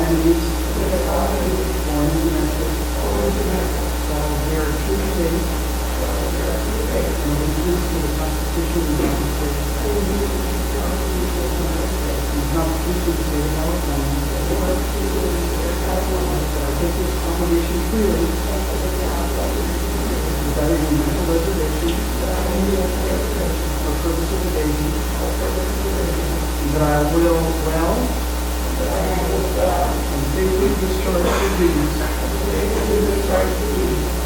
enemies, foreign and domestic, shall bear true faith and allegiance to the Constitution of the United States, and the Constitution of the State of California, that I take this obligation freely without any mental reservation or purpose of evasion, and that I will well and faithfully discharge the duties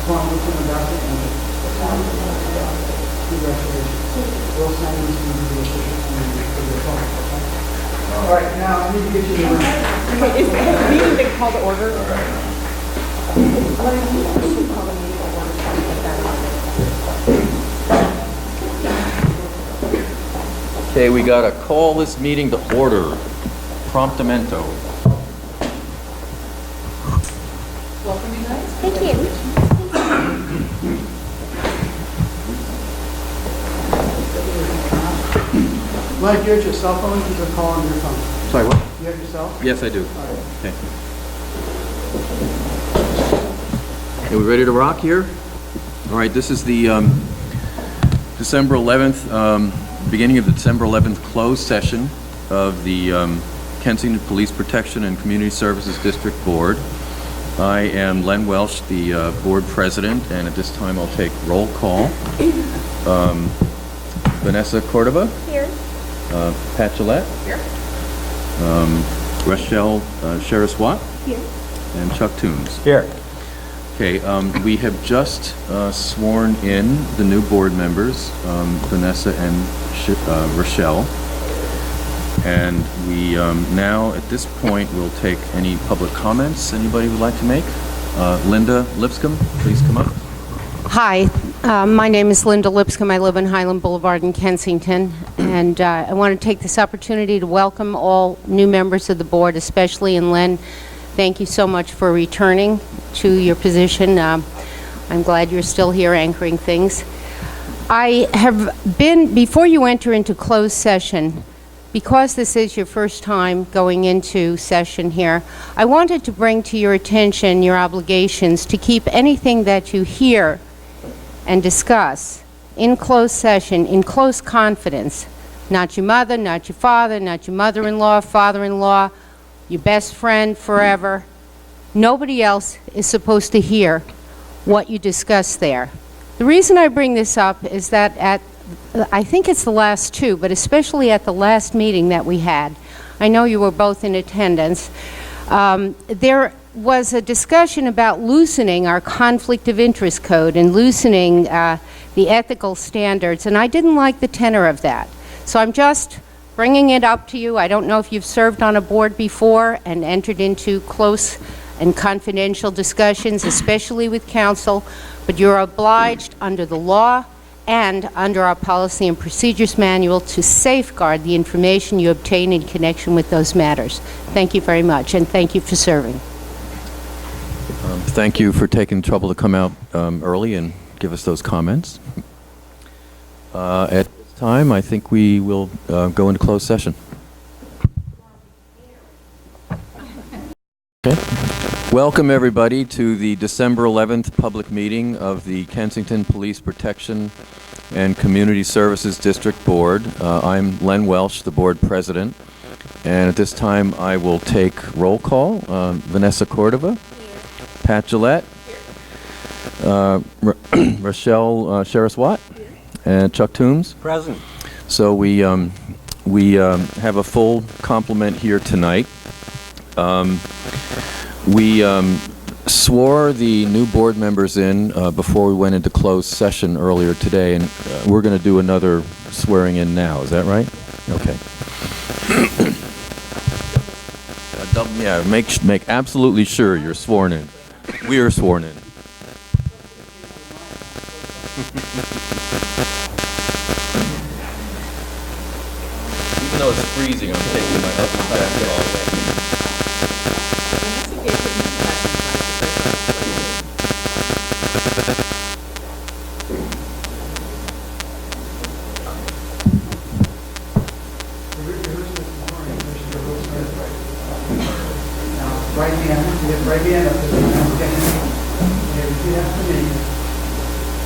upon which I'm about to enter. Congratulations. We'll sign this to the official for the call. All right, now I need to get you the room. Has the meeting been called to order? Okay, we got to call this meeting to order. Promptamento. Welcome, you guys. Thank you. Mike, you have your cell phone? You can call on your phone. Sorry, what? You have your cell? Yes, I do. All right. Okay. Are we ready to rock here? All right, this is the December 11th, beginning of the December 11th closed session of the Kensington Police Protection and Community Services District Board. I am Len Welsh, the board president, and at this time I'll take roll call. Vanessa Cordova. Here. Pat Gillette. Here. Rochelle Sheriswat. Here. And Chuck Toombs. Here. Okay, we have just sworn in the new board members, Vanessa and Rochelle. And we now, at this point, will take any public comments anybody would like to make. Linda Lipscomb, please come up. Hi, my name is Linda Lipscomb. I live on Highland Boulevard in Kensington, and I want to take this opportunity to welcome all new members of the board, especially in Len. Thank you so much for returning to your position. I'm glad you're still here anchoring things. I have been, before you enter into closed session, because this is your first time going into session here, I wanted to bring to your attention your obligations to keep anything that you hear and discuss in closed session, in close confidence. Not your mother, not your father, not your mother-in-law, father-in-law, your best friend forever. Nobody else is supposed to hear what you discuss there. The reason I bring this up is that I think it's the last two, but especially at the last meeting that we had, I know you were both in attendance, there was a discussion about loosening our conflict of interest code and loosening the ethical standards, and I didn't like the tenor of that. So I'm just bringing it up to you. I don't know if you've served on a board before and entered into close and confidential discussions, especially with counsel, but you're obliged under the law and under our policy and procedures manual to safeguard the information you obtain in connection with those matters. Thank you very much, and thank you for serving. Thank you for taking the trouble to come out early and give us those comments. At this time, I think we will go into closed session. Okay. Welcome, everybody, to the December 11th public meeting of the Kensington Police Protection and Community Services District Board. I'm Len Welsh, the board president, and at this time I will take roll call. Vanessa Cordova. Here. Pat Gillette. Here. Rochelle Sheriswat. And Chuck Toombs. Present. So we have a full complement here tonight. We swore the new board members in before we went into closed session earlier today, and we're going to do another swearing in now. Is that right? Okay. Yeah, make absolutely sure you're sworn in. We are sworn in. Even though it's freezing, I'm taking my jacket off. Right hand, right hand up to the okay. Repeat after me.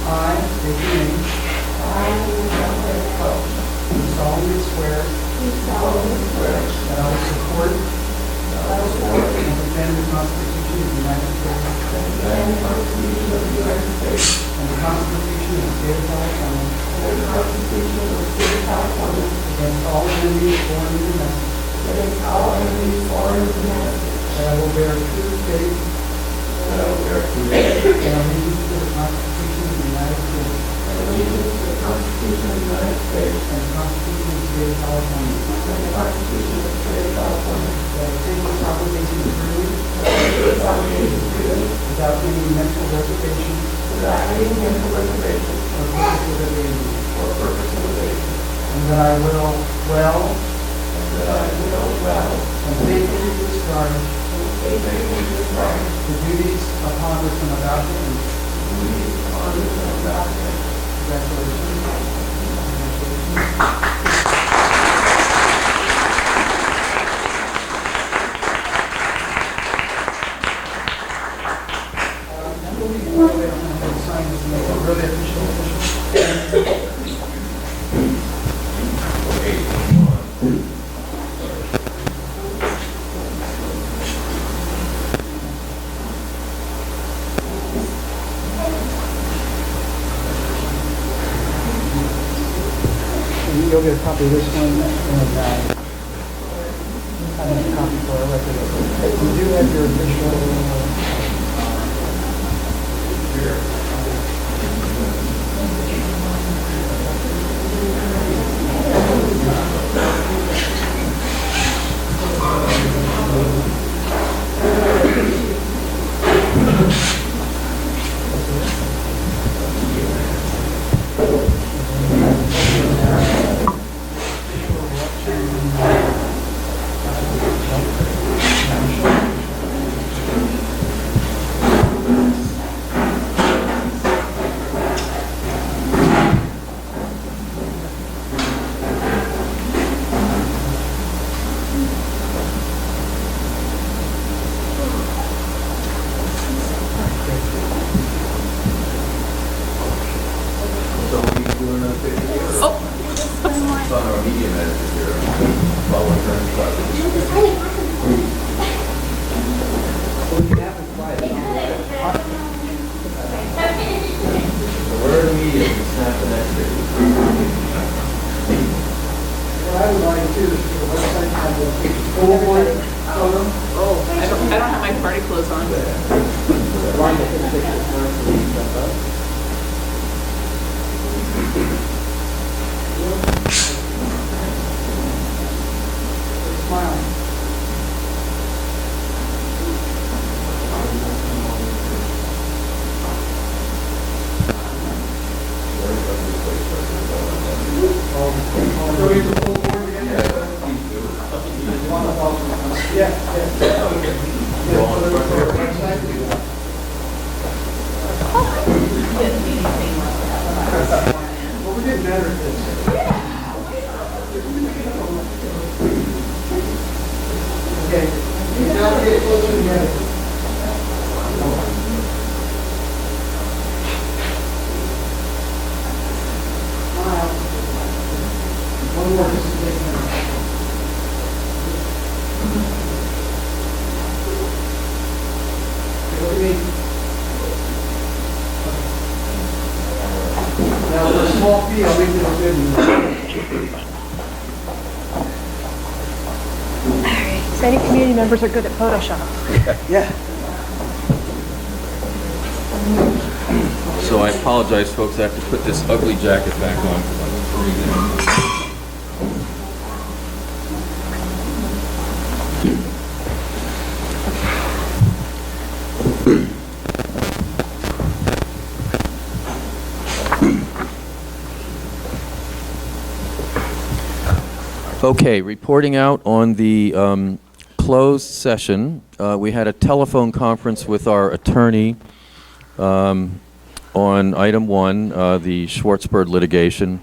I, state your name. Do solemnly swear. That I will support. And defend the Constitution of the United States. And the Constitution of the State of California. Against all enemies, foreign and domestic. That I will bear true faith. And allegiance to the Constitution of the United States. And the Constitution of the State of California. That I take this obligation freely. Without any mental reservation. Or purpose of evasion. And that I will well. And faithfully discharge. The duties upon which I'm about to enter. Congratulations. Really official. You'll get a copy of this one, and I have a copy for our record. You do have your official. I don't have my party clothes on. Smile. Well, we did better at this. Okay, now get closer together. Smile. One more, just to take a minute. Look at me. Now, for a small fee, I'll make it a good one. So any community members are good at Photoshop. Yeah. So I apologize, folks, I have to put this ugly jacket back on because I'm freezing. Okay, reporting out on the closed session. We had a telephone conference with our attorney on item 1, the Schwartzberg litigation.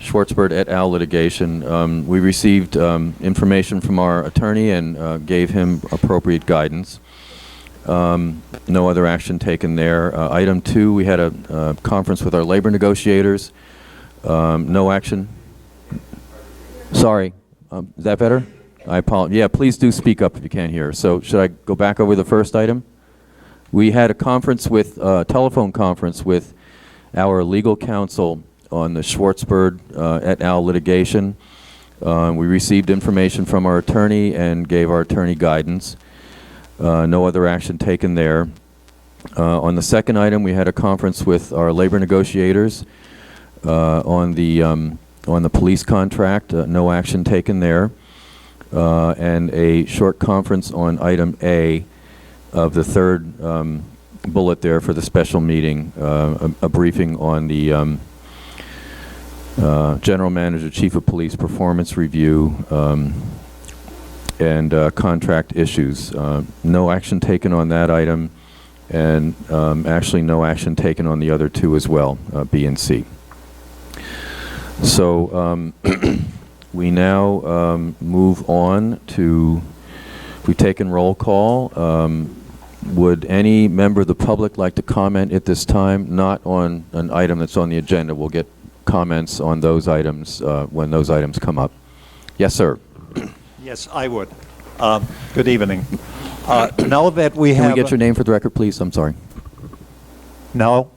Schwartzberg et al. Litigation. We received information from our attorney and gave him appropriate guidance. No other action taken there. Item 2, we had a conference with our labor negotiators. No action. Sorry. Is that better? I apologize. Yeah, please do speak up if you can't hear. So should I go back over the first item? We had a conference with, telephone conference with our legal counsel on the Schwartzberg et al. Litigation. We received information from our attorney and gave our attorney guidance. No other action taken there. On the second item, we had a conference with our labor negotiators on the police contract. No action taken there. And a short conference on item A of the third bullet there for the special meeting, a briefing on the General Manager, Chief of Police performance review and contract issues. No action taken on that item, and actually no action taken on the other two as well, B and C. So we now move on to, we take in roll call. Would any member of the public like to comment at this time? Not on an item that's on the agenda. We'll get comments on those items when those items come up. Yes, sir. Yes, I would. Good evening. Now that we have... Can we get your name for the record, please? I'm sorry. No?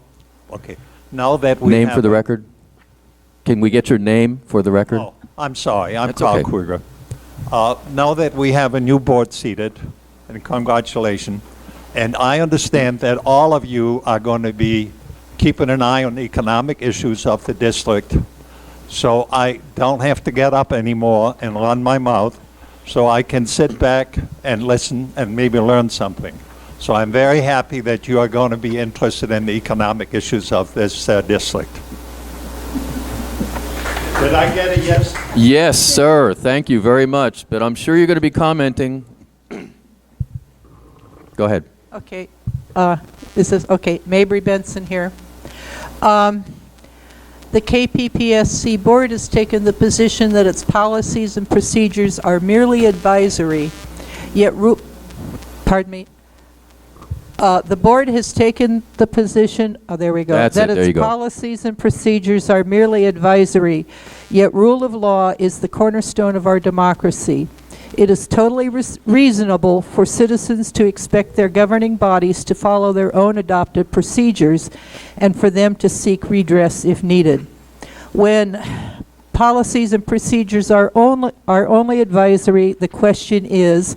Okay. Now that we Name have... for the record? Can we get your name for the record? Oh, I'm sorry. I'm That's Carl okay. Kruger. Now that we have a new board seated, and congratulations, and I understand that all of you are going to be keeping an eye on the economic issues of the district, so I don't have to get up anymore and run my mouth, so I can sit back and listen and maybe learn something. So I'm very happy that you are going to be interested in the economic issues of this district. Did I get a yes? Yes, sir. Thank you very much. But I'm sure you're going to be commenting. Go ahead. Okay. This is, okay, Mabry Benson here. The KPPSC board has taken the position that its policies and procedures are merely advisory, yet, pardon me, the board has taken the position, oh, there we go, That's that it. There you its go. policies and procedures are merely advisory, yet rule of law is the cornerstone of our democracy. It is totally reasonable for citizens to expect their governing bodies to follow their own adopted procedures and for them to seek redress if needed. When policies and procedures are only advisory, the question is,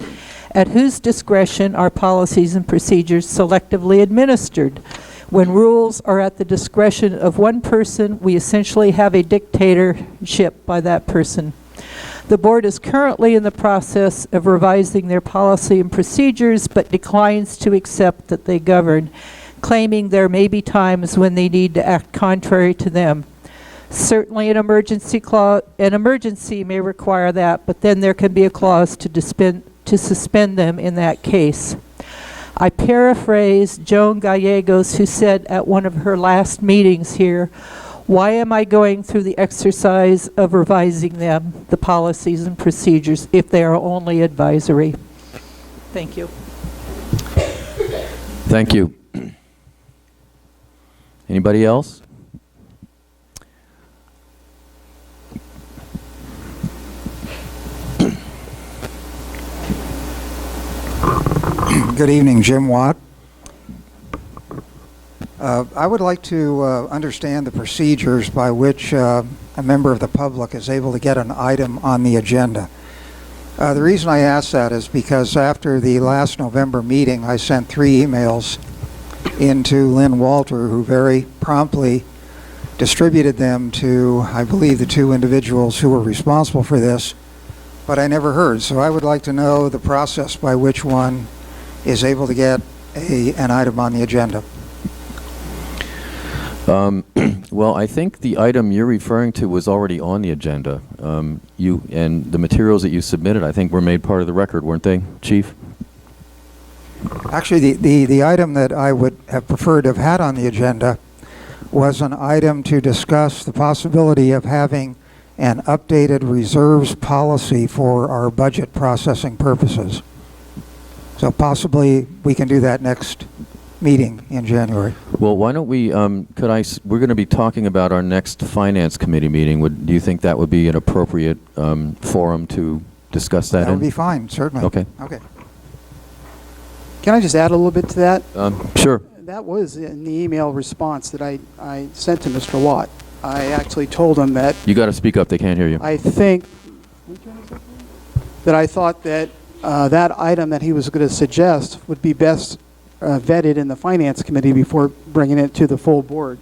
at whose discretion are policies and procedures selectively administered? When rules are at the discretion of one person, we essentially have a dictatorship by that person. The board is currently in the process of revising their policy and procedures, but declines to accept that they govern, claiming there may be times when they need to act contrary to them. Certainly an emergency may require that, but then there can be a clause to suspend them in that case. I paraphrase Joan Gallegos, who said at one of her last meetings here, why am I going through the exercise of revising them, the policies and procedures, if they are only advisory? Thank you. Thank you. Anybody else? Good evening, Jim Watt. I would like to understand the procedures by which a member of the public is able to get an item on the agenda. The reason I ask that is because after the last November meeting, I sent 3 emails into Lynn Walter, who very promptly distributed them to, I believe, the 2 individuals who were responsible for this, but I never heard. So I would like to know the process by which one is able to get an item on the agenda. Well, I think the item you're referring to was already on the agenda. You and the materials that you submitted, I think, were made part of the record, weren't they, Chief? Actually, the item that I would have preferred to have had on the agenda was an item to discuss the possibility of having an updated reserves policy for our budget processing purposes. So possibly we can do that next meeting in January. Well, why don't we, we're going to be talking about our next Finance Committee meeting. Do you think that would be an appropriate forum to discuss that in? That would be fine, certainly. Okay. Okay. Can I just add a little bit to that? Sure. That was in the email response that I sent to Mr. Watt. I actually told him that You got to speak up. They can't hear you. I think that I thought that that item that he was going to suggest would be best vetted in the Finance Committee before bringing it to the full board.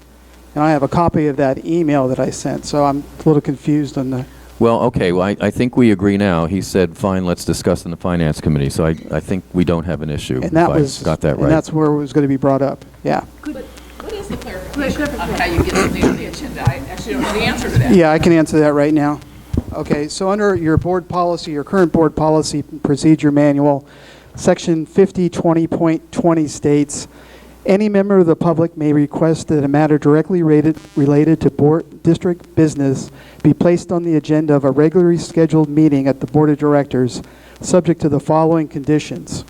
And I have a copy of that email that I sent, so I'm a little confused on the... Well, okay. Well, I think we agree now. He said, fine, let's discuss in the Finance Committee. So I think we don't have an issue. And that if I was... got that right. And that's where it was going to be brought up, yeah. What is the clarification of how you get something on the agenda? I actually don't know the answer to that. Yeah, I can answer that right now. Okay, so under your board policy, your current board policy procedure manual, section 5020.20 states, any member of the public may request that a matter directly related to board district business be placed on the agenda of a regularly scheduled meeting at the Board of Directors, subject to the following conditions.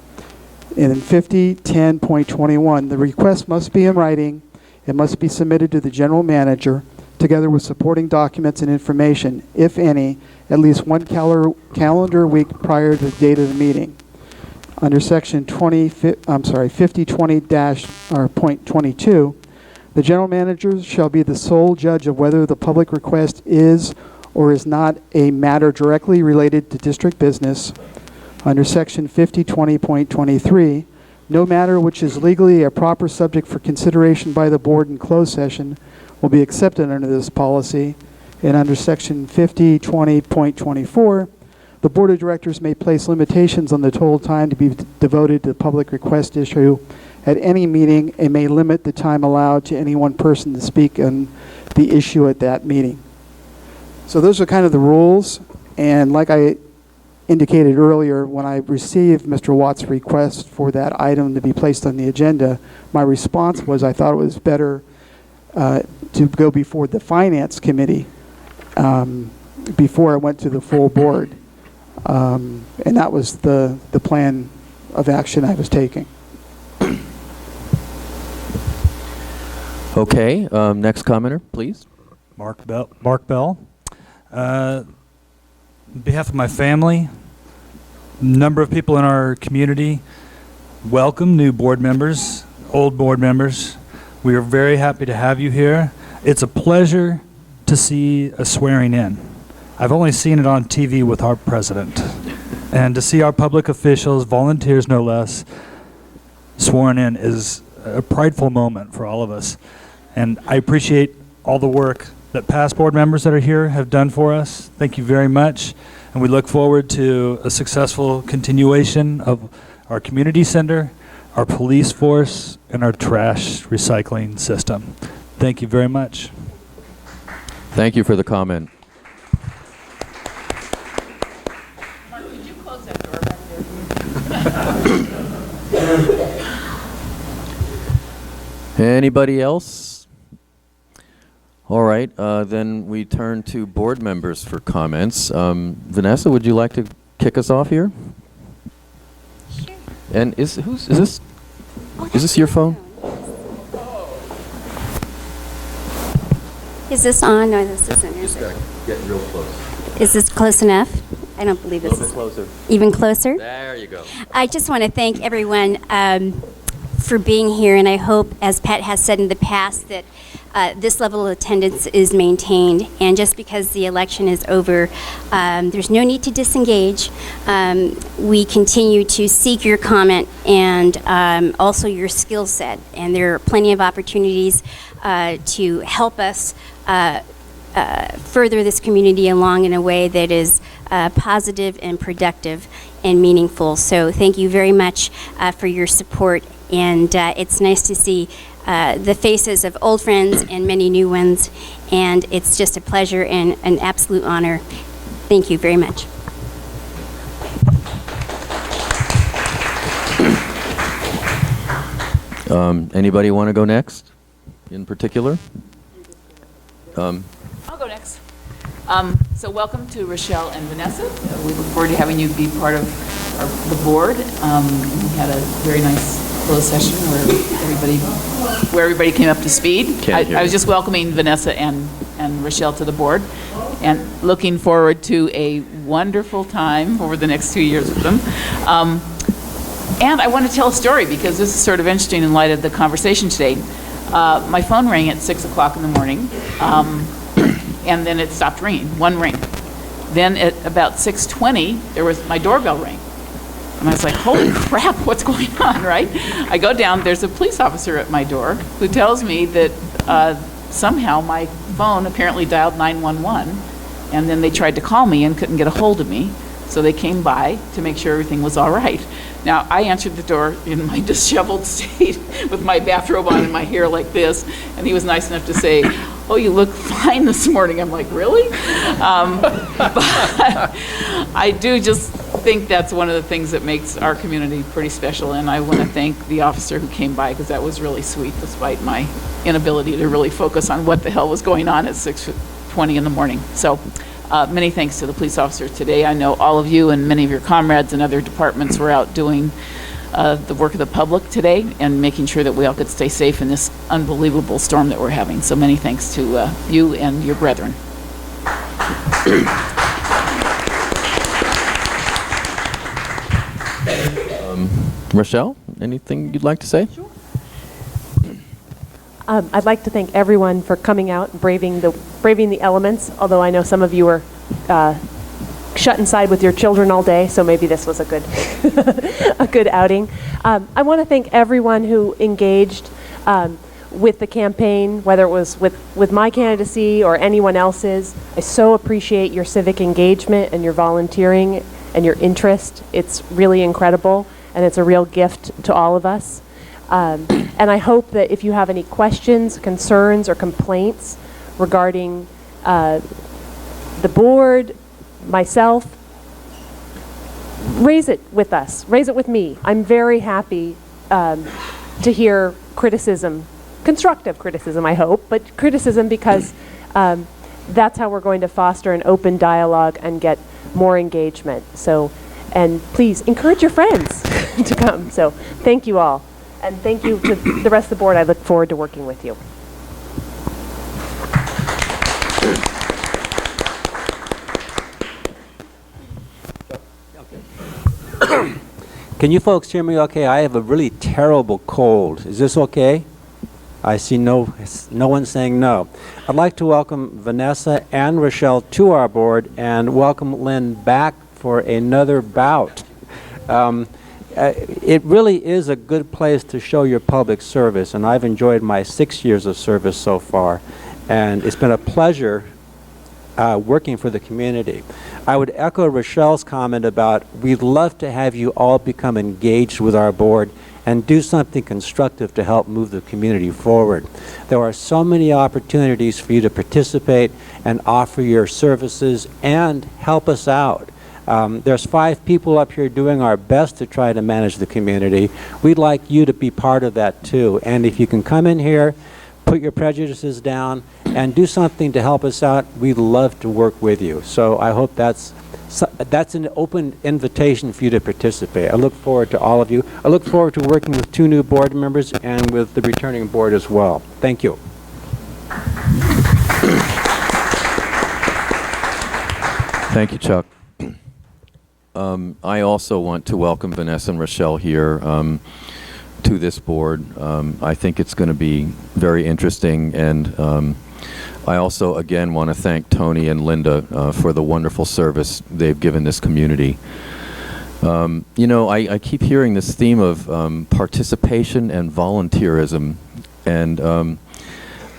In 5010.21, the request must be in writing. It must be submitted to the general manager, together with supporting documents and information, if any, at least one calendar week prior to the date of the meeting. Under section 5020-.22, the general manager shall be the sole judge of whether the public request is or is not a matter directly related to district business. Under section 5020.23, no matter which is legally a proper subject for consideration by the board in closed session will be accepted under this policy. And under section 5020.24, the Board of Directors may place limitations on the total time to be devoted to the public request issue at any meeting and may limit the time allowed to any one person to speak on the issue at that meeting. So those are kind of the rules. And like I indicated earlier, when I received Mr. Watt's request for that item to be placed on the agenda, my response was I thought it was better to go before the Finance Committee before I went to the full board. And that was the plan of action I was taking. Okay. Next commenter, please. Mark Bell. On behalf of my family, number of people in our community, welcome new board members, old board members. We are very happy to have you here. It's a pleasure to see a swearing in. I've only seen it on TV with our president. And to see our public officials, volunteers no less, sworn in is a prideful moment for all of us. And I appreciate all the work that past board members that are here have done for us. Thank you very much. And we look forward to a successful continuation of our community center, our police force, and our trash recycling system. Thank you very much. Thank you for the comment. Mark, could you close that door back there? Anybody else? All right, then we turn to board members for comments. Vanessa, would you like to kick us off here? Sure. And is this your phone? Is this on or this isn't? Is it? Get real close. Is this close enough? I don't believe A this little bit is. closer. Even closer? There you go. I just want to thank everyone for being here, and I hope, as Pat has said in the past, that this level of attendance is maintained. And just because the election is over, there's no need to disengage. We continue to seek your comment and also your skill set, and there are plenty of opportunities to help us further this community along in a way that is positive and productive and meaningful. So thank you very much for your support, and it's nice to see the faces of old friends and many new ones, and it's just a pleasure and an absolute honor. Thank you very much. Anybody want to go next in particular? I'll go next. So welcome to Rochelle and Vanessa. We look forward to having you be part of the board. We had a very nice closed session where everybody came up to speed. I was just welcoming Vanessa and Rochelle to the board, and looking forward to a wonderful time over the next 2 years with them. And I want to tell a story because this is sort of interesting in light of the conversation today. My phone rang at 6 o'clock in the morning, and then it stopped ringing, one ring. Then at about 6:20, my doorbell rang. And I was like, holy crap, what's going on, right? I go down, there's a police officer at my door who tells me that somehow my phone apparently dialed 911, and then they tried to call me and couldn't get a hold of me. So they came by to make sure everything was all right. Now, I answered the door in my disheveled state with my bathrobe on and my hair like this, and he was nice enough to say, oh, you look fine this morning. I'm like, really? But I do just think that's one of the things that makes our community pretty special, and I want to thank the officer who came by because that was really sweet despite my inability to really focus on what the hell was going on at 6:20 in the morning. So many thanks to the police officer today. I know all of you and many of your comrades and other departments were out doing the work of the public today and making sure that we all could stay safe in this unbelievable storm that we're having. So many thanks to you and your brethren. Rochelle, anything you'd like to say? Sure. I'd like to thank everyone for coming out and braving the elements, although I know some of you were shut inside with your children all day, so maybe this was a good a good outing. I want to thank everyone who engaged with the campaign, whether it was with my candidacy or anyone else's. I so appreciate your civic engagement and your volunteering and your interest. It's really incredible, and it's a real gift to all of us. And I hope that if you have any questions, concerns, or complaints regarding the board, myself, raise it with us. Raise it with me. I'm very happy to hear criticism, constructive criticism, I hope, but criticism because that's how we're going to foster an open dialogue and get more engagement. So, and please encourage your friends to come. So thank you all. And thank you to the rest of the board. I look forward to working with you. Can you folks hear me okay? I have a really terrible cold. Is this okay? I see no one saying no. I'd like to welcome Vanessa and Rochelle to our board and welcome Lynn back for another bout. It really is a good place to show your public service, and I've enjoyed my 6 years of service so far, and it's been a pleasure working for the community. I would echo Rochelle's comment about we'd love to have you all become engaged with our board and do something constructive to help move the community forward. There are so many opportunities for you to participate and offer your services and help us out. There's 5 people up here doing our best to try to manage the community. We'd like you to be part of that too. And if you can come in here, put your prejudices down, and do something to help us out, we'd love to work with you. So I hope that's an open invitation for you to participate. I look forward to all of you. I look forward to working with 2 new board members and with the returning board as well. Thank you. Thank you, Chuck. I also want to welcome Vanessa and Rochelle here to this board. I think it's going to be very interesting, and I also, again, want to thank Tony and Linda for the wonderful service they've given this community. You know, I keep hearing this theme of participation and volunteerism, and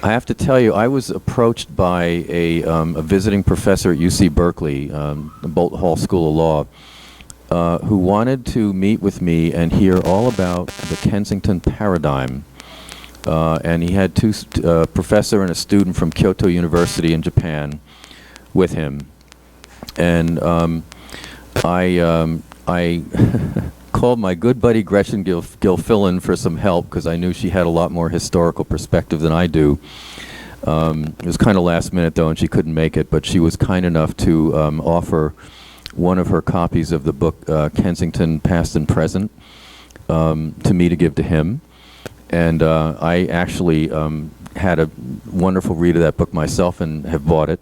I have to tell you, I was approached by a visiting professor at UC Berkeley, the Bolt Hall School of Law, who wanted to meet with me and hear all about the Kensington paradigm. And he had a professor and a student from Kyoto University in Japan with him. And I called my good buddy Gretchen Gilfillan for some help because I knew she had a lot more historical perspective than I do. It was kind of last minute, though, and she couldn't make it, but she was kind enough to offer one of her copies of the book, Kensington, Past and Present, to me to give to him. And I actually had a wonderful read of that book myself and have bought it.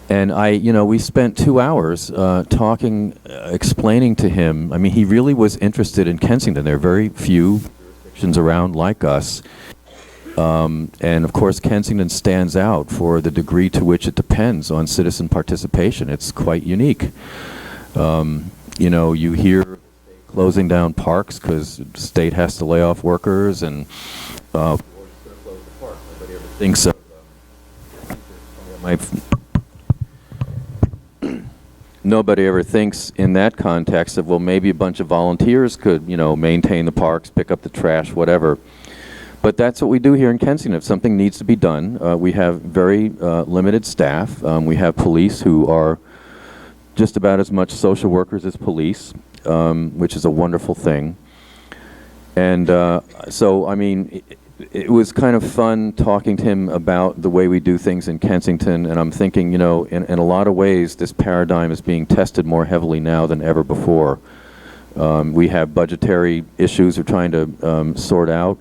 And we spent 2 hours talking, explaining to him. I mean, he really was interested in Kensington. There are very few jurisdictions around like us. And of course, Kensington stands out for the degree to which it depends on citizen participation. It's quite unique. You hear closing down parks because the state has to lay off workers, and nobody ever thinks of nobody ever thinks in that context of, well, maybe a bunch of volunteers could, maintain the parks, pick up the trash, whatever. But that's what we do here in Kensington. If something needs to be done, we have very limited staff. We have police who are just about as much social workers as police, which is a wonderful thing. And so, I mean, it was kind of fun talking to him about the way we do things in Kensington, and I'm thinking, in a lot of ways, this paradigm is being tested more heavily now than ever before. We have budgetary issues we're trying to sort out.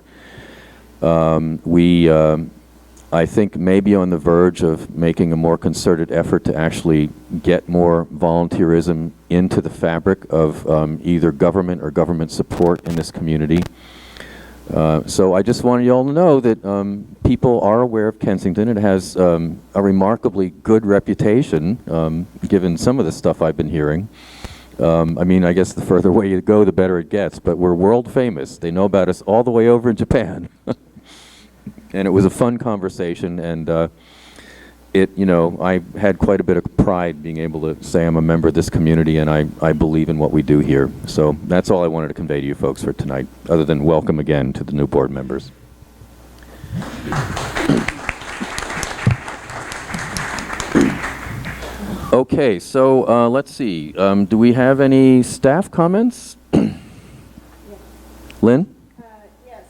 I think, maybe on the verge of making a more concerted effort to actually get more volunteerism into the fabric of either government or government support in this community. So I just wanted you all to know that people are aware of Kensington. It has a remarkably good reputation, given some of the stuff I've been hearing. I mean, I guess the further away you go, the better it gets. But we're world famous. They know about us all the way over in Japan. And it was a fun conversation, and I had quite a bit of pride being able to say I'm a member of this community, and I believe in what we do here. So that's all I wanted to convey to you folks for tonight, other than welcome again to the new board members. Okay, so let's see. Do we have any staff comments? Lynn? Yes.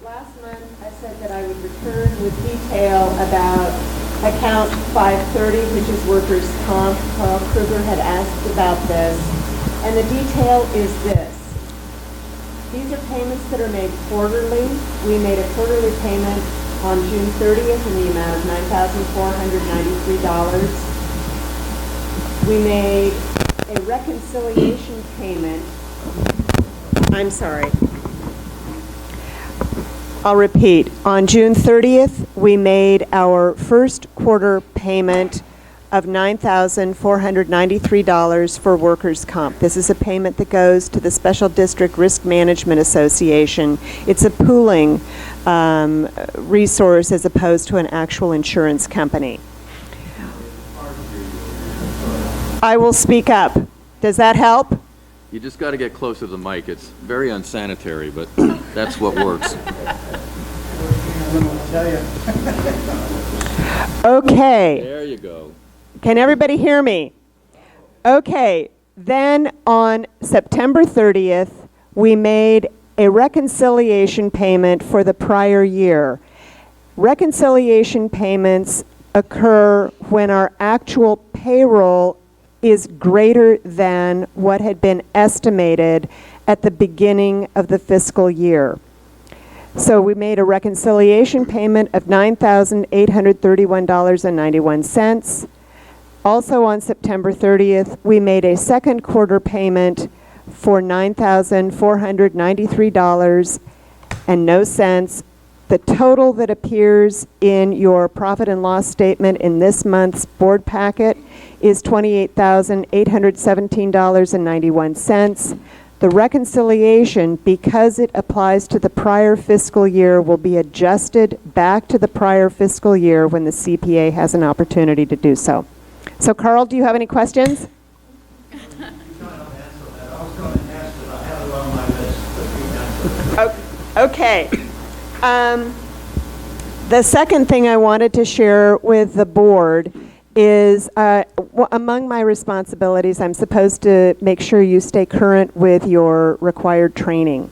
Last month, I said that I would return with detail about account 530, which is workers' comp. Carl Kruger had asked about this. And the detail is this. These are payments that are made quarterly. We made a quarterly payment on June 30th in the amount of $9,493. We made a reconciliation payment. I'm sorry. I'll repeat. On June 30th, we made our first quarter payment of $9,493 for workers' comp. This is a payment that goes to the Special District Risk Management Association. It's a pooling resource as opposed to an actual insurance company. I will speak up. Does that help? You just got to get closer to the mic. It's very unsanitary, but that's what works. Okay. There you go. Can everybody hear me? Okay. Then on September 30th, we made a reconciliation payment for the prior year. Reconciliation payments occur when our actual payroll is greater than what had been estimated at the beginning of the fiscal year. So we made a reconciliation payment of $9,831.91. Also on September 30th, we made a second quarter payment for $9,493.00. The total that appears in your profit and loss statement in this month's board packet is $28,817.91. The reconciliation, because it applies to the prior fiscal year, will be adjusted back to the prior fiscal year when the CPA has an opportunity to do so. So, Carl, do you have any questions? Okay. The second thing I wanted to share with the board is among my responsibilities, I'm supposed to make sure you stay current with your required training.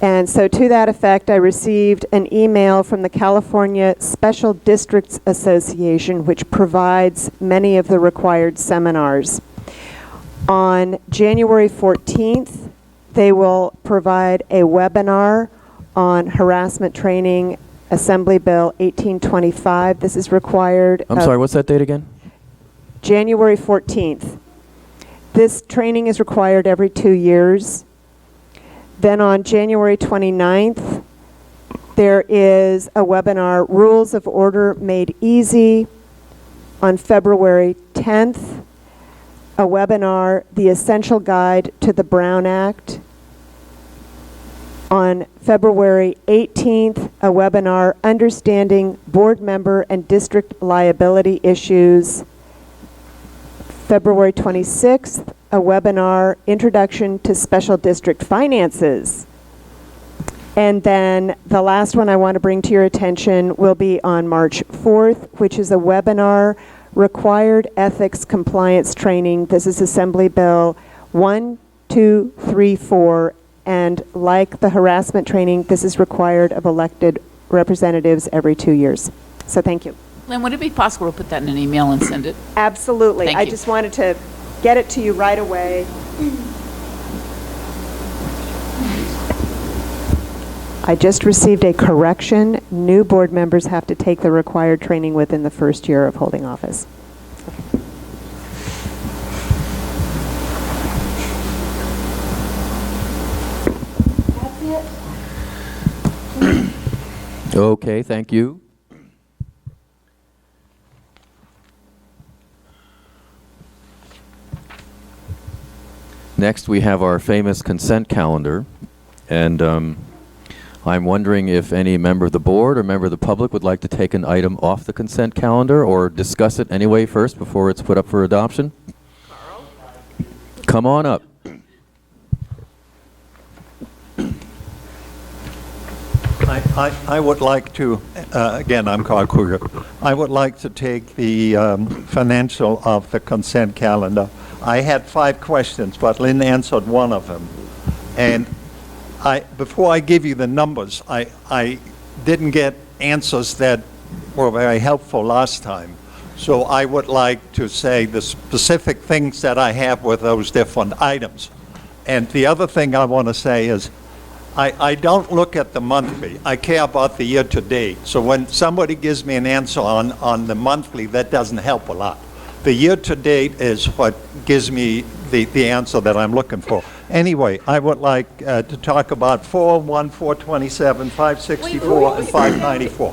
And so to that effect, I received an email from the California Special Districts Association, which provides many of the required seminars. On January 14th, they will provide a webinar on harassment training, Assembly Bill 1825. This is required. I'm sorry, what's that date again? January 14th. This training is required every 2 years. Then on January 29th, there is a webinar, Rules of Order Made Easy. On February 10th, a webinar, The Essential Guide to the Brown Act. On February 18th, a webinar, Understanding Board Member and District Liability Issues. February 26th, a webinar, Introduction to Special District Finances. And then the last one I want to bring to your attention will be on March 4th, which is a webinar, Required Ethics Compliance Training. This is Assembly Bill 1234, and like the harassment training, this is required of elected representatives every 2 years. So thank you. Lynn, would it be possible to put that in an email and send it? Absolutely. Thank I you. just wanted to get it to you right away. I just received a correction. New board members have to take the required training within the first year of holding office. Okay, thank you. Next, we have our famous consent calendar, and I'm wondering if any member of the board or member of the public would like to take an item off the consent calendar or discuss it anyway first before it's put up for adoption. Carl? Come on up. I would like to, again, I'm Carl Kruger. I would like to take the financial of the consent calendar. I had 5 questions, but Lynn answered one of them. And before I give you the numbers, I didn't get answers that were very helpful last time. So I would like to say the specific things that I have with those different items. And the other thing I want to say is, I don't look at the monthly. I care about the year-to-date. So when somebody gives me an answer on the monthly, that doesn't help a lot. The year-to-date is what gives me the answer that I'm looking for. Anyway, I would like to talk about 401, 427, 564, and 594.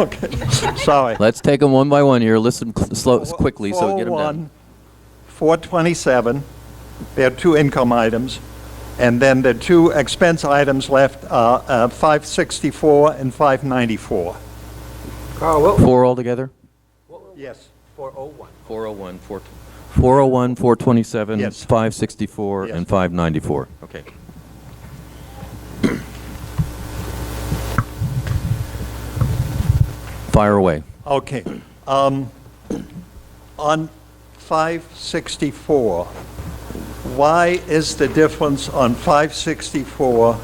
Okay, sorry. Let's take them one by one here. Listen quickly so we get them 401, down. 427, there are 2 income items. And then the 2 expense items left are 564 and 594. Carl, what? 4 altogether? Yes. 401. 401, 401, 427, Yes. 564, Yes. and 594. Okay. Fire away. Okay. On 564, why is the difference on 564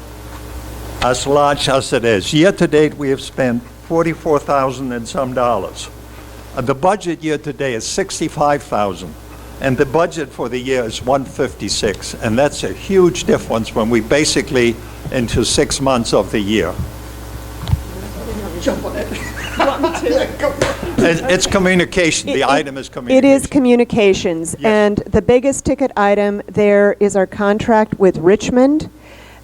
as large as it is? Year-to-date, we have spent $44,000 and some dollars. The budget year-to-date is $65,000, and the budget for the year is $156,000, and that's a huge difference when we basically into 6 months of the year. Jump on it. It's communication. The item is communication. It is communications. Yes. And the biggest ticket item there is our contract with Richmond.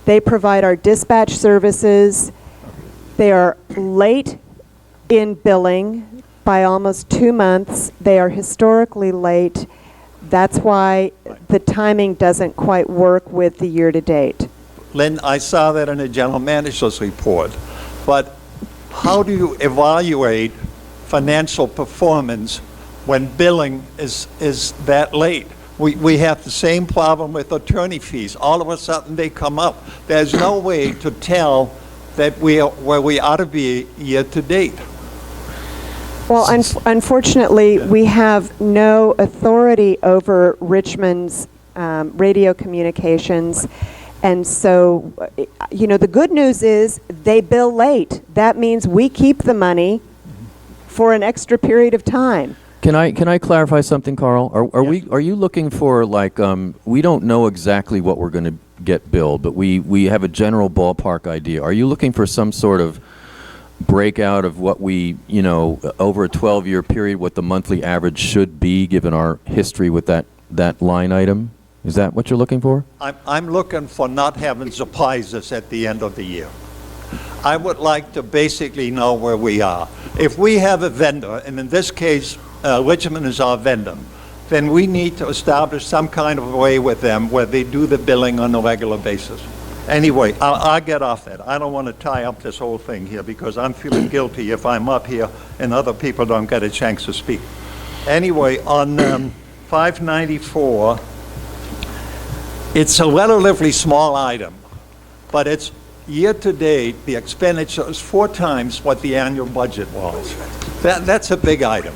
They provide our dispatch services. They are late in billing by almost 2 months. They are historically late. That's why the timing doesn't quite work with the year-to-date. Lynn, I saw that in the general manager's report, but how do you evaluate financial performance when billing is that late? We have the same problem with attorney fees. All of a sudden they come up. There's no way to tell that we are where we ought to be year-to-date. Well, unfortunately, we have no authority over Richmond's radio communications, And so, you know, the good news is they bill late. That means we keep the money for an extra period of time. Can I clarify something, Carl? Are you looking for, like, we don't know exactly what we're going to get billed, but we have a general ballpark idea. Are you looking for some sort of breakout of what we, you know, over a 12-year period, what the monthly average should be given our history with that line item? Is that what you're looking for? I'm looking for not having surprises at the end of the year. I would like to basically know where we are. If we have a vendor, and in this case, Richmond is our vendor, then we need to establish some kind of way with them where they do the billing on a regular basis. Anyway, I'll get off that. I don't want to tie up this whole thing here because I'm feeling guilty if I'm up here and other people don't get a chance to speak. Anyway, on 594, it's a relatively small item, but it's year-to-date, the expenditure is 4 times what the annual budget was. That's a big item.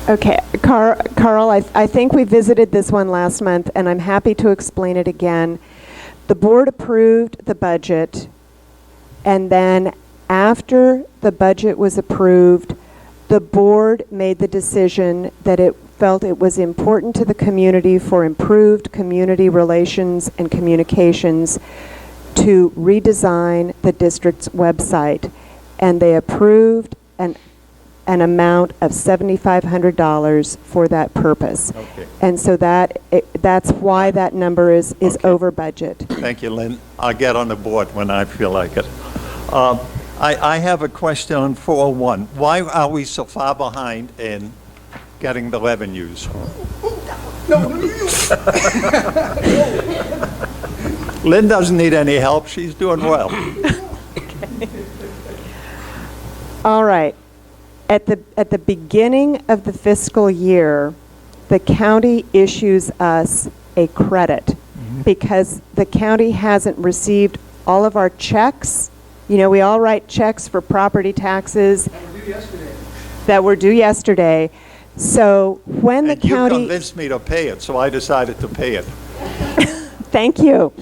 Okay, Carl, I think we visited this one last month, and I'm happy to explain it again. The board approved the budget, and then after the budget was approved, the board made the decision that it felt it was important to the community for improved community relations and communications to redesign the district's website, and they approved an amount of $7,500 for that purpose. Okay. And so that's why that number is Okay. over budget. Thank you, Lynn. I'll get on the board when I feel like it. I have a question on 401. Why are we so far behind in getting the revenues? Lynn doesn't need any help. She's doing well. All right. At the beginning of the fiscal year, the county issues us a credit because the county hasn't received all of our checks. You know, we all write checks for property taxes that were due yesterday. So when And the county... you convinced me to pay it, so I decided to pay it. Thank you.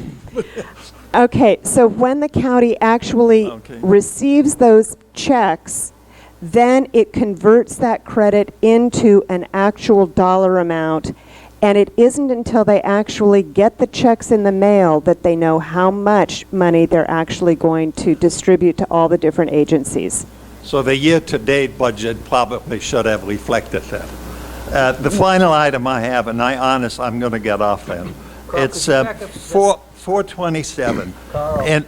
Okay, so when the county actually receives those checks, then it converts that credit into an actual dollar amount, and it isn't until they actually get the checks in the mail that they know how much money they're actually going to distribute to all the different agencies. So the year-to-date budget probably should have reflected that. The final item I have, and I'm going to get off then. It's 427. Carl. And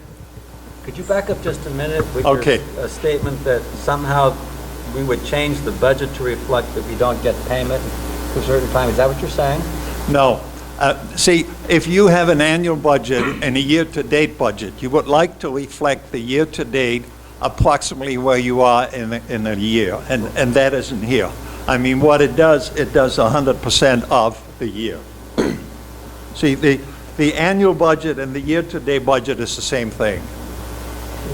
Could you back up just a minute with Okay. your statement that somehow we would change the budget to reflect that we don't get payment for a certain time? Is that what you're saying? no. See, if you have an annual budget and a year-to-date budget, you would like to reflect the year-to-date approximately where you are in a year, and that isn't here. I mean, what it does 100% of the year. See, the annual budget and the year-to-date budget is the same thing.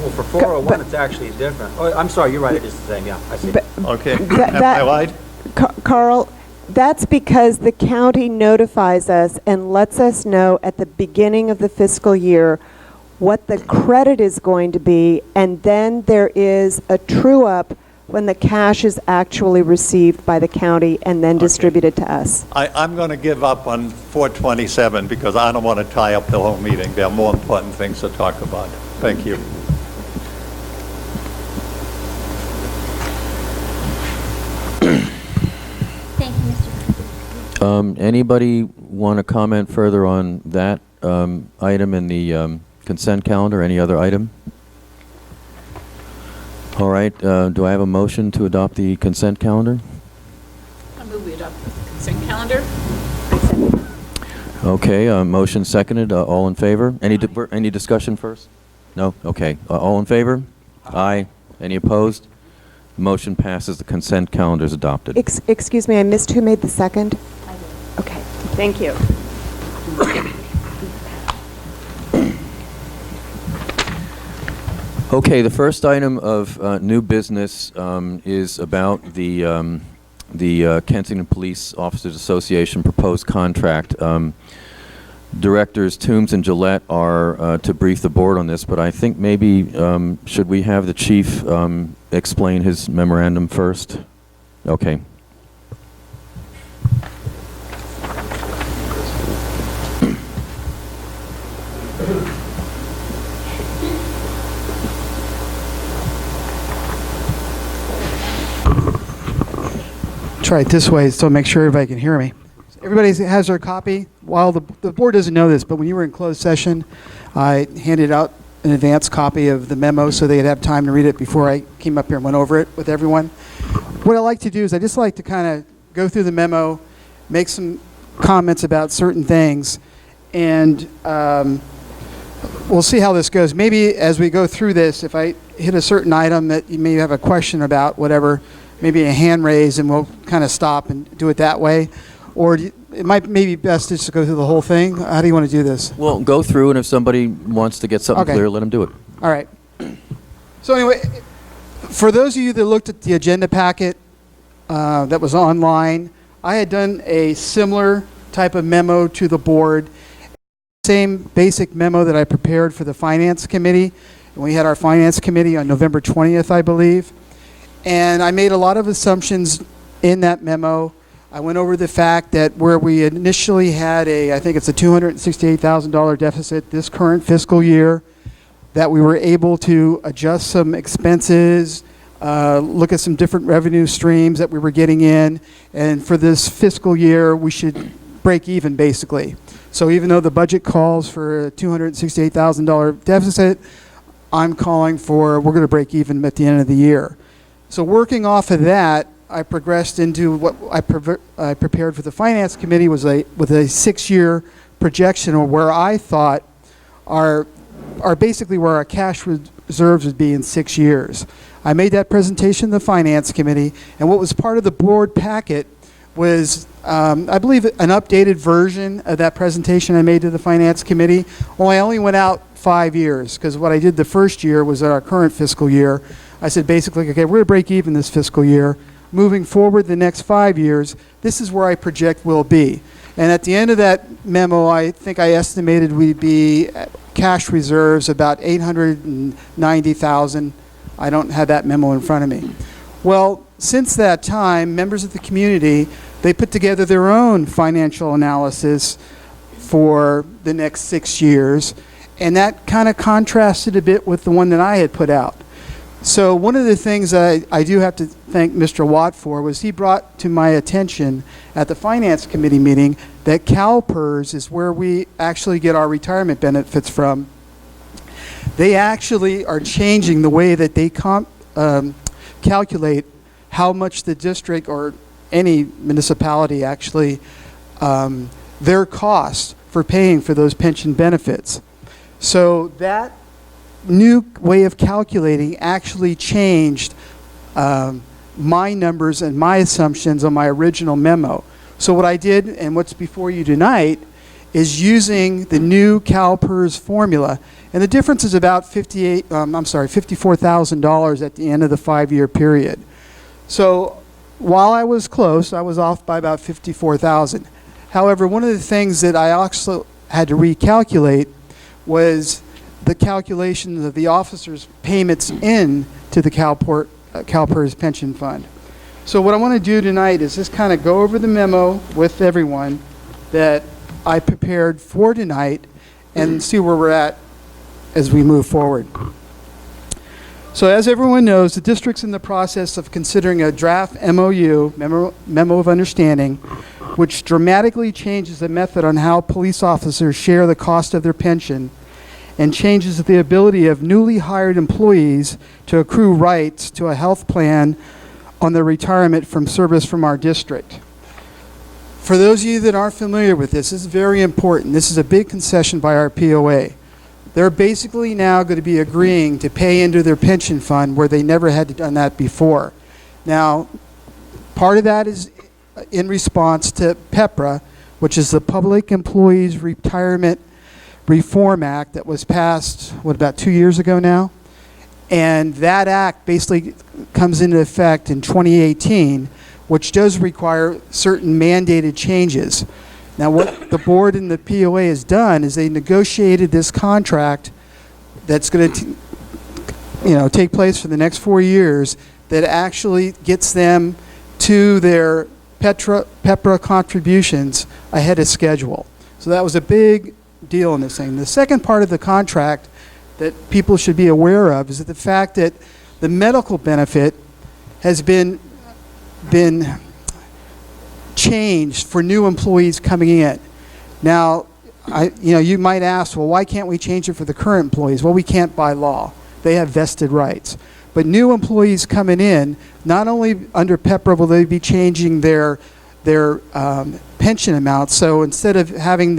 Well, for 401, it's actually different. Oh, I'm sorry, you're right, it is the same, yeah, I see. Okay? That- Am I right? Carl, that's because the county notifies us and lets us know at the beginning of the fiscal year what the credit is going to be, and then there is a true-up when the cash is actually received by the county and then distributed to us. I'm going to give up on 427 because I don't want to tie up the whole meeting. There are more important things to talk about. Thank you. Thank you, Mr. Anybody want to comment further on that item in the consent calendar? Any other item? All right, do I have a motion to adopt the consent calendar? I move we adopt the consent calendar. Okay, motion seconded. All in favor? Any discussion first? No? Okay. All in favor? Aye. Any opposed? Motion passes. The consent calendar is adopted. Excuse me, I missed who made the second? I did. Okay, thank you. Okay, the first item of new business is about the Kensington Police Officers Association proposed contract. Directors Toombs and Gillette are to brief the board on this, but I think maybe should we have the chief explain his memorandum first? Okay. Try it this way so make sure everybody can hear me. Everybody has their copy. While the board doesn't know this, but when you were in closed session, I handed out an advance copy of the memo so they'd have time to read it before I came up here and went over it with everyone. What I like to do is I just like to kind of go through the memo, make some comments about certain things, and we'll see how this goes. Maybe as we go through this, if I hit a certain item that you may have a question about, whatever, maybe a hand raise, and we'll kind of stop and do it that way. Or it might maybe best just to go through the whole thing. How do you want to do this? Well, go through, and if somebody wants to get something clear, let them do it. All right. So anyway, for those of you that looked at the agenda packet that was online, I had done a similar type of memo to the board. Same basic memo that I prepared for the Finance Committee. And we had our Finance Committee on November 20th, I believe. And I made a lot of assumptions in that memo. I went over the fact that where we initially had I think it's a $268,000 deficit this current fiscal year, that we were able to adjust some expenses, look at some different revenue streams that we were getting in, and for this fiscal year, we should break even, basically. So even though the budget calls for a $268,000 deficit, I'm calling for we're going to break even at the end of the year. So working off of that, I progressed into what I prepared for the Finance Committee with a 6-year projection, or where I thought are basically where our cash reserves would be in 6 years. I made that presentation to the Finance Committee, and what was part of the board packet was, I believe, an updated version of that presentation I made to the Finance Committee. Well, I only went out 5 years, because what I did the first year was our current fiscal year. I said basically, okay, we're going to break even this fiscal year. Moving forward the next 5 years, this is where I project we'll be. And at the end of that memo, I think I estimated we'd be at cash reserves about $890,000. I don't have that memo in front of me. Well, since that time, members of the community, they put together their own financial analysis for the next 6 years, and that kind of contrasted a bit with the one that I had put out. So one of the things I do have to thank Mr. Watt for was he brought to my attention at the Finance Committee meeting that CalPERS is where we actually get our retirement benefits from. They actually are changing the way that they calculate how much the district or any municipality actually, their costs for paying for those pension benefits. So that new way of calculating actually changed my numbers and my assumptions on my original memo. So what I did, and what's before you tonight, is using the new CalPERS formula, and the difference is about $54,000 at the end of the 5-year period. So while I was close, I was off by about $54,000. However, one of the things that I also had to recalculate was the calculations of the officers' payments in to the CalPERS pension fund. So what I want to do tonight is just kind of go over the memo with everyone that I prepared for tonight and see where we're at as we move forward. So as everyone knows, the district's in the process of considering a draft MOU, Memo of Understanding, which dramatically changes the method on how police officers share the cost of their pension and changes the ability of newly hired employees to accrue rights to a health plan on their retirement from service from our district. For those of you that aren't familiar with this is very important. This is a big concession by our POA. They're basically now going to be agreeing to pay into their pension fund where they never had done that before. Now, part of that is in response to PEPRA, which is the Public Employees Retirement Reform Act that was passed, about 2 years ago now? And that act basically comes into effect in 2018, which does require certain mandated changes. Now, what the board and the POA has done is they negotiated this contract that's going to, take place for the next 4 years that actually gets them to their PEPRA contributions ahead of schedule. So that was a big deal in this thing. The second part of the contract that people should be aware of is that the fact that the medical benefit has been changed for new employees coming in. Now, you might ask, well, why can't we change it for the current employees? Well, we can't by law. They have vested rights. But new employees coming in, not only under PEPRA will they be changing their pension amounts. So instead of having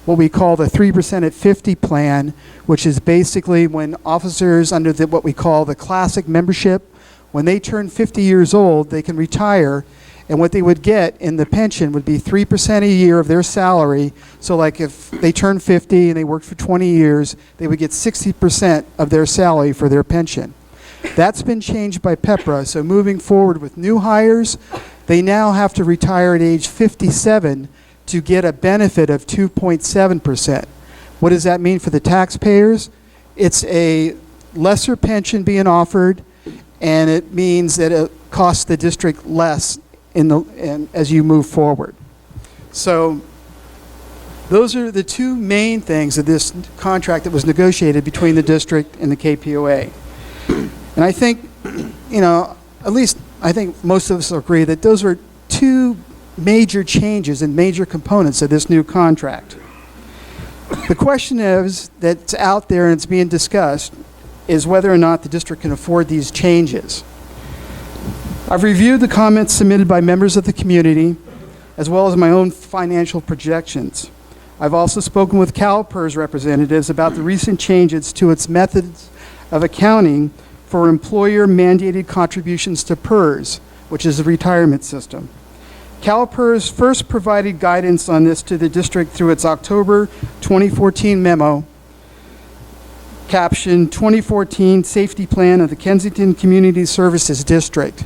what we call the 3% at 50 plan, which is basically when officers under what we call the classic membership, when they turn 50 years old, they can retire, and what they would get in the pension would be 3% a year of their salary. So like if they turn 50 and they worked for 20 years, they would get 60% of their salary for their pension. That's been changed by PEPRA, so moving forward with new hires, they now have to retire at age 57 to get a benefit of 2.7%. What does that mean for the taxpayers? It's a lesser pension being offered, and it means that it costs the district less as you move forward. So those are the two main things of this contract that was negotiated between the district and the KPOA. And I think, at least I think most of us agree that those are two major changes and major components of this new contract. The question is that's out there and it's being discussed is whether or not the district can afford these changes. I've reviewed the comments submitted by members of the community as well as my own financial projections. I've also spoken with CalPERS representatives about the recent changes to its methods of accounting for employer-mandated contributions to PERS, which is the retirement system. CalPERS first provided guidance on this to the district through its October 2014 memo captioned 2014 Safety Plan of the Kensington Community Services District.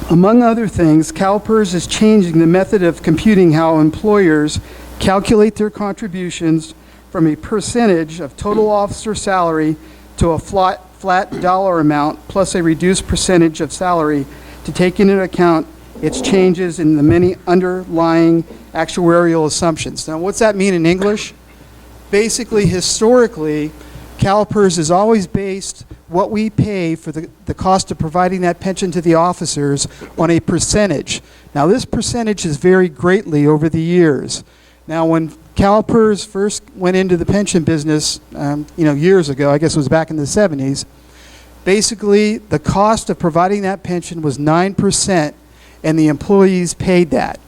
Among other things, CalPERS is changing the method of computing how employers calculate their contributions from a percentage of total officer salary to a flat dollar amount plus a reduced percentage of salary to take into account its changes in the many underlying actuarial assumptions. Now, what's that mean in English? Basically, historically, CalPERS has always based what we pay for the cost of providing that pension to the officers on a percentage. Now, this percentage has varied greatly over the years. Now, when CalPERS first went into the pension business, years ago, I guess it was back in the 70s, basically the cost of providing that pension was 9%, and the employees paid that.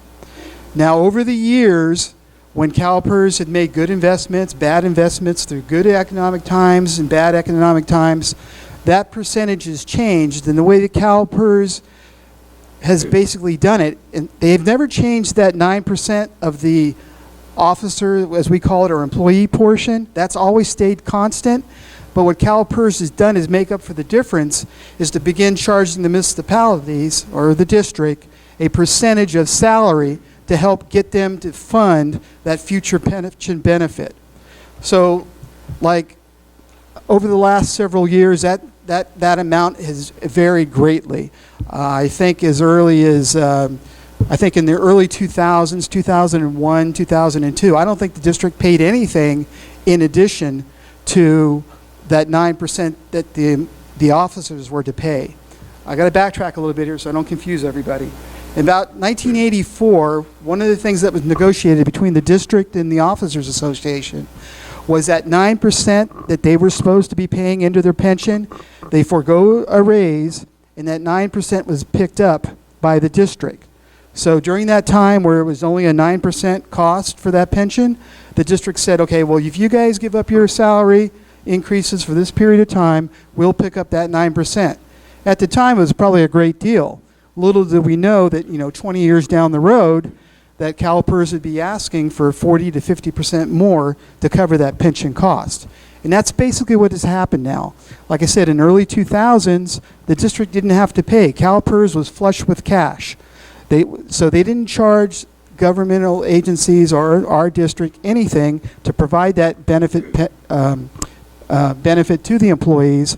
Now, over the years, when CalPERS had made good investments, bad investments through good economic times and bad economic times, that percentage has changed. And the way that CalPERS has basically done it, and they've never changed that 9% of the officer, as we call it, or employee portion. That's always stayed constant. But what CalPERS has done is make up for the difference, is to begin charging the municipalities or the district a percentage of salary to help get them to fund that future pension benefit. So, like, over the last several years, that amount has varied greatly. I think as early as, I think in the early 2000s, 2001, 2002, I don't think the district paid anything in addition to that 9% that the officers were to pay. I got to backtrack a little bit here so I don't confuse everybody. In about 1984, one of the things that was negotiated between the district and the Officers Association was that 9% that they were supposed to be paying into their pension, they forego a raise, and that 9% was picked up by the district. So during that time where it was only a 9% cost for that pension, the district said, okay, well, if you guys give up your salary increases for this period of time, we'll pick up that 9%. At the time, it was probably a great deal. Little did we know that, 20 years down the road, that CalPERS would be asking for 40 to 50% more to cover that pension cost. And that's basically what has happened now. Like I said, in early 2000s, the district didn't have to pay. CalPERS was flush with cash. So they didn't charge governmental agencies or our district anything to provide that benefit to the employees,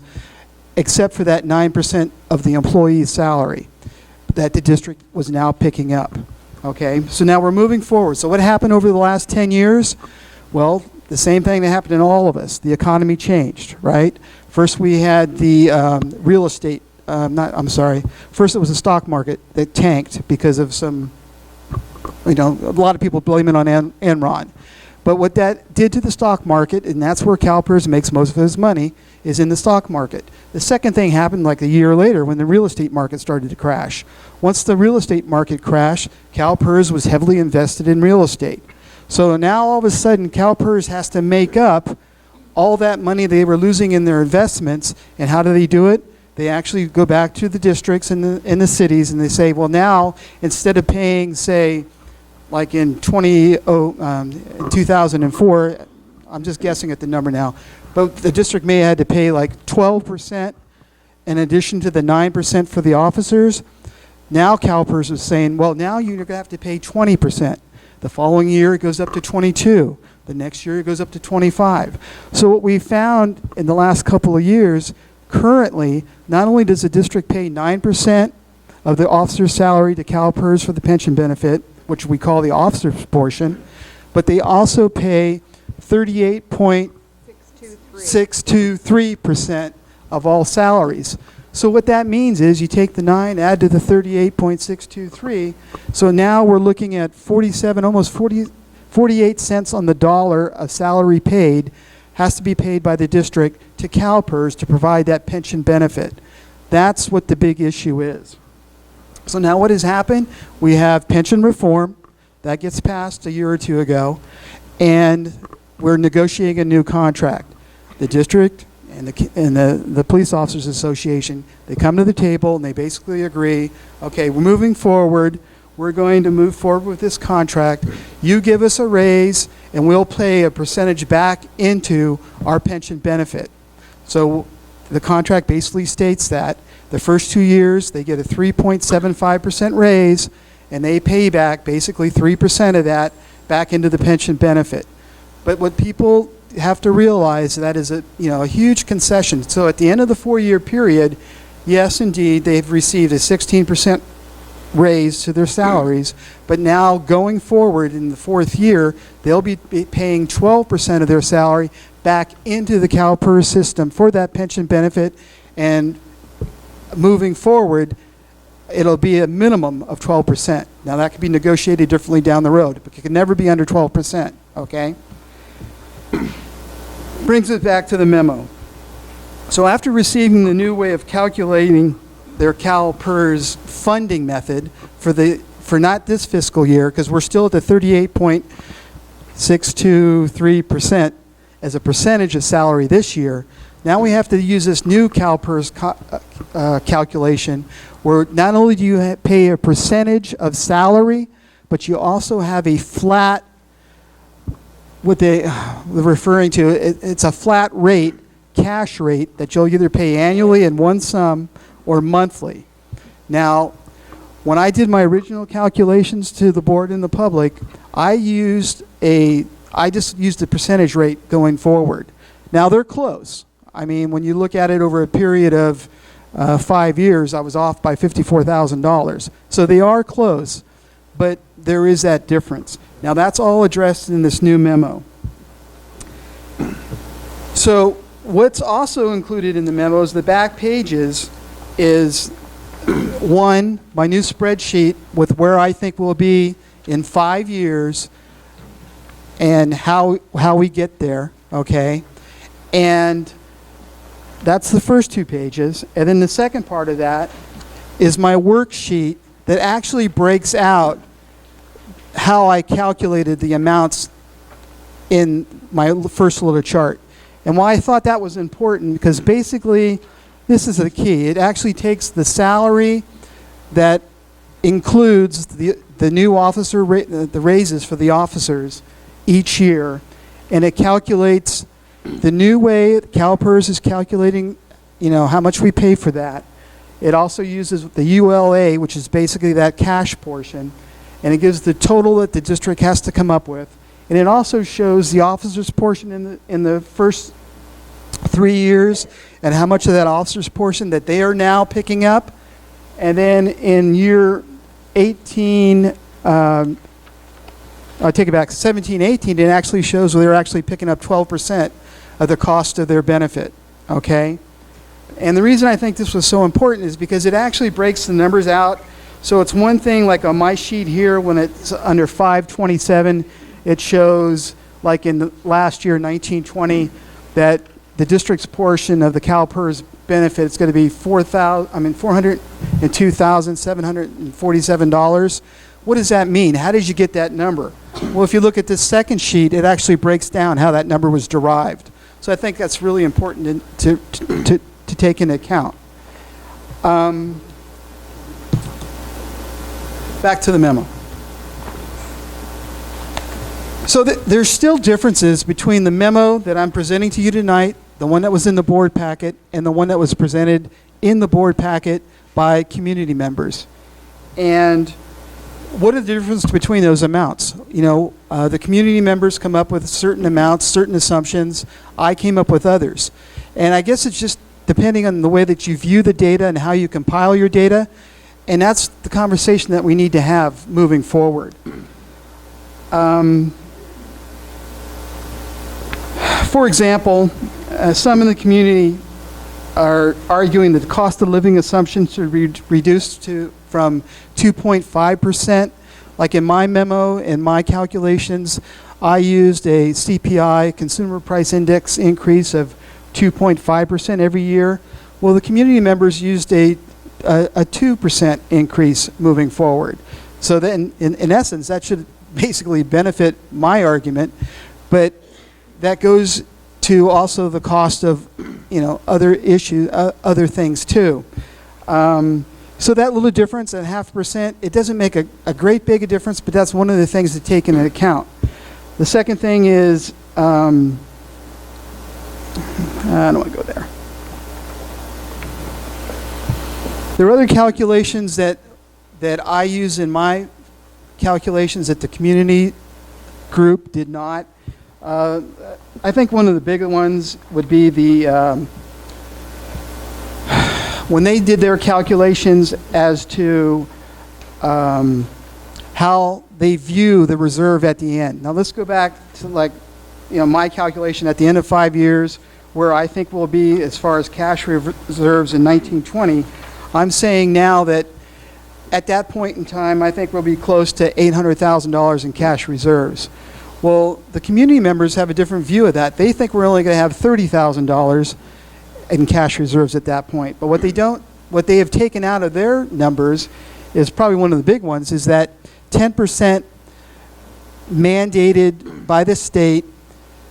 except for that 9% of the employee's salary that the district was now picking up. Okay, so now we're moving forward. So what happened over the last 10 years? Well, the same thing that happened in all of us. The economy changed, right? First we had the real estate, first it was the stock market that tanked because of some, a lot of people blame it on Enron. But what that did to the stock market, and that's where CalPERS makes most of his money, is in the stock market. The second thing happened like a year later when the real estate market started to crash. Once the real estate market crashed, CalPERS was heavily invested in real estate. So now all of a sudden CalPERS has to make up all that money they were losing in their investments. And how do they do it? They actually go back to the districts and the cities and they say, well, now instead of paying, say, like in 2004, I'm just guessing at the number now, but the district may have had to pay like 12% in addition to the 9% for the officers. Now CalPERS is saying, well, now you're going to have to pay 20%. The following year it goes up to 22. The next year it goes up to 25. So what we found in the last couple of years, currently, not only does the district pay 9% of the officer's salary to CalPERS for the pension benefit, which we call the officer's portion, but they also pay 38.623% of all salaries. So what that means is you take the 9, add to the 38.623, so now we're looking at 48 cents on the dollar of salary paid has to be paid by the district to CalPERS to provide that pension benefit. That's what the big issue is. So now what has happened? We have pension reform. That gets passed a year or two ago. And we're negotiating a new contract. The district and the Police Officers Association, they come to the table and they basically agree, okay, we're moving forward. We're going to move forward with this contract. You give us a raise and we'll pay a percentage back into our pension benefit. So the contract basically states that the first 2 years they get a 3.75% raise and they pay back basically 3% of that back into the pension benefit. But what people have to realize, that is a huge concession. So at the end of the 4-year period, yes, indeed, they've received a 16% raise to their salaries, but now going forward in the 4th year, they'll be paying 12% of their salary back into the CalPERS system for that pension benefit, and moving forward, it'll be a minimum of 12%. Now that could be negotiated differently down the road, but it can never be under 12%, okay? Brings us back to the memo. So after receiving the new way of calculating their CalPERS funding method for not this fiscal year, because we're still at the 38.623% as a percentage of salary this year. Now we have to use this new CalPERS calculation where not only do you pay a percentage of salary, but you also have a flat, what they're referring to, it's a flat rate, cash rate, that you'll either pay annually in one sum or monthly. Now, when I did my original calculations to the board and the public, I just used the percentage rate going forward. Now they're close. I mean, when you look at it over a period of 5 years, I was off by $54,000. So they are close, but there is that difference. Now that's all addressed in this new memo. So what's also included in the memo is the back pages is one, my new spreadsheet with where I think we'll be in 5 years and how we get there, okay? And that's the first 2 pages. And then the second part of that is my worksheet that actually breaks out how I calculated the amounts in my first little chart. And why I thought that was important, because basically, this is the key. It actually takes the salary that includes the new officer the raises for the officers each year, and it calculates the new way CalPERS is calculating, how much we pay for that. It also uses the ULA, which is basically that cash portion, and it gives the total that the district has to come up with. And it also shows the officer's portion in the first 3 years and how much of that officer's portion that they are now picking up. And then in year 18, I'll take it back, 17, 18, it actually shows where they're actually picking up 12% of the cost of their benefit, okay? And the reason I think this was so important is because it actually breaks the numbers out. So it's one thing, like on my sheet here, when it's under 527, it shows, like in the last year, 1920, that the district's portion of the CalPERS benefit is going to be $402,747. What does that mean? How did you get that number? Well, if you look at this second sheet, it actually breaks down how that number was derived. So I think that's really important to take into account. Back to the memo. So there's still differences between the memo that I'm presenting to you tonight, the one that was in the board packet, and the one that was presented in the board packet by community members. And what are the differences between those amounts? You know, the community members come up with certain amounts, certain assumptions. I came up with others. And I guess it's just depending on the way that you view the data and how you compile your data. And that's the conversation that we need to have moving forward. For example, some in the community are arguing that the cost of living assumption should be reduced from 2.5%. Like in my memo, in my calculations, I used a CPI, Consumer Price Index, increase of 2.5% every year. Well, the community members used a 2% increase moving forward. So then, in essence, that should basically benefit my argument, but that goes to also the cost of, you know, other issues, other things too. So that little difference, that 0.5%, it doesn't make a great big a difference, but that's one of the things to take into account. The second thing is, I don't want to go there. There are other calculations that I use in my calculations that the community group did not. I think one of the bigger ones would be the when they did their calculations as to how they view the reserve at the end. Now let's go back to, like, you know, my calculation at the end of 5 years, where I think we'll be as far as cash reserves in 1920. I'm saying now that at that point in time, I think we'll be close to $800,000 in cash reserves. Well, the community members have a different view of that. They think we're only going to have $30,000 in cash reserves at that point. But what they have taken out of their numbers is probably one of the big ones, is that 10% mandated by the state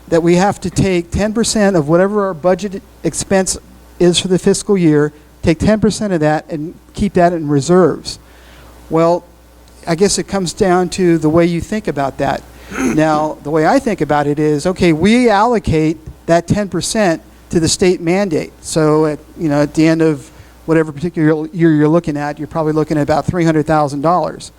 that we have to take 10% of whatever our budget expense is for the fiscal year, take 10% of that and keep that in reserves. Well, I guess it comes down to the way you think about that. Now, the way I think about it is, okay, we allocate that 10% to the state mandate. So at the end of whatever particular year you're looking at, you're probably looking at about $300,000.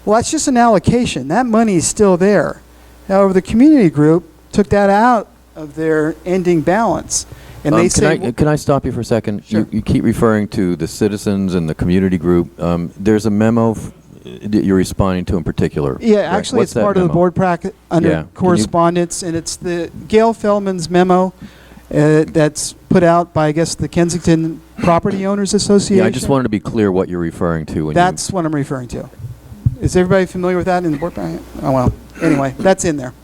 Well, that's just an allocation. That money is still there. However, the community group took that out of their ending balance. And they say, can I stop you for a second? Sure. You keep referring to the citizens and the community group. There's a memo that you're responding to in particular. Yeah, right? actually, What's it's that part of the memo? board packet under Yeah. correspondence, and it's the Gail Feldman's memo that's put out by, I guess, the Kensington Property Owners Association. Yeah, I just wanted to be clear what you're referring to. When That's what I'm referring to. Is everybody familiar with that in the board packet? Oh, well, anyway, that's in there.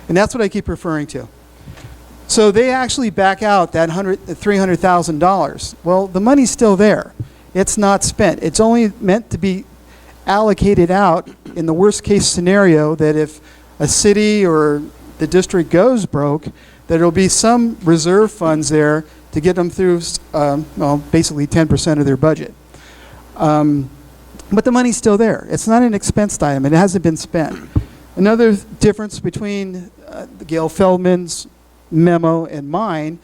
And that's what I keep referring to. So they actually back out that $300,000. Well, the money's still there. It's not spent. It's only meant to be allocated out in the worst case scenario, that if a city or the district goes broke, that there'll be some reserve funds there to get them through, basically 10% of their budget. But the money's still there. It's not an expense item. It hasn't been spent. Another difference between Gail Feldman's memo and mine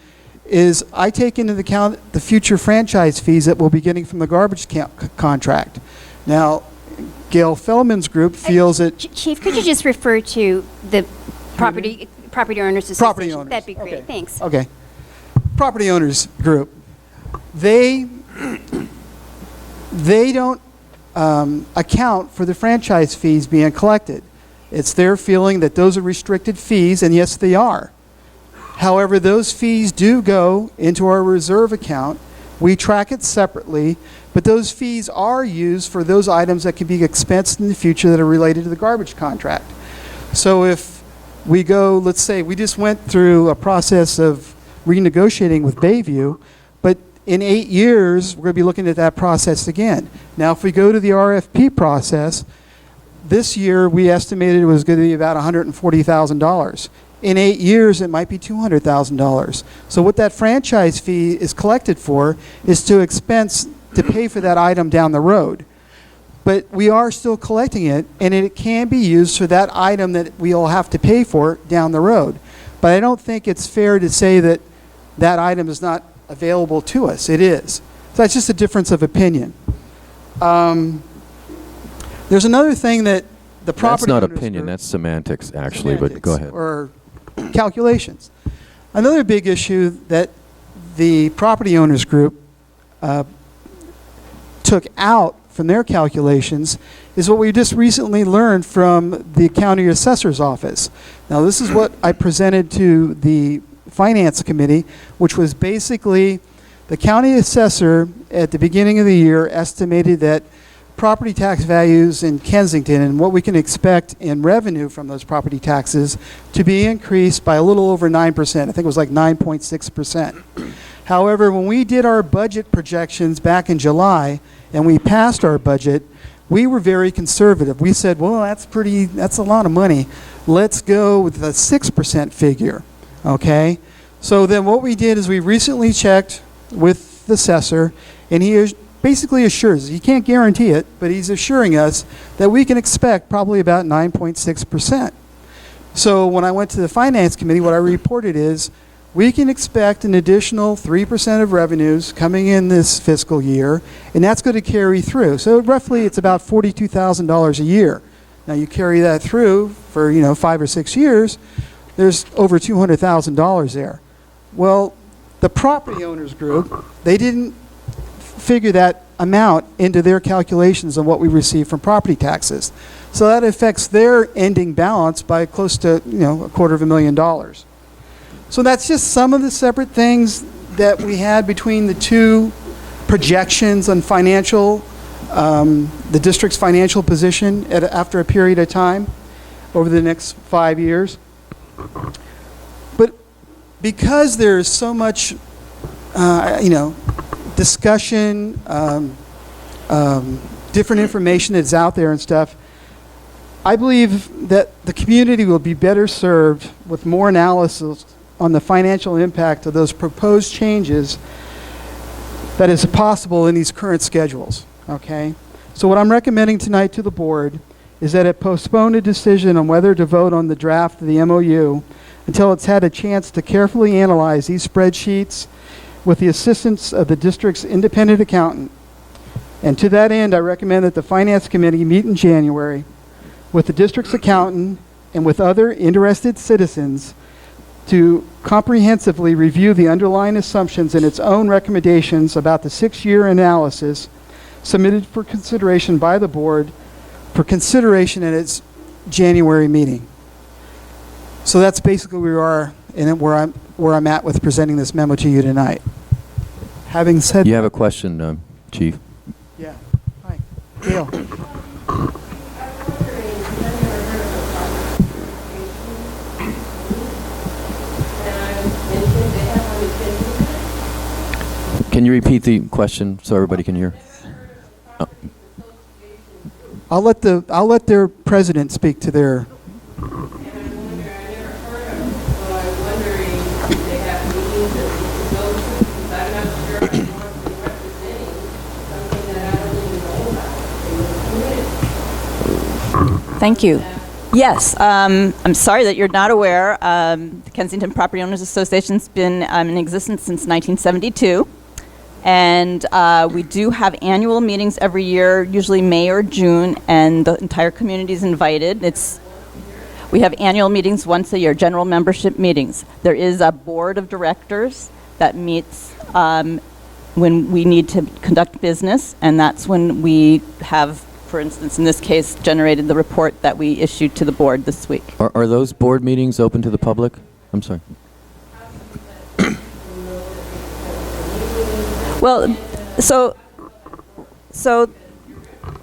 is I take into account the future franchise fees that we'll be getting from the garbage contract. Now, Gail Fellman's group feels that... Chief, could you just refer to the property owners association? Property owners. That'd be great. Okay. Thanks. Okay. Property owners group. They don't account for the franchise fees being collected. It's their feeling that those are restricted fees, and yes, they are. However, those fees do go into our reserve account. We track it separately, but those fees are used for those items that can be expensed in the future that are related to the garbage contract. So if we go, let's say, we just went through a process of renegotiating with Bayview, but in 8 years, we're going to be looking at that process again. Now, if we go to the RFP process, this year we estimated it was going to be about $140,000. In 8 years, it might be $200,000. So what that franchise fee is collected for is to pay for that item down the road. But we are still collecting it, and it can be used for that item that we'll have to pay for down the road. But I don't think it's fair to say that that item is not available to us. It is. So that's just a difference of opinion. There's another thing that the property That's not owners opinion, group- that's semantics, actually, but go ahead. Or calculations. Another big issue that the property owners group took out from their calculations is what we just recently learned from the county assessor's office. Now, this is what I presented to the finance committee, which was basically the county assessor at the beginning of the year estimated that property tax values in Kensington and what we can expect in revenue from those property taxes to be increased by a little over 9%. I think it was like 9.6%. However, when we did our budget projections back in July and we passed our budget, we were very conservative. We said, well, that's a lot of money. Let's go with the 6% figure, okay? So then what we did is we recently checked with the assessor, and he basically assures, he can't guarantee it, but he's assuring us that we can expect probably about 9.6%. So when I went to the finance committee, what I reported is we can expect an additional 3% of revenues coming in this fiscal year, and that's going to carry through. So roughly it's about $42,000 a year. Now you carry that through for 5 or 6 years, there's over $200,000 there. Well, the property owners group, they didn't figure that amount into their calculations on what we receive from property taxes. So that affects their ending balance by close to $250,000. So that's just some of the separate things that we had between the two projections on financial, the district's financial position after a period of time over the next 5 years. But because there's so much, discussion, different information that's out there and stuff, I believe that the community will be better served with more analysis on the financial impact of those proposed changes that is possible in these current schedules, okay? So what I'm recommending tonight to the board is that it postpone a decision on whether to vote on the draft of the MOU until it's had a chance to carefully analyze these spreadsheets with the assistance of the district's independent accountant. And to that end, I recommend that the Finance Committee meet in January with the district's accountant and with other interested citizens to comprehensively review the underlying assumptions and its own recommendations about the 6-year analysis submitted for consideration by the board for consideration at its January meeting. So that's basically where we are and where I'm at with presenting this memo to you tonight. Having said You have a question, Chief? Yeah. Hi. Gail. Can you repeat the question so everybody can hear? I'll let their president speak to their. Thank you. Yes, I'm sorry that you're not aware. The Kensington Property Owners Association's been in existence since 1972. And we do have annual meetings every year, usually May or June, and the entire community is invited. We have annual meetings once a year, general membership meetings. There is a board of directors that meets when we need to conduct business, and that's when we have, for instance, in this case, generated the report that we issued to the board this week. Are those board meetings open to the public? I'm sorry. Well,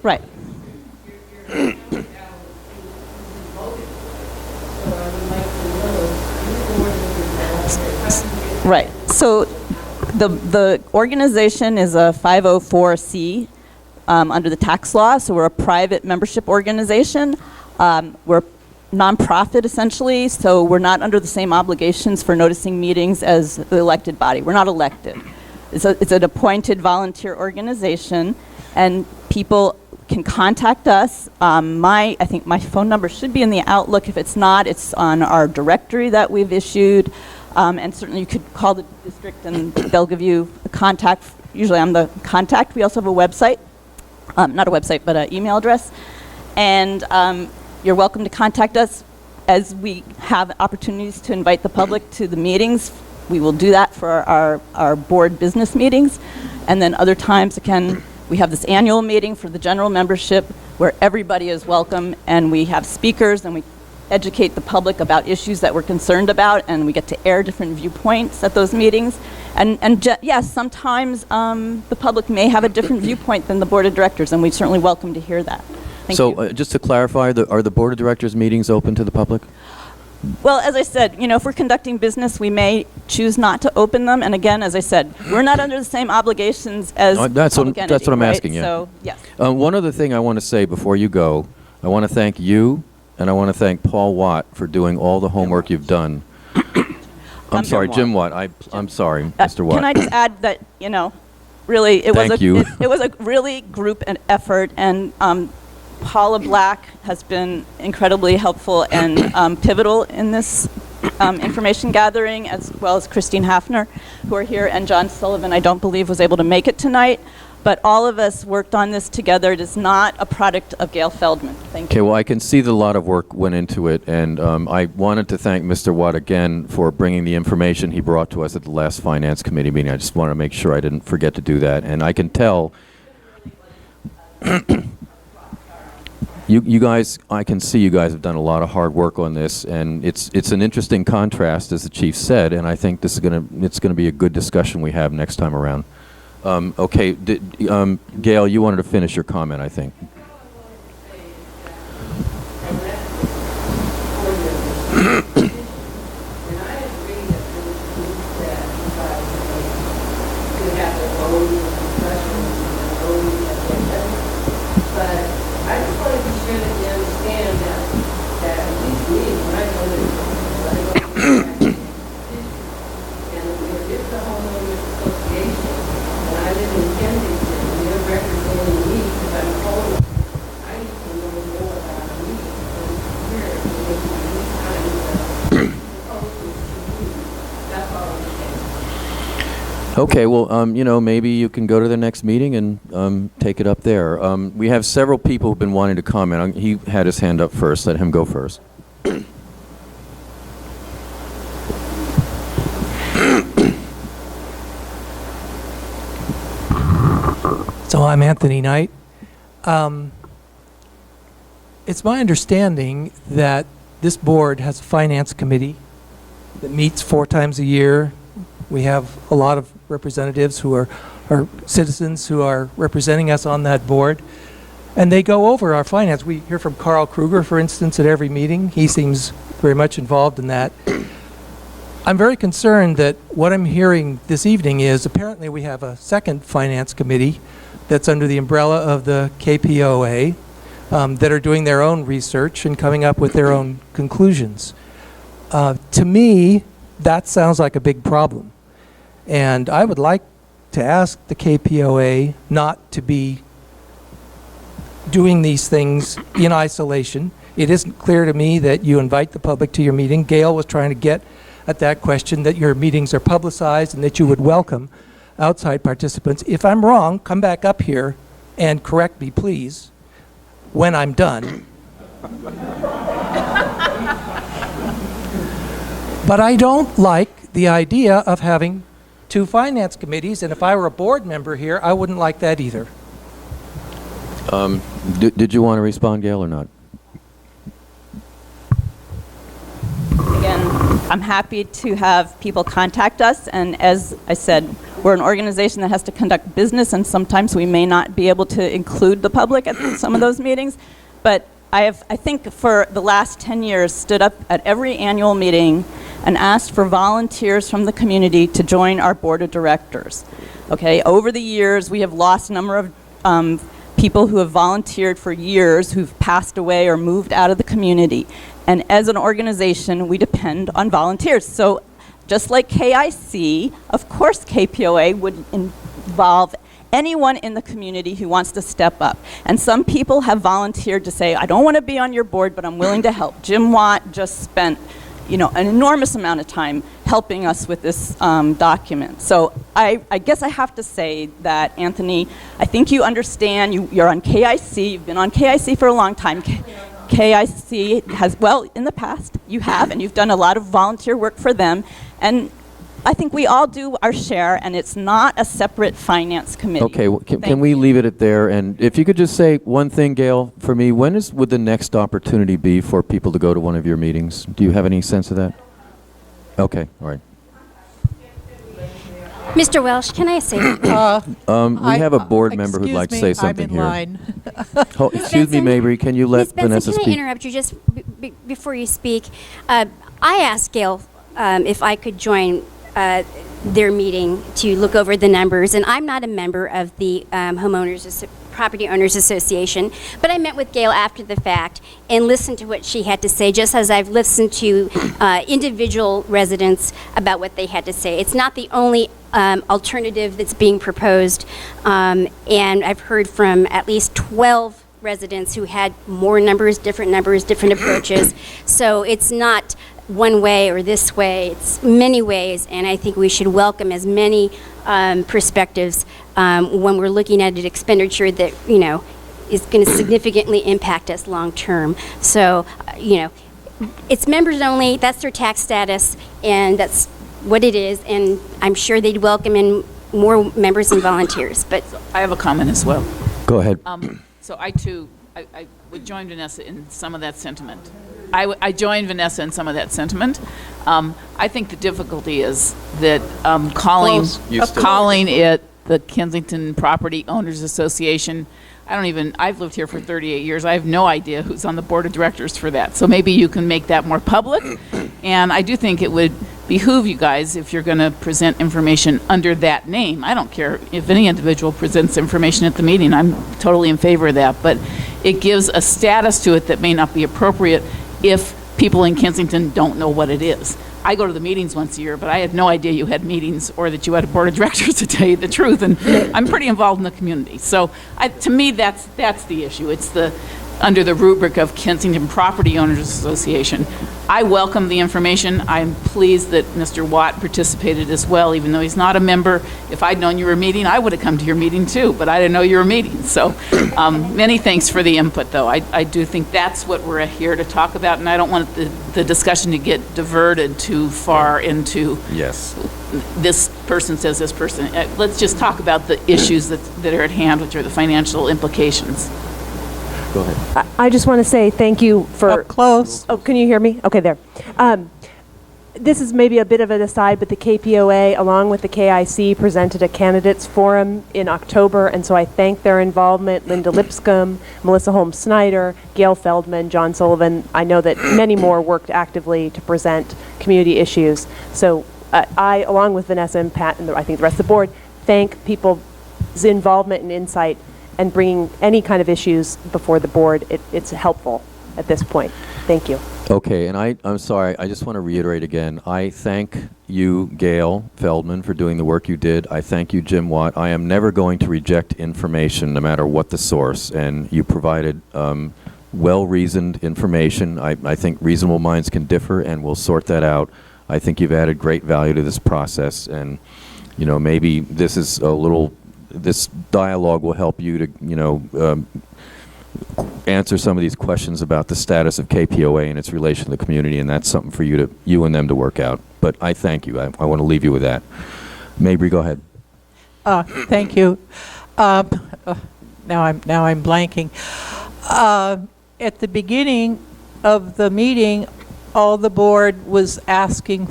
right. Right. So the organization is a 504c under the tax law. So we're a private membership organization. We're nonprofit essentially, so we're not under the same obligations for noticing meetings as the elected body. We're not elected. It's an appointed volunteer organization, and people can contact us. I think my phone number should be in the Outlook. If it's not, it's on our directory that we've issued. And certainly you could call the district and they'll give you a contact. Usually I'm the contact. We also have a website, not a website, but an email address. And you're welcome to contact us as we have opportunities to invite the public to the meetings. We will do that for our board business meetings. And then other times, again, we have this annual meeting for the general membership where everybody is welcome, and we have speakers and we educate the public about issues that we're concerned about, and we get to air different viewpoints at those meetings. And yes, sometimes the public may have a different viewpoint than the board of directors, and we're certainly welcome to hear that. Thank you. Just to clarify, are the board of directors meetings open to the public? Well, as I said, if we're conducting business, we may choose not to open them. And again, as I said, we're not under the same obligations as That's public entity, what I'm right? asking, yeah. So, yes. One other thing I want to say before you go, I want to thank you, and I want to thank Paul Watt for doing all the homework you've done. I'm sorry, Jim Watt. I'm sorry, Mr. Watt. Can I just add that, really, it Thank you. was a really group and effort, and Paula Black has been incredibly helpful and pivotal in this information gathering, as well as Christine Hafner, who are here, and John Sullivan, I don't believe, was able to make it tonight. But all of us worked on this together. It is not a product of Gail Feldman. Thank you. Okay, well, I can see that a lot of work went into it, and I wanted to thank Mr. Watt again for bringing the information he brought to us at the last Finance Committee meeting. I just want to make sure I didn't forget to do that. And I can tell you guys, I can see you guys have done a lot of hard work on this, and it's an interesting contrast, as the chief said, and I think this is it's gonna be a good discussion we have next time around. Okay, Gail, you wanted to finish your comment, I think. Okay, well, maybe you can go to the next meeting and take it up there. We have several people who've been wanting to comment. He had his hand up first. Let him go first. So I'm Anthony Knight. It's my understanding that this board has a finance committee that meets 4 times a year. We have a lot of representatives who are citizens who are representing us on that board, and they go over our finance. We hear from Carl Kruger, for instance, at every meeting. He seems very much involved in that. I'm very concerned that what I'm hearing this evening is apparently we have a second finance committee that's under the umbrella of the KPOA that are doing their own research and coming up with their own conclusions. To me, that sounds like a big problem. And I would like to ask the KPOA not to be doing these things in isolation. It isn't clear to me that you invite the public to your meeting. Gail was trying to get at that question, that your meetings are publicized and that you would welcome outside participants. If I'm wrong, come back up here and correct me, please, when I'm done. But I don't like the idea of having two finance committees, and if I were a board member here, I wouldn't like that either. Did you want to respond, Gail, or not? Again, I'm happy to have people contact us, and as I said, we're an organization that has to conduct business, and sometimes we may not be able to include the public at some of those meetings, but I think for the last 10 years, stood up at every annual meeting and asked for volunteers from the community to join our board of directors. Okay, over the years, we have lost a number of people who have volunteered for years who've passed away or moved out of the community. And as an organization, we depend on volunteers. So just like KIC, of course KPOA would involve anyone in the community who wants to step up. And some people have volunteered to say, I don't want to be on your board, but I'm willing to help. Jim Watt just spent an enormous amount of time helping us with this document. So I guess I have to say that, Anthony, I think you understand, you're on KIC, you've been on KIC for a long time. KIC has, well, in the past, you have, and you've done a lot of volunteer work for them, and I think we all do our share, and it's not a separate finance committee. Okay, well, can we leave it at there? And if you could just say one thing, Gail, for me, would the next opportunity be for people to go to one of your meetings? Do you have any sense of that? Okay, all right. Mr. Welsh, can I say We have a board member who'd like to say something here. Excuse me, Mabry, can you let Ms. Benson, Vanessa can speak? I interrupt you just before you speak? I asked Gail if I could join their meeting to look over the numbers, and I'm not a member of the Property Owners Association, but I met with Gail after the fact and listened to what she had to say, just as I've listened to individual residents about what they had to say. It's not the only alternative that's being proposed, and I've heard from at least 12 residents who had more numbers, different approaches. So it's not one way or this way, it's many ways, and I think we should welcome as many perspectives when we're looking at an expenditure that, is going to significantly impact us long term. So, it's members only, that's their tax status, and that's what it is, and I'm sure they'd welcome in more members and volunteers. But I have a comment as well. Go ahead. So I too, I would join Vanessa in some of that sentiment. I joined Vanessa in some of that sentiment. I think the difficulty is that calling it the Kensington Property Owners Association, I've lived here for 38 years. I have no idea who's on the board of directors for that. So maybe you can make that more public. And I do think it would behoove you guys, if you're going to present information under that name. I don't care if any individual presents information at the meeting. I'm totally in favor of that. But it gives a status to it that may not be appropriate if people in Kensington don't know what it is. I go to the meetings once a year, but I had no idea you had meetings or that you had a board of directors, to tell you the truth, and I'm pretty involved in the community. So to me, that's the issue. It's under the rubric of Kensington Property Owners Association. I welcome the information. I'm pleased that Mr. Watt participated as well, even though he's not a member. If I'd known you were meeting, I would have come to your meeting too, but I didn't know you were meeting. So many thanks for the input, though. I do think that's what we're here to talk about, and I don't want the discussion to get diverted too far into this person says this person. Let's just talk about the issues that are at hand, which are the financial implications. Go ahead. I just want to say thank you for... Up close. Oh, can you hear me? Okay, there. This is maybe a bit of an aside, but the KPOA, along with the KIC, presented a candidates forum in October, and so I thank their involvement. Linda Lipscomb, Melissa Holmes Snyder, Gail Feldman, John Sullivan. I know that many more worked actively to present community issues. So I, along with Vanessa and Pat, and I think the rest of the board, thank people's involvement and insight and bringing any kind of issues before the board. It's helpful at this point. Thank you. Okay, and I'm sorry, I just want to reiterate again, I thank you, Gail Feldman, for doing the work you did. I thank you, Jim Watt. I am never going to reject information, no matter what the source, and you provided well-reasoned information. I think reasonable minds can differ, and we'll sort that out. I think you've added great value to this process, and maybe this dialogue will help you to, answer some of these questions about the status of KPOA and its relation to the community, and that's something for you and them to work out. But I thank you. I want to leave you with that. Mabry, go ahead. Thank you. Now I'm blanking. At the beginning of the meeting, all the board was asking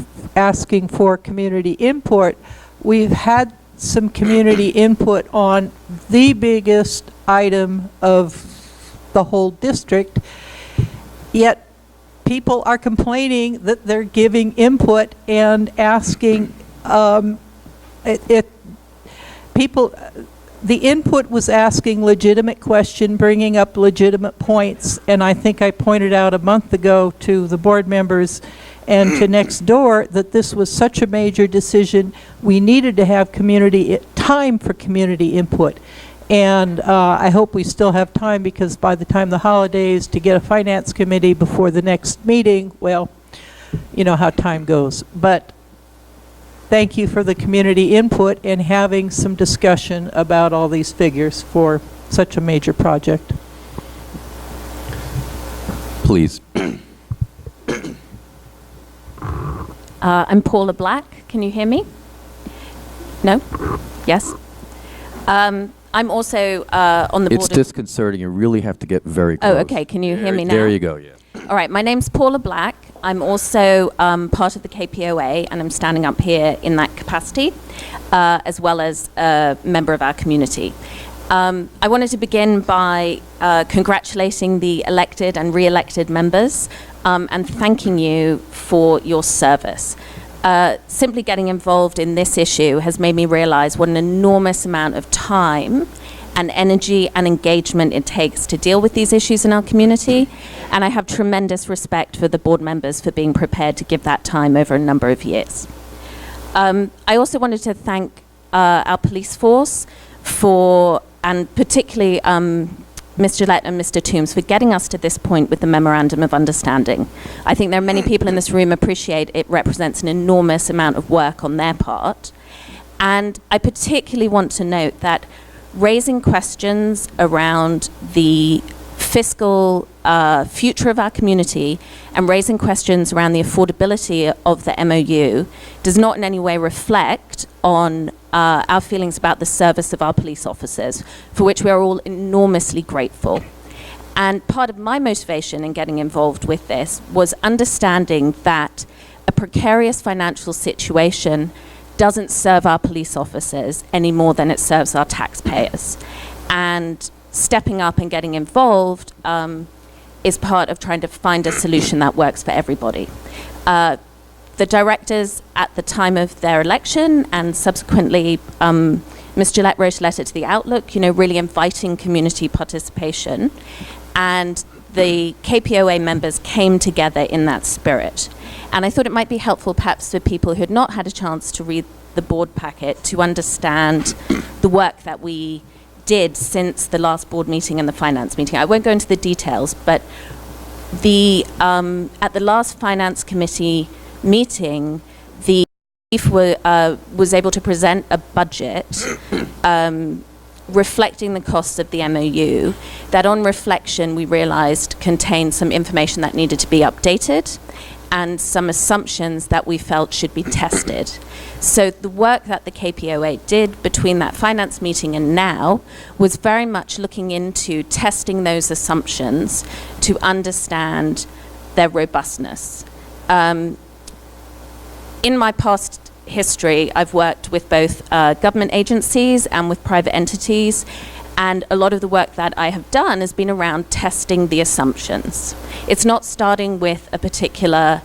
for community input. We've had some community input on the biggest item of the whole district, yet people are complaining that they're giving input and asking the input was asking legitimate question, bringing up legitimate points, and I think I pointed out a month ago to the board members and to next door that this was such a major decision, we needed to have time for community input. And I hope we still have time, because by the time the holidays, to get a finance committee before the next meeting, well, you know how time goes. But thank you for the community input and having some discussion about all these figures for such a major project. Please. I'm Paula Black. Can you hear me? No? Yes? I'm also on the board. It's disconcerting. You really have to get very close. Oh, okay. Can you hear me now? There you go, yeah. All right. My name's Paula Black. I'm also part of the KPOA, and I'm standing up here in that capacity, as well as a member of our community. I wanted to begin by congratulating the elected and re-elected members and thanking you for your service. Simply getting involved in this issue has made me realize what an enormous amount of time and energy and engagement it takes to deal with these issues in our community, and I have tremendous respect for the board members for being prepared to give that time over a number of years. I also wanted to thank our police force and particularly Ms. Gillette and Mr. Toombs for getting us to this point with the Memorandum of Understanding. I think there are many people in this room appreciate it represents an enormous amount of work on their part. And I particularly want to note that raising questions around the fiscal future of our community and raising questions around the affordability of the MOU does not in any way reflect on our feelings about the service of our police officers, for which we are all enormously grateful. And part of my motivation in getting involved with this was understanding that a precarious financial situation doesn't serve our police officers any more than it serves our taxpayers. And stepping up and getting involved is part of trying to find a solution that works for everybody. The directors at the time of their election and subsequently Ms. Gillette wrote a letter to the Outlook, really inviting community participation, and the KPOA members came together in that spirit. And I thought it might be helpful perhaps for people who had not had a chance to read the board packet to understand the work that we did since the last board meeting and the finance meeting. I won't go into the details, but at the last finance committee meeting, the chief was able to present a budget reflecting the costs of the MOU that on reflection we realized contained some information that needed to be updated and some assumptions that we felt should be tested. So the work that the KPOA did between that finance meeting and now was very much looking into testing those assumptions to understand their robustness. In my past history, I've worked with both government agencies and with private entities, and a lot of the work that I have done has been around testing the assumptions. It's not starting with a particular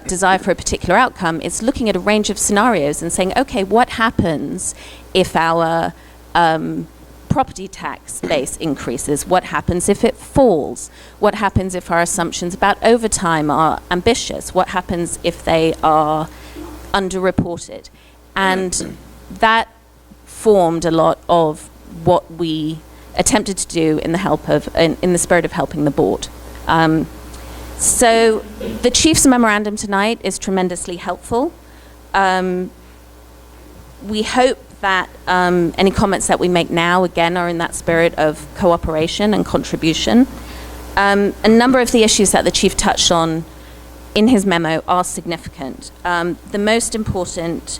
desire for a particular outcome. It's looking at a range of scenarios and saying, okay, what happens if our property tax base increases? What happens if it falls? What happens if our assumptions about overtime are ambitious? What happens if they are underreported? And that formed a lot of what we attempted to do in the spirit of helping the board. So the chief's memorandum tonight is tremendously helpful. We hope that any comments that we make now, again, are in that spirit of cooperation and contribution. A number of the issues that the Chief touched on in his memo are significant. The most important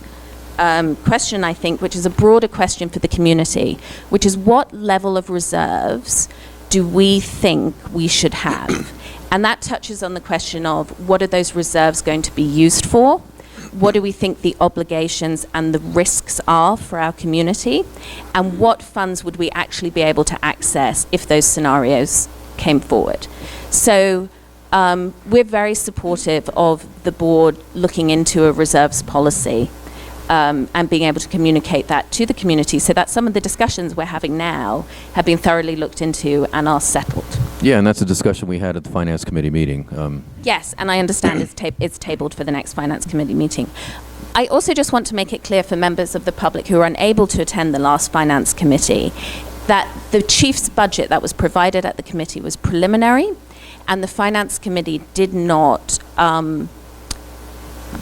question, I think, which is a broader question for the community, which is what level of reserves do we think we should have? And that touches on the question of what are those reserves going to be used for? What do we think the obligations and the risks are for our community? And what funds would we actually be able to access if those scenarios came forward? So we're very supportive of the board looking into a reserves policy and being able to communicate that to the community so that some of the discussions we're having now have been thoroughly looked into and are settled. Yeah, and that's a discussion we had at the Finance Committee meeting. Yes, and I understand it's tabled for the next Finance Committee meeting. I also just want to make it clear for members of the public who are unable to attend the last Finance Committee that the Chief's budget that was provided at the committee was preliminary, and the Finance Committee did not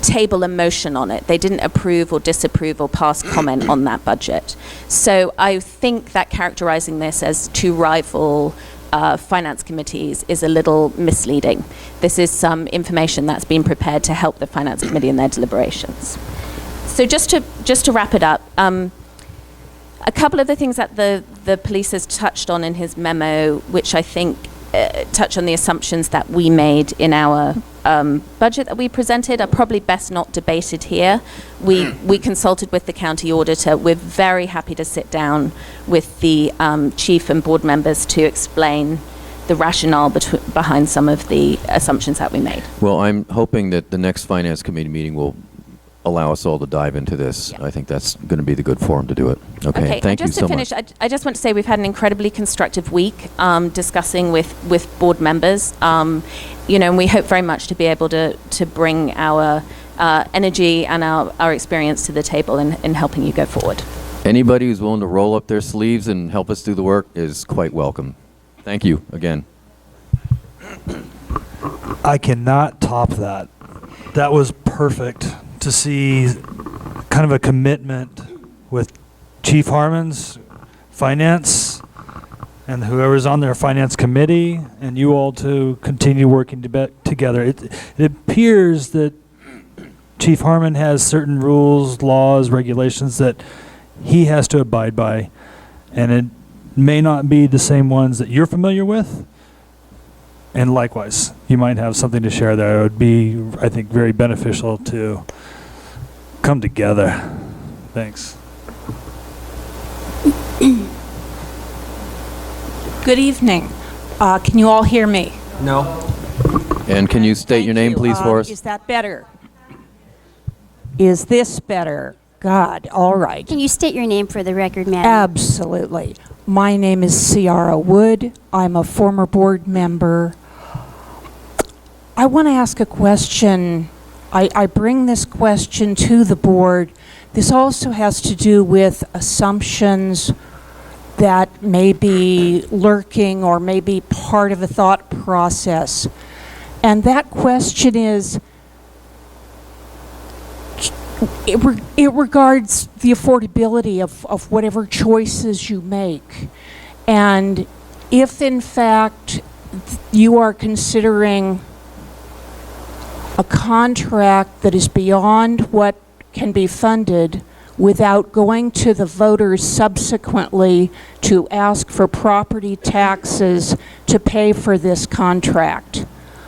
table a motion on it. They didn't approve or disapprove or pass comment on that budget. So I think that characterizing this as two rival finance committees is a little misleading. This is some information that's been prepared to help the Finance Committee in their deliberations. So just to wrap it up, a couple of the things that the police has touched on in his memo, which I think touch on the assumptions that we made in our budget that we presented, are probably best not debated here. We consulted with the county auditor. We're very happy to sit down with the chief and board members to explain the rationale behind some of the assumptions that we made. Well, I'm hoping that the next Finance Committee meeting will allow us all to dive into this. Yeah. I think that's going to be the good forum to do it. Okay, thank you so much. Just to finish, I just want to say we've had an incredibly constructive week discussing with board members. And we hope very much to be able to bring our energy and our experience to the table in helping you go forward. Anybody who's willing to roll up their sleeves and help us do the work is quite welcome. Thank you again. I cannot top that. That was perfect to see kind of a commitment with Chief Harmon's finance and whoever's on their finance committee and you all to continue working together. It appears that Chief Harmon has certain rules, laws, regulations that he has to abide by, and it may not be the same ones that you're familiar with. And likewise, you might have something to share there. It would be, I think, very beneficial to come together. Thanks. Good evening. Can you all hear me? No. And can you state your name, please, for us? Is that better? Is this better? God, all right. Can you state your name for the record, madam? Absolutely. My name is Ciara Wood. I'm a former board member. I want to ask a question. I bring this question to the board. This also has to do with assumptions that may be lurking or may be part of a thought process. And that question is, it regards the affordability of whatever choices you make. And if in fact you are considering a contract that is beyond what can be funded without going to the voters subsequently to ask for property taxes to pay for this contract,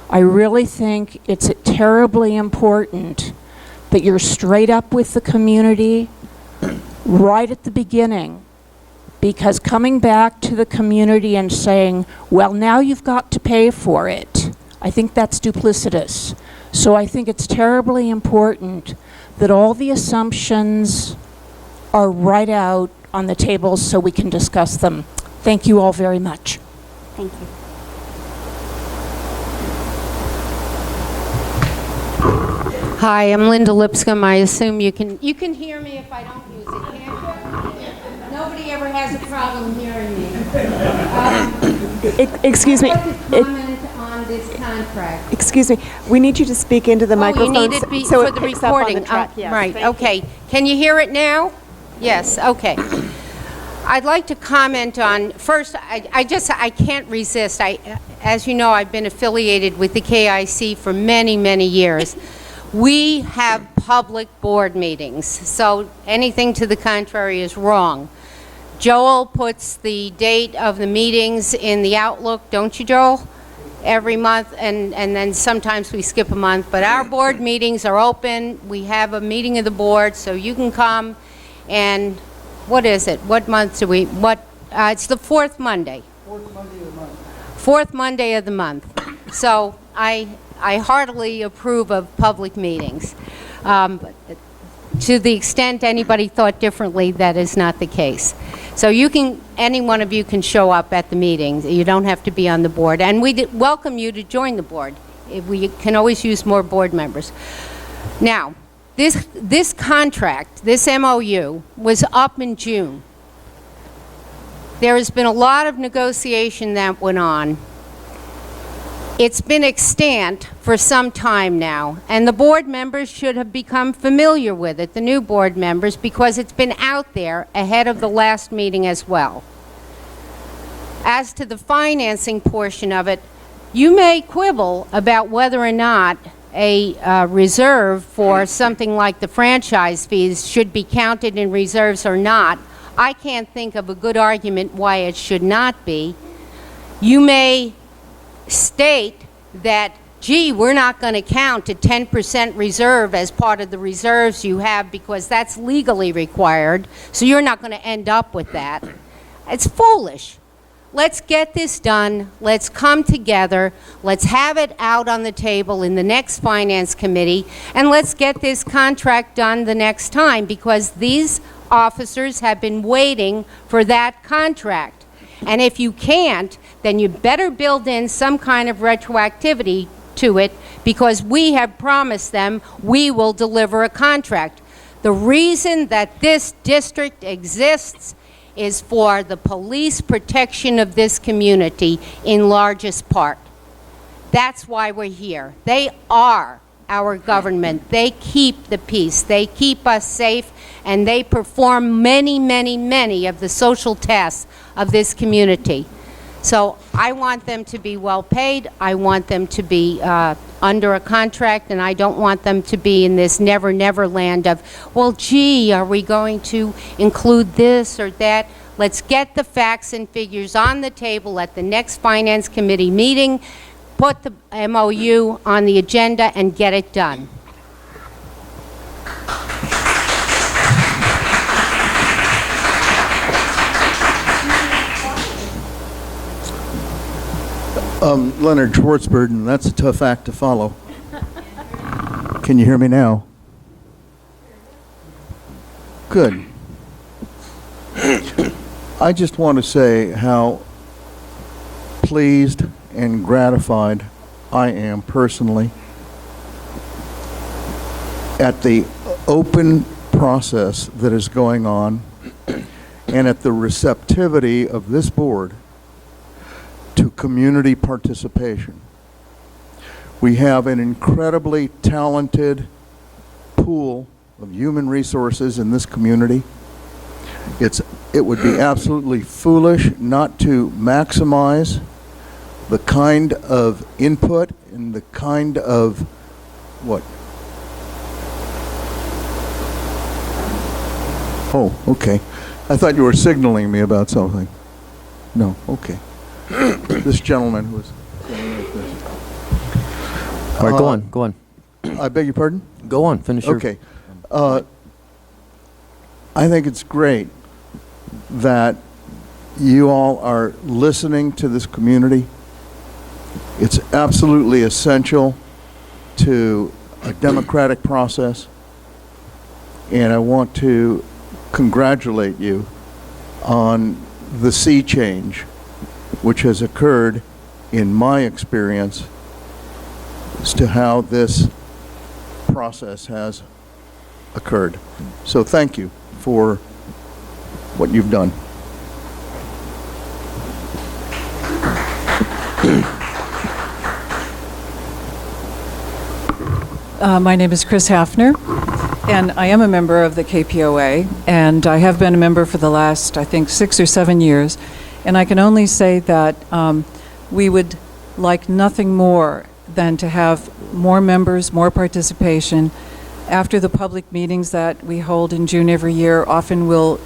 I really think it's terribly important that you're straight up with the community right at the beginning. Because coming back to the community and saying, well, now you've got to pay for it, I think that's duplicitous. So I think it's terribly important that all the assumptions are right out on the table so we can discuss them. Thank you all very much. Thank you. Hi, I'm Linda Lipscomb. I assume you can hear me if I don't use it, can't you? Nobody ever has a problem hearing me. Excuse me. I'd like to comment on this contract. Excuse me, we need you to speak into the microphone. Oh, you need it so for it the picks up on recording. the track, yes. Right, Thank you. okay. Can you hear it now? Yes, okay. I'd like to comment on, first, I can't resist. As you know, I've been affiliated with the KIC for many, many years. We have public board meetings, so anything to the contrary is wrong. Joel puts the date of the meetings in the Outlook, don't you, Joel? Every month, and then sometimes we skip a month, but our board meetings are open. We have a meeting of the board, so you can come, and what is it? What month do we, it's the fourth Monday. Fourth Monday of the month. Fourth Monday of the month. So I heartily approve of public meetings. To the extent anybody thought differently, that is not the case. So you can, any one of you can show up at the meetings. You don't have to be on the board. And we welcome you to join the board. We can always use more board members. Now, this contract, this MOU, was up in June. There has been a lot of negotiation that went on. It's been extant for some time now, and the board members should have become familiar with it, the new board members, because it's been out there ahead of the last meeting as well. As to the financing portion of it, you may quibble about whether or not a reserve for something like the franchise fees should be counted in reserves or not. I can't think of a good argument why it should not be. You may state that, gee, we're not going to count a 10% reserve as part of the reserves you have because that's legally required, so you're not going to end up with that. It's foolish. Let's get this done. Let's come together. Let's have it out on the table in the next Finance Committee, and let's get this contract done the next time, because these officers have been waiting for that contract. And if you can't, then you better build in some kind of retroactivity to it, because we have promised them we will deliver a contract. The reason that this district exists is for the police protection of this community in largest part. That's why we're here. They are our government. They keep the peace. They keep us safe, and they perform many, many, many of the social tasks of this community. So I want them to be well paid. I want them to be under a contract, and I don't want them to be in this never, never land of, well, gee, are we going to include this or that? Let's get the facts and figures on the table at the next Finance Committee meeting, put the MOU on the agenda, and get it done. Leonard Schwartzburden, that's a tough act to follow. Can you hear me now? Good. I just want to say how pleased and gratified I am personally at the open process that is going on and at the receptivity of this board to community participation. We have an incredibly talented pool of human resources in this community. It would be absolutely foolish not to maximize the kind of input and the kind of what? Oh, okay. I thought you were signaling me about something. No, okay. This gentleman who was going like this. All right, go on. I beg your pardon? Go on, finish your... Okay. I think it's great that you all are listening to this community. It's absolutely essential to a democratic process, and I want to congratulate you on the sea change which has occurred in my experience as to how this process has occurred. So thank you for what you've done. My name is Chris Hafner, and I am a member of the KPOA, and I have been a member for the last, I think, 6 or 7 years. And I can only say that we would like nothing more than to have more members, more participation. After the public meetings that we hold in June every year, often we'll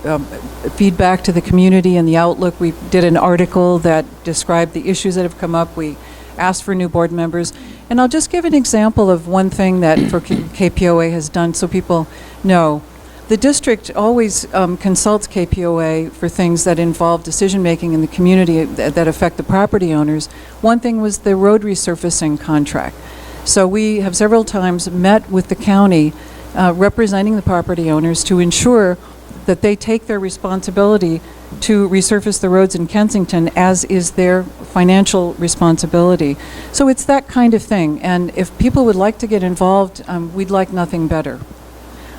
feed back to the community and the outlook. We did an article that described the issues that have come up. We asked for new board members. And I'll just give an example of one thing that for KPOA has done so people know. The district always consults KPOA for things that involve decision-making in the community that affect the property owners. One thing was the road resurfacing contract. So we have several times met with the county representing the property owners to ensure that they take their responsibility to resurface the roads in Kensington, as is their financial responsibility. So it's that kind of thing. And if people would like to get involved, we'd like nothing better.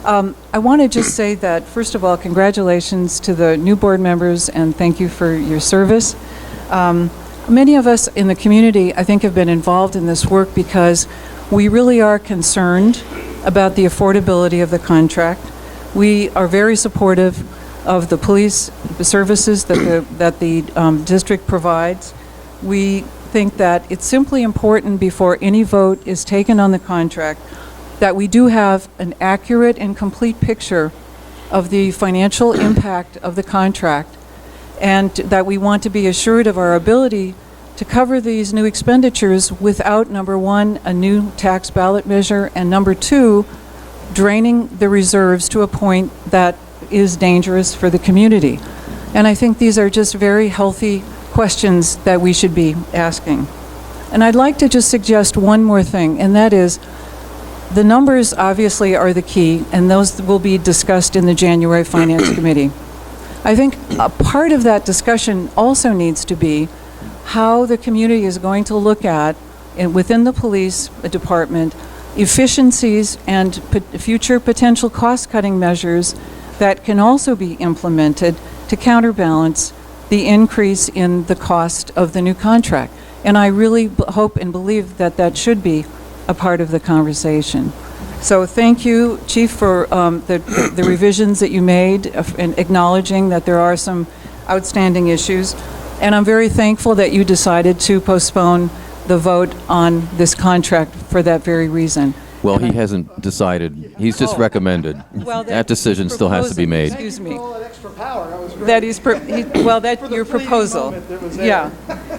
I want to just say that, first of all, congratulations to the new board members, and thank you for your service. Many of us in the community, I think, have been involved in this work because we really are concerned about the affordability of the contract. We are very supportive of the police services that the district provides. We think that it's simply important before any vote is taken on the contract that we do have an accurate and complete picture of the financial impact of the contract, and that we want to be assured of our ability to cover these new expenditures without, number one, a new tax ballot measure, and number two, draining the reserves to a point that is dangerous for the community. And I think these are just very healthy questions that we should be asking. And I'd like to just suggest one more thing, and that is the numbers obviously are the key, and those will be discussed in the January Finance Committee. I think a part of that discussion also needs to be how the community is going to look at, within the police department, efficiencies and future potential cost-cutting measures that can also be implemented to counterbalance the increase in the cost of the new contract. And I really hope and believe that that should be a part of the conversation. So thank you, Chief, for the revisions that you made and acknowledging that there are some outstanding issues. And I'm very thankful that you decided to postpone the vote on this contract for that very reason. Well, he hasn't decided. He's just recommended. Well, that decision still has to be made. Excuse me. That is, your proposal. Yeah.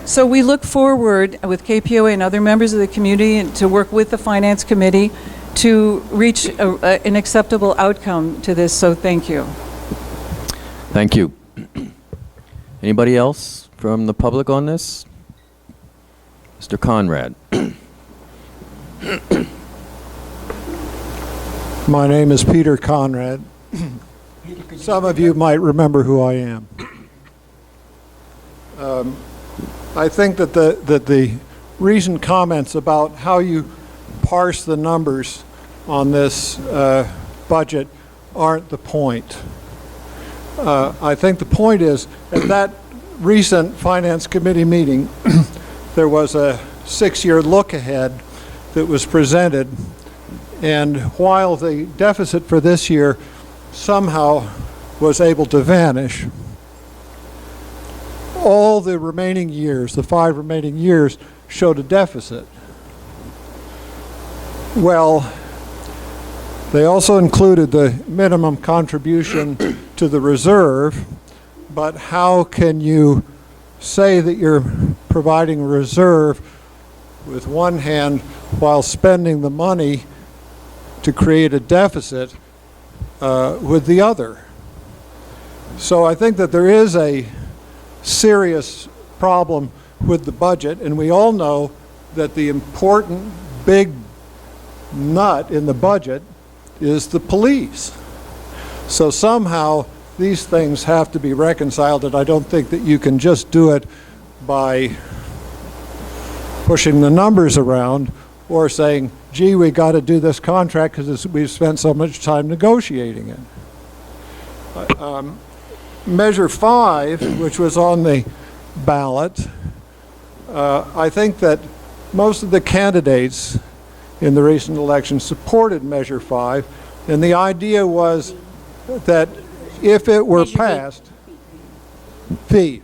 So we look forward with KPOA and other members of the community to work with the Finance Committee to reach an acceptable outcome to this. So thank you. Thank you. Anybody else from the public on this? Mr. Conrad. My name is Peter Conrad. Some of you might remember who I am. I think that the recent comments about how you parse the numbers on this budget aren't the point. I think the point is, at that recent Finance Committee meeting, there was a 6-year look ahead that was presented, and while the deficit for this year somehow was able to vanish, all the remaining years, the 5 remaining years, showed a deficit. Well, they also included the minimum contribution to the reserve, but how can you say that you're providing a reserve with one hand while spending the money to create a deficit with the other? So I think that there is a serious problem with the budget, and we all know that the important big nut in the budget is the police. So somehow these things have to be reconciled, and I don't think that you can just do it by pushing the numbers around or saying, gee, we got to do this contract because we've spent so much time negotiating it. Measure 5, which was on the ballot, I think that most of the candidates in the recent election supported Measure 5, and the idea was that if it were passed, fee.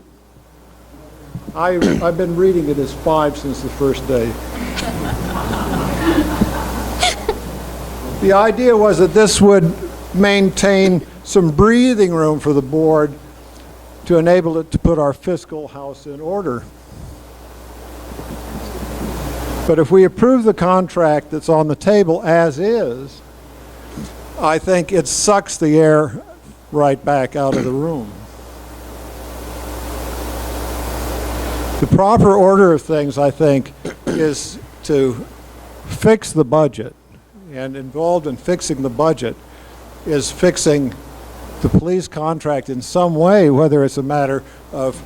I've been reading it as 5 since the first day. The idea was that this would maintain some breathing room for the board to enable it to put our fiscal house in order. But if we approve the contract that's on the table as is, I think it sucks the air right back out of the room. The proper order of things, I think, is to fix the budget. And involved in fixing the budget is fixing the police contract in some way, whether it's a matter of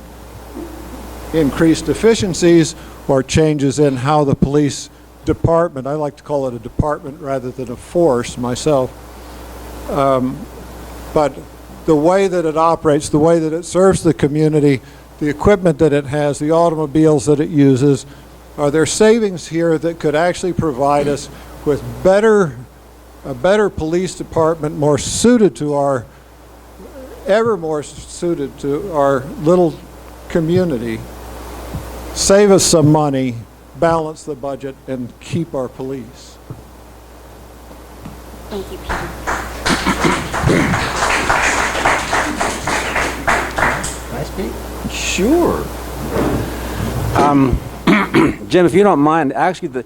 increased efficiencies or changes in how the police department, I like to call it a department rather than a force myself, but the way that it operates, the way that it serves the community, the equipment that it has, the automobiles that it uses, are there savings here that could actually provide us with a better police department, more suited to our, ever more suited to our little community, save us some money, balance the budget, and keep our police. Thank you, Peter. Can I speak? Sure. Jim, if you don't mind, actually,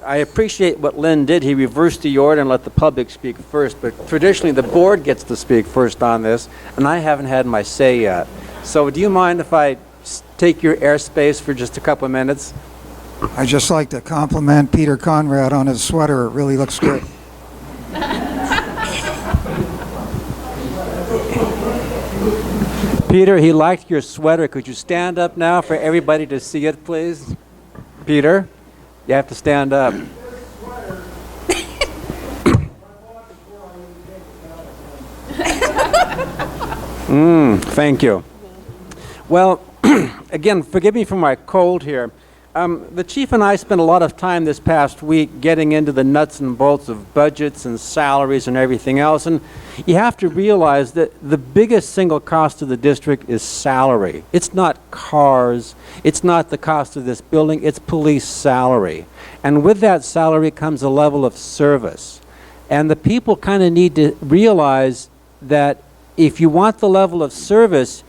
I appreciate what Lynn did. He reversed the order and let the public speak first, but traditionally the board gets to speak first on this, and I haven't had my say yet. So do you mind if I take your airspace for just a couple of minutes? I'd just like to compliment Peter Conrad on his sweater. It really looks good. Peter, he liked your sweater. Could you stand up now for everybody to see it, please? Peter, you have to stand up. Thank you. Well, again, forgive me for my cold here. The chief and I spent a lot of time this past week getting into the nuts and bolts of budgets and salaries and everything else, and you have to realize that the biggest single cost of the district is salary. It's not cars, it's not the cost of this building, it's police salary. And with that salary comes a level of service. And the people kind of need to realize that if you want the level of service,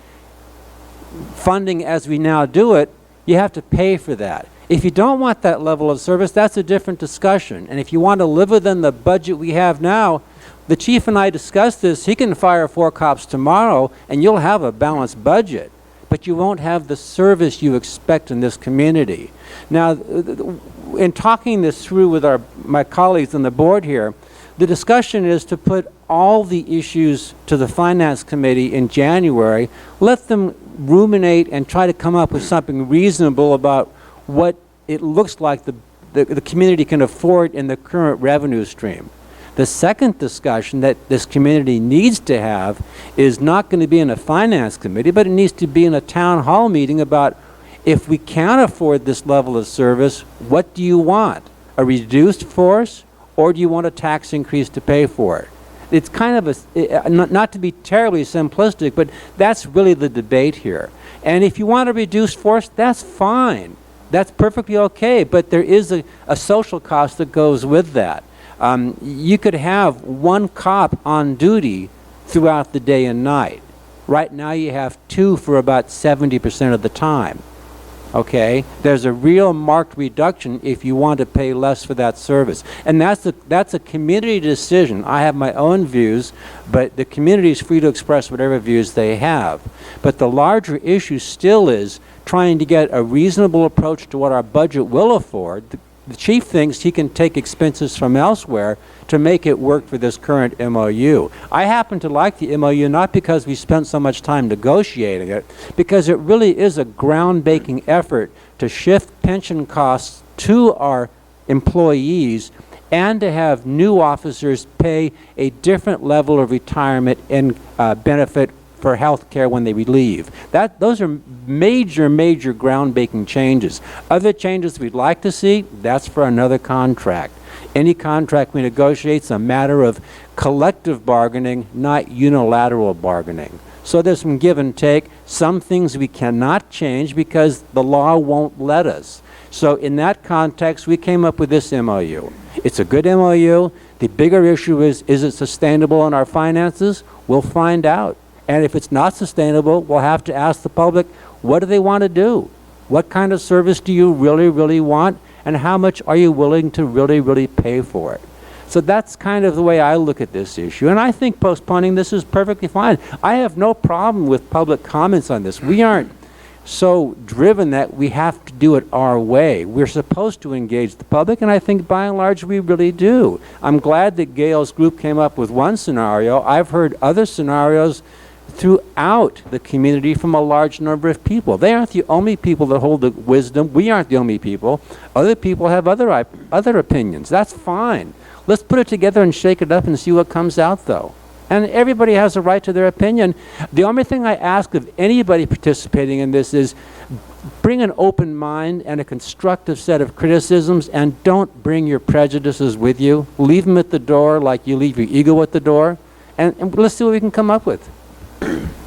funding as we now do it, you have to pay for that. If you don't want that level of service, that's a different discussion. And if you want to live within the budget we have now, the chief and I discussed this. He can fire 4 cops tomorrow and you'll have a balanced budget, but you won't have the service you expect in this community. Now, in talking this through with my colleagues on the board here, the discussion is to put all the issues to the Finance Committee in January, let them ruminate and try to come up with something reasonable about what it looks like the community can afford in the current revenue stream. The second discussion that this community needs to have is not going to be in a Finance Committee, but it needs to be in a town hall meeting about if we can't afford this level of service, what do you want? A reduced force? Or do you want a tax increase to pay for it? It's kind of not to be terribly simplistic, but that's really the debate here. And if you want a reduced force, that's fine. That's perfectly okay, but there is a social cost that goes with that. You could have 1 cop on duty throughout the day and night. Right now you have 2 for about 70% of the time. Okay, there's a real marked reduction if you want to pay less for that service. And that's a community decision. I have my own views, but the community is free to express whatever views they have. But the larger issue still is trying to get a reasonable approach to what our budget will afford. The chief thinks he can take expenses from elsewhere to make it work for this current MOU. I happen to like the MOU not because we spent so much time negotiating it, because it really is a groundbreaking effort to shift pension costs to our employees and to have new officers pay a different level of retirement and benefit for health care when they leave. Those are major, major groundbreaking changes. Other changes we'd like to see, that's for another contract. Any contract we negotiate is a matter of collective bargaining, not unilateral bargaining. So there's some give and take. Some things we cannot change because the law won't let us. So in that context, we came up with this MOU. It's a good MOU. The bigger issue is it sustainable in our finances? We'll find out. And if it's not sustainable, we'll have to ask the public, what do they want to do? What kind of service do you really, really want? And how much are you willing to really, really pay for it? So that's kind of the way I look at this issue. And I think postponing this is perfectly fine. I have no problem with public comments on this. We aren't so driven that we have to do it our way. We're supposed to engage the public, and I think by and large we really do. I'm glad that Gail's group came up with one scenario. I've heard other scenarios throughout the community from a large number of people. They aren't the only people that hold the wisdom. We aren't the only people. Other people have other opinions. That's fine. Let's put it together and shake it up and see what comes out, though. And everybody has a right to their opinion. The only thing I ask of anybody participating in this is bring an open mind and a constructive set of criticisms, and don't bring your prejudices with you. Leave them at the door like you leave your ego at the door, and let's see what we can come up with.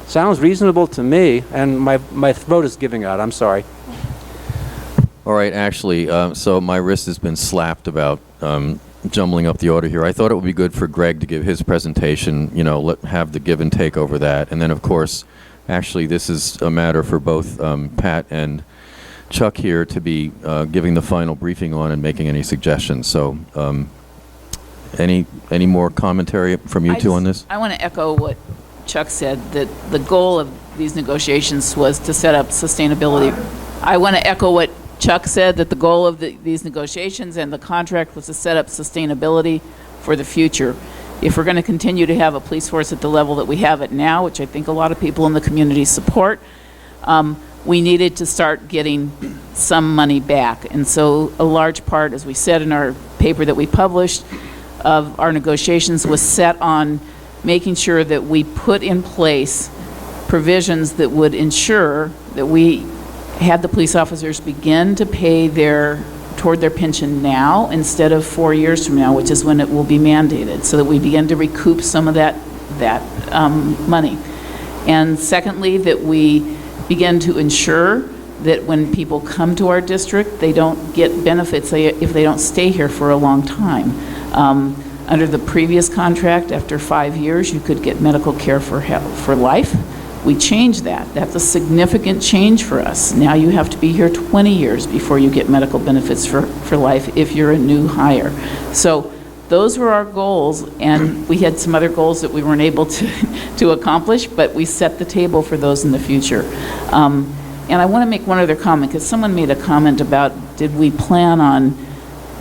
Sounds reasonable to me, and my throat is giving out. I'm sorry. All right, actually, so my wrist has been slapped about jumbling up the order here. I thought it would be good for Greg to give his presentation, have the give and take over that. And then, of course, actually, this is a matter for both Pat and Chuck here to be giving the final briefing on and making any suggestions. So any more commentary from you two on this? I want to echo what Chuck said, that the goal of these negotiations was to set up sustainability. I want to echo what Chuck said, that the goal of these negotiations and the contract was to set up sustainability for the future. If we're going to continue to have a police force at the level that we have it now, which I think a lot of people in the community support, we needed to start getting some money back. And so a large part, as we said in our paper that we published, of our negotiations was set on making sure that we put in place provisions that would ensure that we had the police officers begin to pay toward their pension now instead of 4 years from now, which is when it will be mandated, so that we begin to recoup some of that money. And secondly, that we begin to ensure that when people come to our district, they don't get benefits if they don't stay here for a long time. Under the previous contract, after 5 years, you could get medical care for life. We changed that. That's a significant change for us. Now you have to be here 20 years before you get medical benefits for life if you're a new hire. So those were our goals, and we had some other goals that we weren't able to accomplish, but we set the table for those in the future. And I want to make one other comment, because someone made a comment about, did we plan on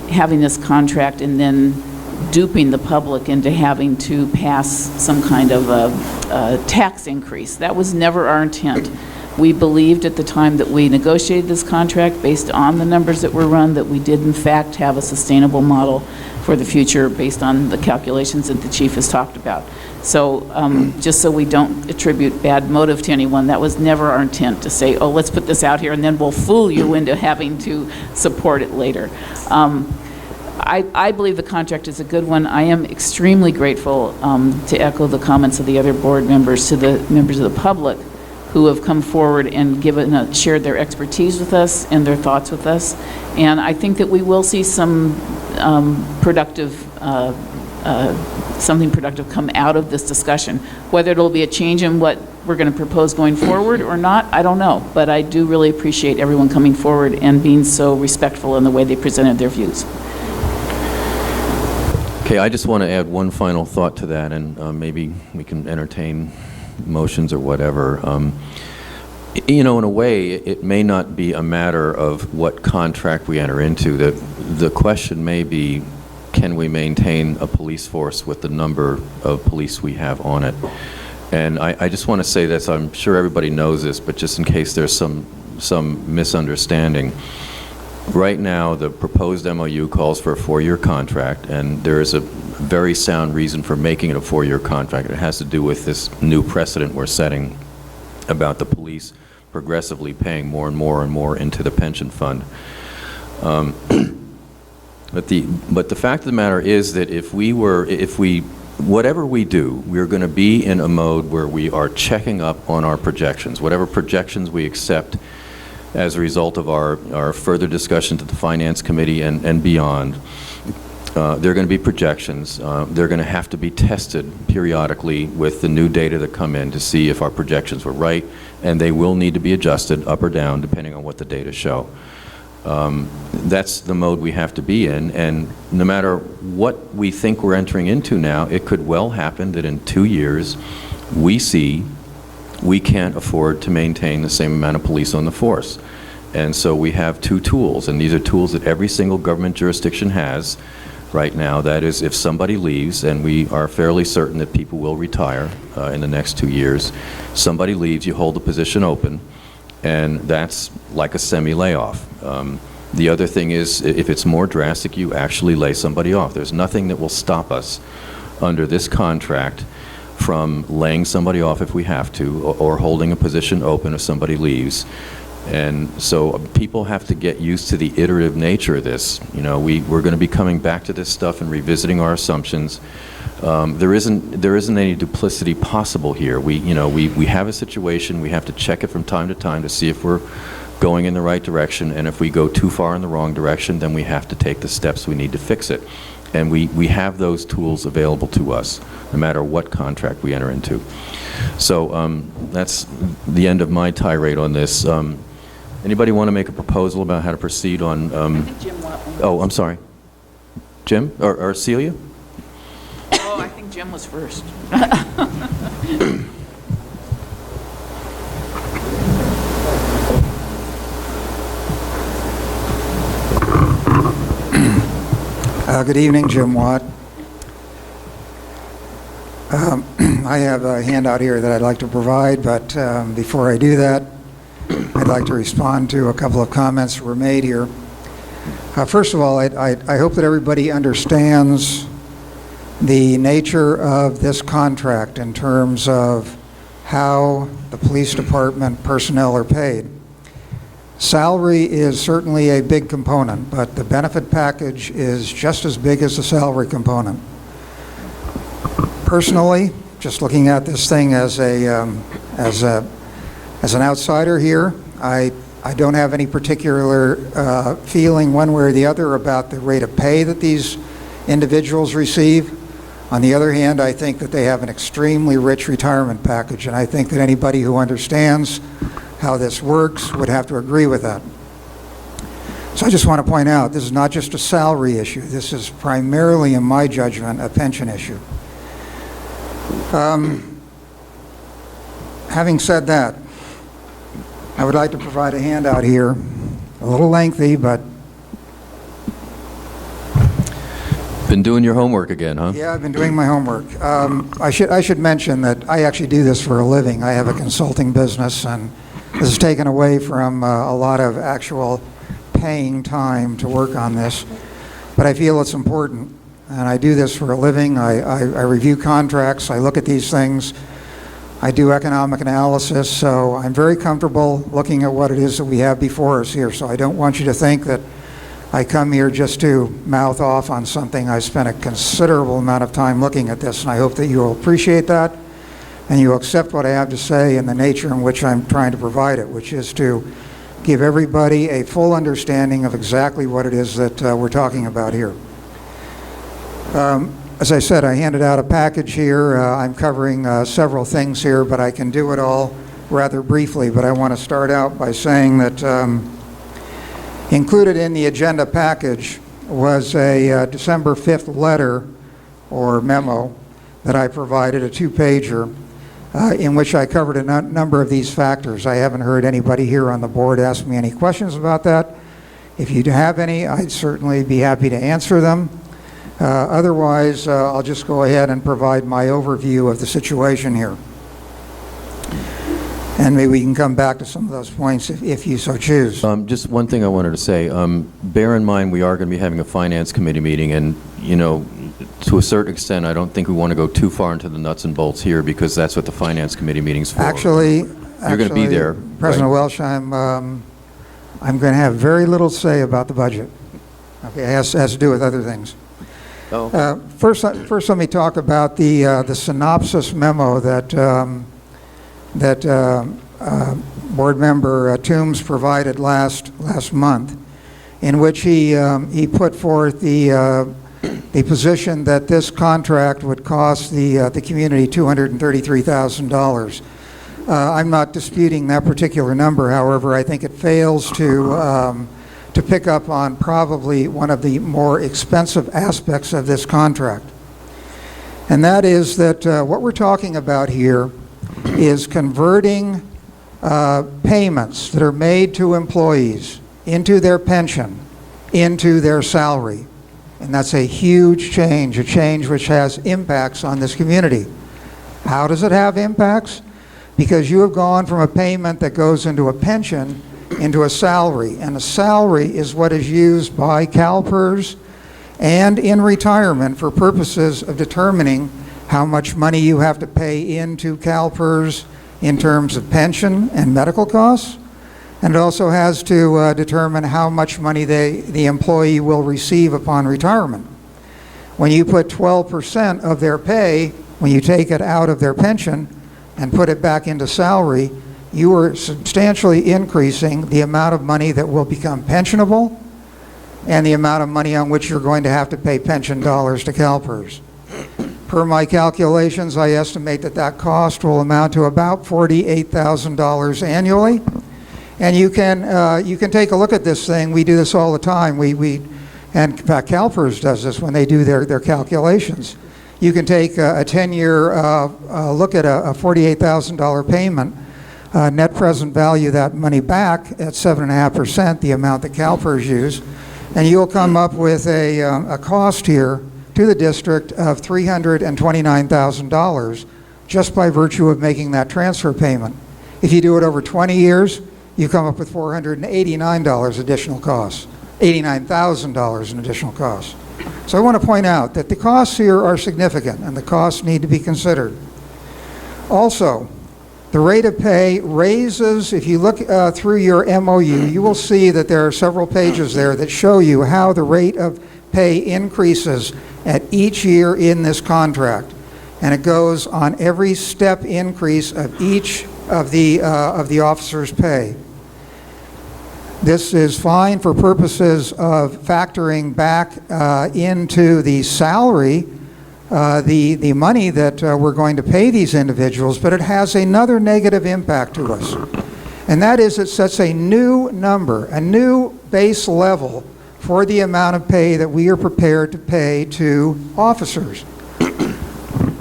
having this contract and then duping the public into having to pass some kind of a tax increase? That was never our intent. We believed at the time that we negotiated this contract, based on the numbers that were run, that we did in fact have a sustainable model for the future based on the calculations that the chief has talked about. So just so we don't attribute bad motive to anyone, that was never our intent to say, oh, let's put this out here and then we'll fool you into having to support it later. I believe the contract is a good one. I am extremely grateful, to echo the comments of the other board members, to the members of the public who have come forward and shared their expertise with us and their thoughts with us. And I think that we will see some something productive come out of this discussion. Whether it'll be a change in what we're going to propose going forward or not, I don't know. But I do really appreciate everyone coming forward and being so respectful in the way they presented their views. Okay, I just want to add one final thought to that, and maybe we can entertain motions or whatever. In a way, it may not be a matter of what contract we enter into. The question may be, can we maintain a police force with the number of police we have on it? And I just want to say this, I'm sure everybody knows this, but just in case there's some misunderstanding. Right now, the proposed MOU calls for a 4-year contract, and there is a very sound reason for making it a 4-year contract. It has to do with this new precedent we're setting about the police progressively paying more and more and more into the pension fund. But the fact of the matter is that whatever we do, we're going to be in a mode where we are checking up on our projections. Whatever projections we accept as a result of our further discussion to the Finance Committee and beyond, they're going to be projections. They're going to have to be tested periodically with the new data that come in to see if our projections were right, and they will need to be adjusted up or down depending on what the data show. That's the mode we have to be in, and no matter what we think we're entering into now, it could well happen that in 2 years we see we can't afford to maintain the same amount of police on the force. And so we have 2 tools, and these are tools that every single government jurisdiction has right now. That is, if somebody leaves, and we are fairly certain that people will retire in the next 2 years, somebody leaves, you hold the position open, and that's like a semi-layoff. The other thing is, if it's more drastic, you actually lay somebody off. There's nothing that will stop us under this contract from laying somebody off if we have to, or holding a position open if somebody leaves. And so people have to get used to the iterative nature of this. You know, we're going to be coming back to this stuff and revisiting our assumptions. There isn't any duplicity possible here. We have a situation. We have to check it from time to time to see if we're going in the right direction, and if we go too far in the wrong direction, then we have to take the steps we need to fix it. And we have those tools available to us, no matter what contract we enter into. So that's the end of my tirade on this. Anybody want to make a proposal about how to proceed on? I think Jim wanted one. Oh, I'm sorry. Jim or Celia? Oh, I think Jim was first. Good evening, Jim Watt. I have a handout here that I'd like to provide, but before I do that, I'd like to respond to a couple of comments that were made here. First of all, I hope that everybody understands the nature of this contract in terms of how the police department personnel are paid. Salary is certainly a big component, but the benefit package is just as big as the salary component. Personally, just looking at this thing as an outsider here, I don't have any particular feeling one way or the other about the rate of pay that these individuals receive. On the other hand, I think that they have an extremely rich retirement package, and I think that anybody who understands how this works would have to agree with that. So I just want to point out, this is not just a salary issue. This is primarily, in my judgment, a pension issue. Having said that, I would like to provide a handout here, a little lengthy, but... Been doing your homework again, huh? Yeah, I've been doing my homework. I should mention that I actually do this for a living. I have a consulting business, and this is taken away from a lot of actual paying time to work on this, but I feel it's important, and I do this for a living. I review contracts, I look at these things, I do economic analysis, so I'm very comfortable looking at what it is that we have before us here, so I don't want you to think that I come here just to mouth off on something. I spent a considerable amount of time looking at this, and I hope that you will appreciate that, and you accept what I have to say in the nature in which I'm trying to provide it, which is to give everybody a full understanding of exactly what it is that we're talking about here. As I said, I handed out a package here. I'm covering several things here, but I can do it all rather briefly. But I want to start out by saying that included in the agenda package was a December 5th letter or memo that I provided, a 2-pager, in which I covered a number of these factors. I haven't heard anybody here on the board ask me any questions about that. If you have any, I'd certainly be happy to answer them. Otherwise, I'll just go ahead and provide my overview of the situation here. And maybe we can come back to some of those points if you so choose. Just one thing I wanted to say. Bear in mind, we are going to be having a finance committee meeting, and, you know, to a certain extent, I don't think we want to go too far into the nuts and bolts here, because that's what the finance committee meeting's for. Actually, you're going to be there, President right? Welsh, I'm going to have very little to say about the budget. Okay, it has to do with other things. Oh. First, let me talk about the synopsis memo that Board Member Toombs provided last month, in which he put forth the position that this contract would cost the community $233,000. I'm not disputing that particular number. However, I think it fails to pick up on probably one of the more expensive aspects of this contract. And that is that what we're talking about here is converting payments that are made to employees into their pension, into their salary. And that's a huge change, a change which has impacts on this community. How does it have impacts? Because you have gone from a payment that goes into a pension into a salary, and a salary is what is used by CalPERS and in retirement for purposes of determining how much money you have to pay into CalPERS in terms of pension and medical costs, and it also has to determine how much money the employee will receive upon retirement. When you put 12% of their pay, when you take it out of their pension and put it back into salary, you are substantially increasing the amount of money that will become pensionable and the amount of money on which you're going to have to pay pension dollars to CalPERS. Per my calculations, I estimate that cost will amount to about $48,000 annually. And you can take a look at this thing. We do this all the time. And in fact, CalPERS does this when they do their calculations. You can take a 10-year look at a $48,000 payment, net present value that money back at 7.5%, the amount that CalPERS use, and you'll come up with a cost here to the district of $329,000 just by virtue of making that transfer payment. If you do it over 20 years, you come up with $489 additional costs, $89,000 in additional costs. So I want to point out that the costs here are significant and the costs need to be considered. Also, the rate of pay raises. If you look through your MOU, you will see that there are several pages there that show you how the rate of pay increases at each year in this contract. And it goes on every step increase of each of the officers' pay. This is fine for purposes of factoring back into the salary the money that we're going to pay these individuals, but it has another negative impact to us. And that is it sets a new number, a new base level for the amount of pay that we are prepared to pay to officers.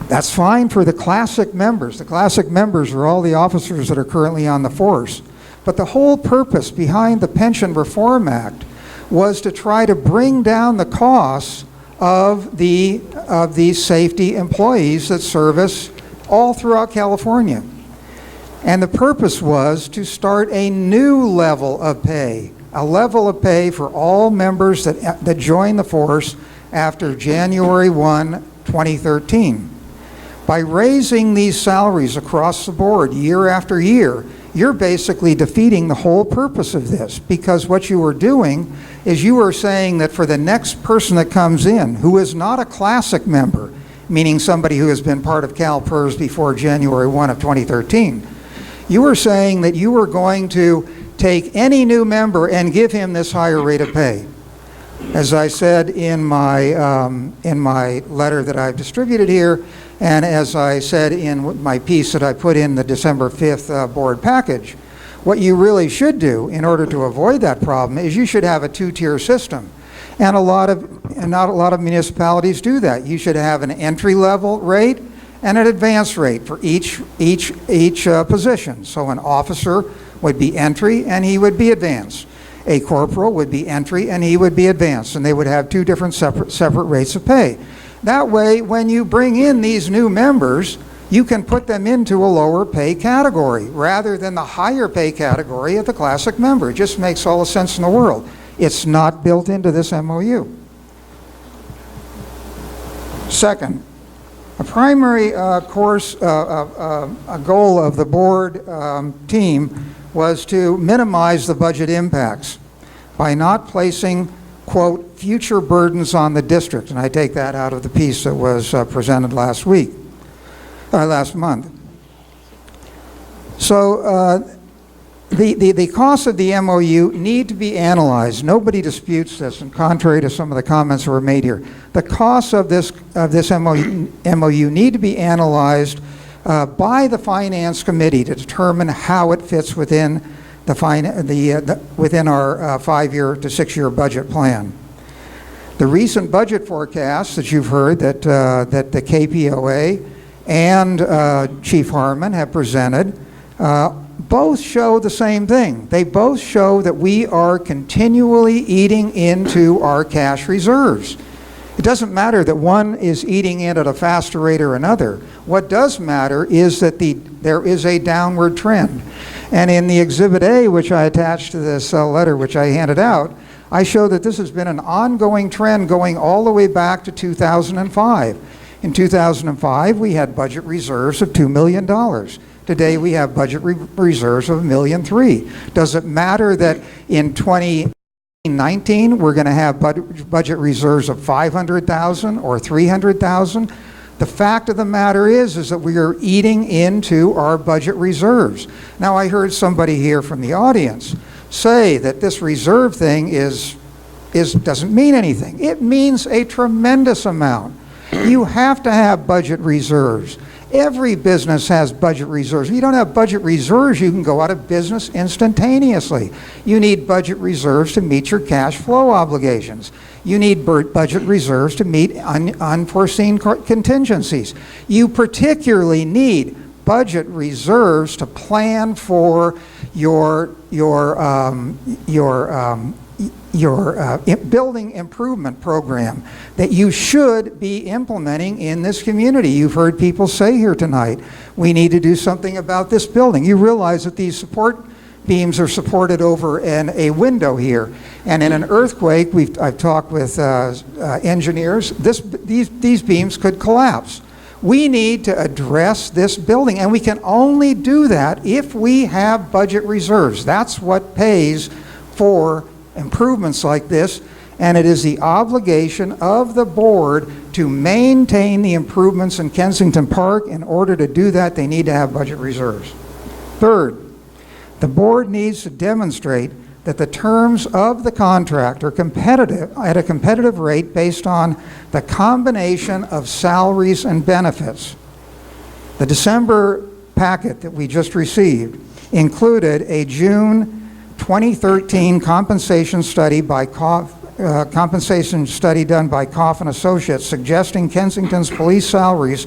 That's fine for the classic members. The classic members are all the officers that are currently on the force. But the whole purpose behind the Pension Reform Act was to try to bring down the costs of these safety employees that service all throughout California. And the purpose was to start a new level of pay, a level of pay for all members that join the force after January 1, 2013. By raising these salaries across the board year after year, you're basically defeating the whole purpose of this, because what you are doing is you are saying that for the next person that comes in who is not a classic member, meaning somebody who has been part of CalPERS before January 1 of 2013, you are saying that you are going to take any new member and give him this higher rate of pay. As I said in my letter that I've distributed here, and as I said in my piece that I put in the December 5th board package, what you really should do in order to avoid that problem is you should have a two-tier system. And not a lot of municipalities do that. You should have an entry-level rate and an advanced rate for each position. So an officer would be entry and he would be advanced. A corporal would be entry and he would be advanced, and they would have two different separate rates of pay. That way, when you bring in these new members, you can put them into a lower pay category rather than the higher pay category of the classic member. It just makes all the sense in the world. It's not built into this MOU. Second, a primary a goal of the board team was to minimize the budget impacts by not placing, quote, future burdens on the district. And I take that out of the piece that was presented last month. So the costs of the MOU need to be analyzed. Nobody disputes this, and contrary to some of the comments that were made here. The costs of this MOU need to be analyzed by the Finance Committee to determine how it fits within within our 5-year to 6-year budget plan. The recent budget forecasts that you've heard that the KPOA and Chief Harmon have presented both show the same thing. They both show that we are continually eating into our cash reserves. It doesn't matter that one is eating it at a faster rate or another. What does matter is that there is a downward trend. And in the Exhibit A, which I attached to this letter, which I handed out, I show that this has been an ongoing trend going all the way back to 2005. In 2005, we had budget reserves of $2 million. Today, we have budget reserves of $1.3 million. Does it matter that in 2019, we're going to have budget reserves of $500,000 or $300,000? The fact of the matter is that we are eating into our budget reserves. Now, I heard somebody here from the audience say that this reserve thing doesn't mean anything. It means a tremendous amount. You have to have budget reserves. Every business has budget reserves. If you don't have budget reserves, you can go out of business instantaneously. You need budget reserves to meet your cash flow obligations. You need budget reserves to meet unforeseen contingencies. You particularly need budget reserves to plan for your building improvement program that you should be implementing in this community. You've heard people say here tonight, we need to do something about this building. You realize that these support beams are supported over a window here. And in an earthquake, I've talked with engineers, these beams could collapse. We need to address this building, and we can only do that if we have budget reserves. That's what pays for improvements like this, and it is the obligation of the board to maintain the improvements in Kensington Park. In order to do that, they need to have budget reserves. Third, the board needs to demonstrate that the terms of the contract are competitive at a competitive rate based on the combination of salaries and benefits. The December packet that we just received included a June 2013 compensation study done by Coffin Associates suggesting Kensington's police salaries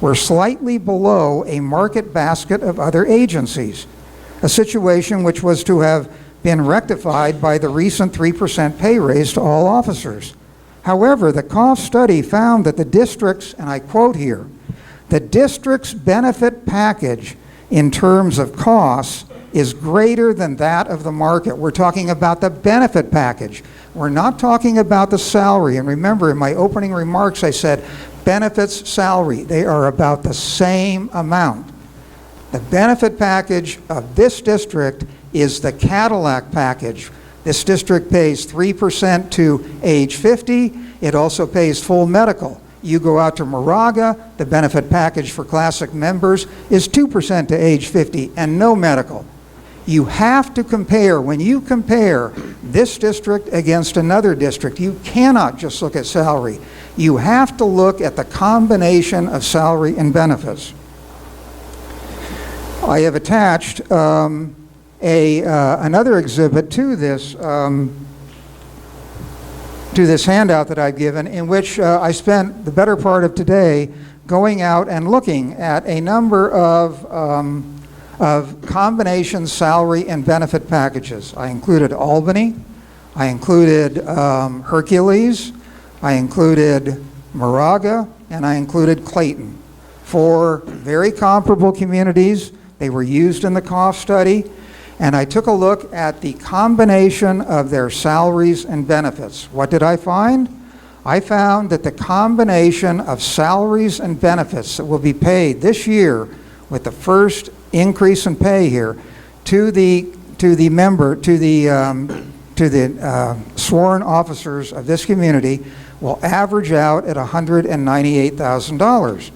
were slightly below a market basket of other agencies, a situation which was to have been rectified by the recent 3% pay raise to all officers. However, the COF study found that the district's, and I quote here, the district's benefit package in terms of costs is greater than that of the market. We're talking about the benefit package. We're not talking about the salary. And remember, in my opening remarks, I said benefits, salary, they are about the same amount. The benefit package of this district is the Cadillac package. This district pays 3% to age 50. It also pays full medical. You go out to Moraga, the benefit package for classic members is 2% to age 50 and no medical. You have to compare. When you compare this district against another district, you cannot just look at salary. You have to look at the combination of salary and benefits. I have attached another exhibit to this handout that I've given, in which I spent the better part of today going out and looking at a number of combination salary and benefit packages. I included Albany, I included Hercules, I included Moraga, and I included Clayton. for very comparable communities. They were used in the cost study. And I took a look at the combination of their salaries and benefits. What did I find? I found that the combination of salaries and benefits that will be paid this year with the first increase in pay here to the sworn officers of this community will average out at $198,000.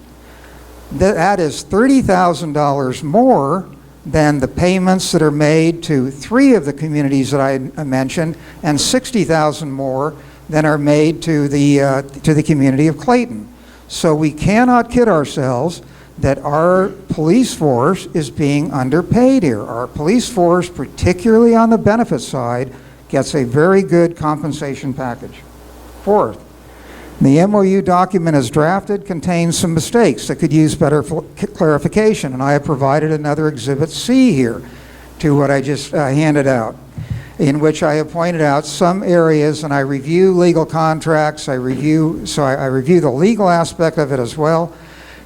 That is $30,000 more than the payments that are made to 3 of the communities that I mentioned, and $60,000 more than are made to the community of Clayton. So we cannot kid ourselves that our police force is being underpaid here. Our police force, particularly on the benefit side, gets a very good compensation package. Fourth, the MOU document as drafted contains some mistakes that could use better clarification, and I have provided another Exhibit C here to what I just handed out, in which I have pointed out some areas, and I review legal contracts, I review the legal aspect of it as well,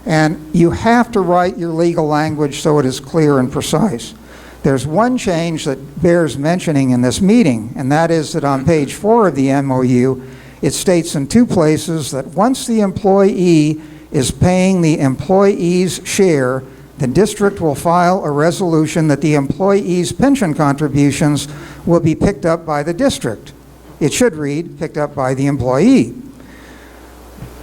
and you have to write your legal language so it is clear and precise. There's one change that bears mentioning in this meeting, and that is that on page 4 of the MOU, it states in 2 places that once the employee is paying the employee's share, the district will file a resolution that the employee's pension contributions will be picked up by the district. It should read, picked up by the employee.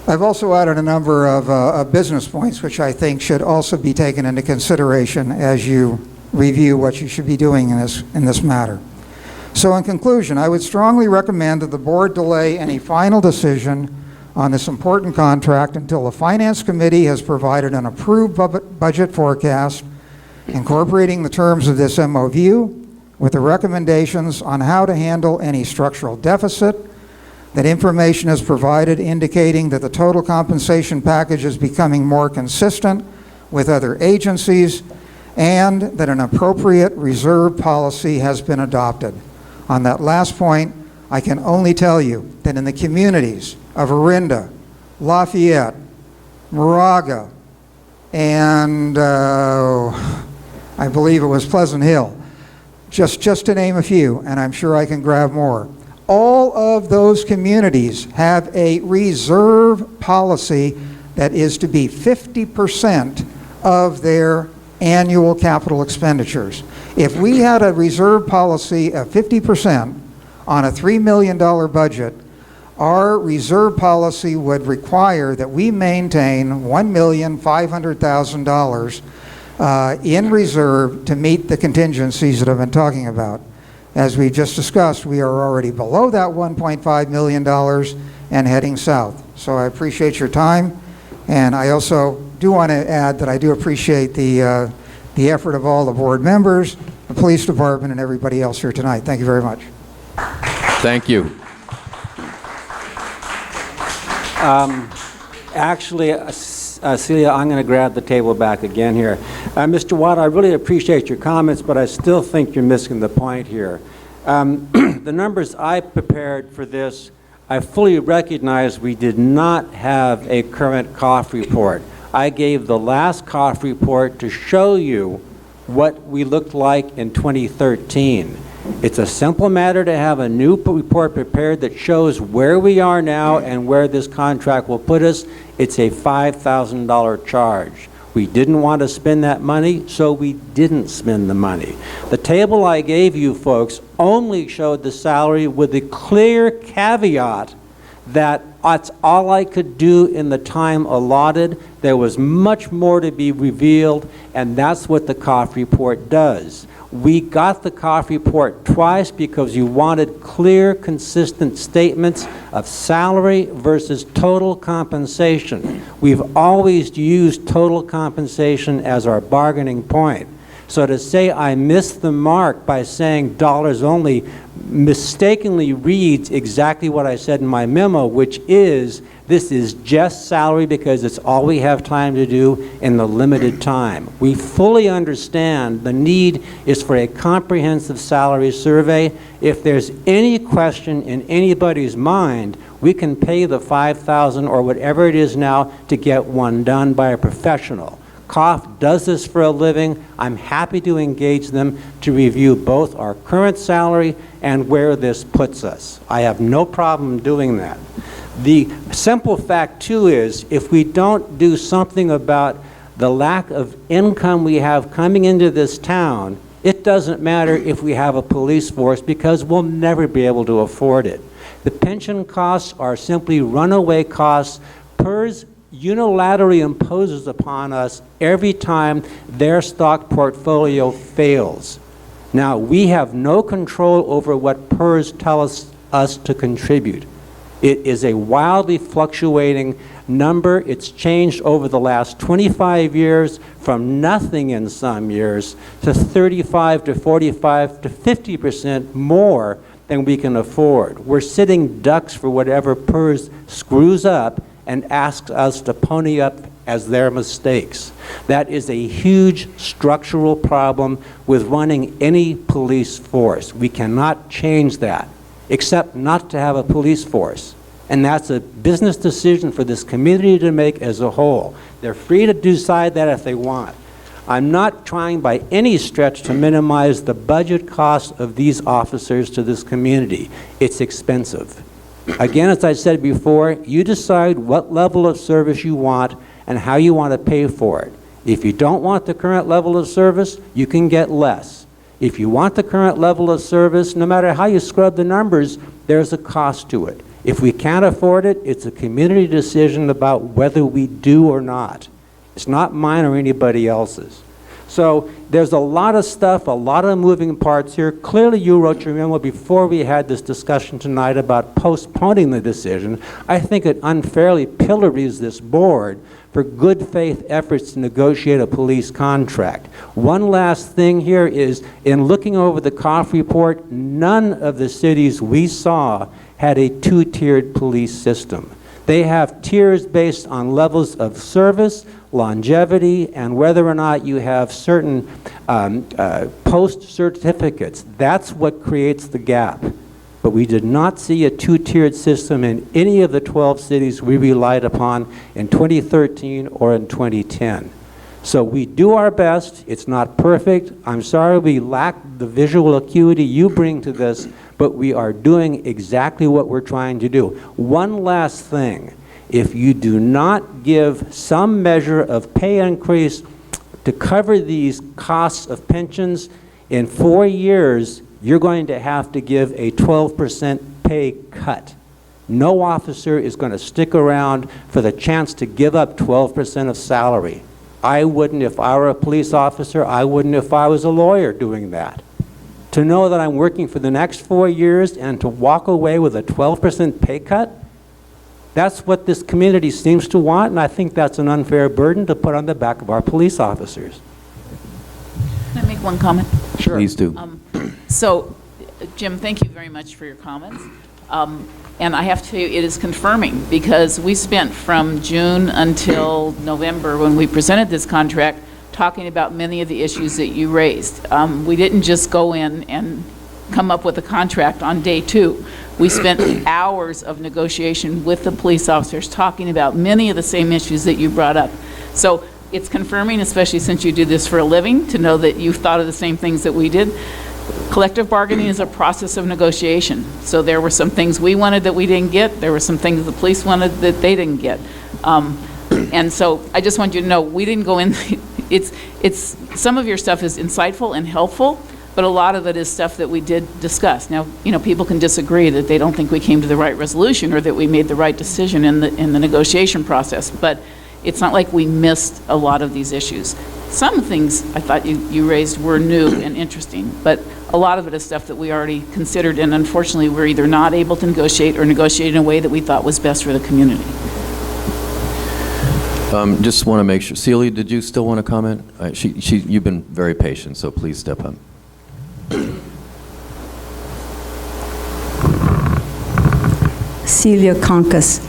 I've also added a number of business points which I think should also be taken into consideration as you review what you should be doing in this matter. So in conclusion, I would strongly recommend that the board delay any final decision on this important contract until the Finance Committee has provided an approved budget forecast incorporating the terms of this MOU with the recommendations on how to handle any structural deficit, that information is provided indicating that the total compensation package is becoming more consistent with other agencies, and that an appropriate reserve policy has been adopted. On that last point, I can only tell you that in the communities of Orinda, Lafayette, Moraga, and I believe it was Pleasant Hill, just to name a few, and I'm sure I can grab more. All of those communities have a reserve policy that is to be 50% of their annual capital expenditures. If we had a reserve policy of 50% on a $3 million budget, our reserve policy would require that we maintain $1,500,000 in reserve to meet the contingencies that I've been talking about. As we just discussed, we are already below that $1.5 million and heading south. So I appreciate your time, and I also do want to add that I do appreciate the effort of all the board members, the police department, and everybody else here tonight. Thank you very much. Thank you. Actually, Celia, I'm going to grab the table back again here. Mr. Watt, I really appreciate your comments, but I still think you're missing the point here. The numbers I prepared for this, I fully recognize we did not have a current cough report. I gave the last cough report to show you what we looked like in 2013. It's a simple matter to have a new report prepared that shows where we are now and where this contract will put us. It's a $5,000 charge. We didn't want to spend that money, so we didn't spend the money. The table I gave you folks only showed the salary with the clear caveat that that's all I could do in the time allotted. There was much more to be revealed, and that's what the cough report does. We got the cough report twice because you wanted clear, consistent statements of salary versus total compensation. We've always used total compensation as our bargaining point. So to say I missed the mark by saying dollars only mistakenly reads exactly what I said in my memo, which is this is just salary because it's all we have time to do in the limited time. We fully understand the need is for a comprehensive salary survey. If there's any question in anybody's mind, We can pay the $5,000 or whatever it is now to get one done by a professional. COF does this for a living. I'm happy to engage them to review both our current salary and where this puts us. I have no problem doing that. The simple fact, too, is if we don't do something about the lack of income we have coming into this town, it doesn't matter if we have a police force because we'll never be able to afford it. The pension costs are simply runaway costs. PERS unilaterally imposes upon us every time their stock portfolio fails. Now, we have no control over what PERS tell us to contribute. It is a wildly fluctuating number. It's changed over the last 25 years from nothing in some years to 35 to 45 to 50% more than we can afford. We're sitting ducks for whatever PERS screws up and asks us to pony up as their mistakes. That is a huge structural problem with running any police force. We cannot change that, except not to have a police force. And that's a business decision for this community to make as a whole. They're free to decide that if they want. I'm not trying by any stretch to minimize the budget cost of these officers to this community. It's expensive. Again, as I said before, you decide what level of service you want and how you want to pay for it. If you don't want the current level of service, you can get less. If you want the current level of service, no matter how you scrub the numbers, there's a cost to it. If we can't afford it, it's a community decision about whether we do or not. It's not mine or anybody else's. So there's a lot of stuff, a lot of moving parts here. Clearly you wrote your memo before we had this discussion tonight about postponing the decision. I think it unfairly pillories this board for good faith efforts to negotiate a police contract. One last thing here is, in looking over the COF report, none of the cities we saw had a two-tiered police system. They have tiers based on levels of service, longevity, and whether or not you have certain post certificates. That's what creates the gap. But we did not see a two-tiered system in any of the 12 cities we relied upon in 2013 or in 2010. So we do our best. It's not perfect. I'm sorry we lack the visual acuity you bring to this, but we are doing exactly what we're trying to do. One last thing. If you do not give some measure of pay increase to cover these costs of pensions, in 4 years, you're going to have to give a 12% pay cut. No officer is going to stick around for the chance to give up 12% of salary. I wouldn't if I were a police officer. I wouldn't if I was a lawyer doing that. To know that I'm working for the next 4 years and to walk away with a 12% pay cut, that's what this community seems to want, and I think that's an unfair burden to put on the back of our police officers. Can I make one comment? Sure. Please do. So, Jim, thank you very much for your comments. And I have to tell you, it is confirming, because we spent from June until November, when we presented this contract, talking about many of the issues that you raised. We didn't just go in and come up with a contract on day 2. We spent hours of negotiation with the police officers talking about many of the same issues that you brought up. So it's confirming, especially since you do this for a living, to know that you thought of the same things that we did. Collective bargaining is a process of negotiation. So there were some things we wanted that we didn't get. There were some things the police wanted that they didn't get. And so I just want you to know, we didn't go in. It's some of your stuff is insightful and helpful, but a lot of it is stuff that we did discuss. Now, you know, people can disagree that they don't think we came to the right resolution or that we made the right decision in the negotiation process, but it's not like we missed a lot of these issues. Some things I thought you raised were new and interesting, but a lot of it is stuff that we already considered, and unfortunately we're either not able to negotiate or negotiate in a way that we thought was best for the community. Just want to make sure. Celia, did you still want to comment? You've been very patient, so please step up. Celia Conkus.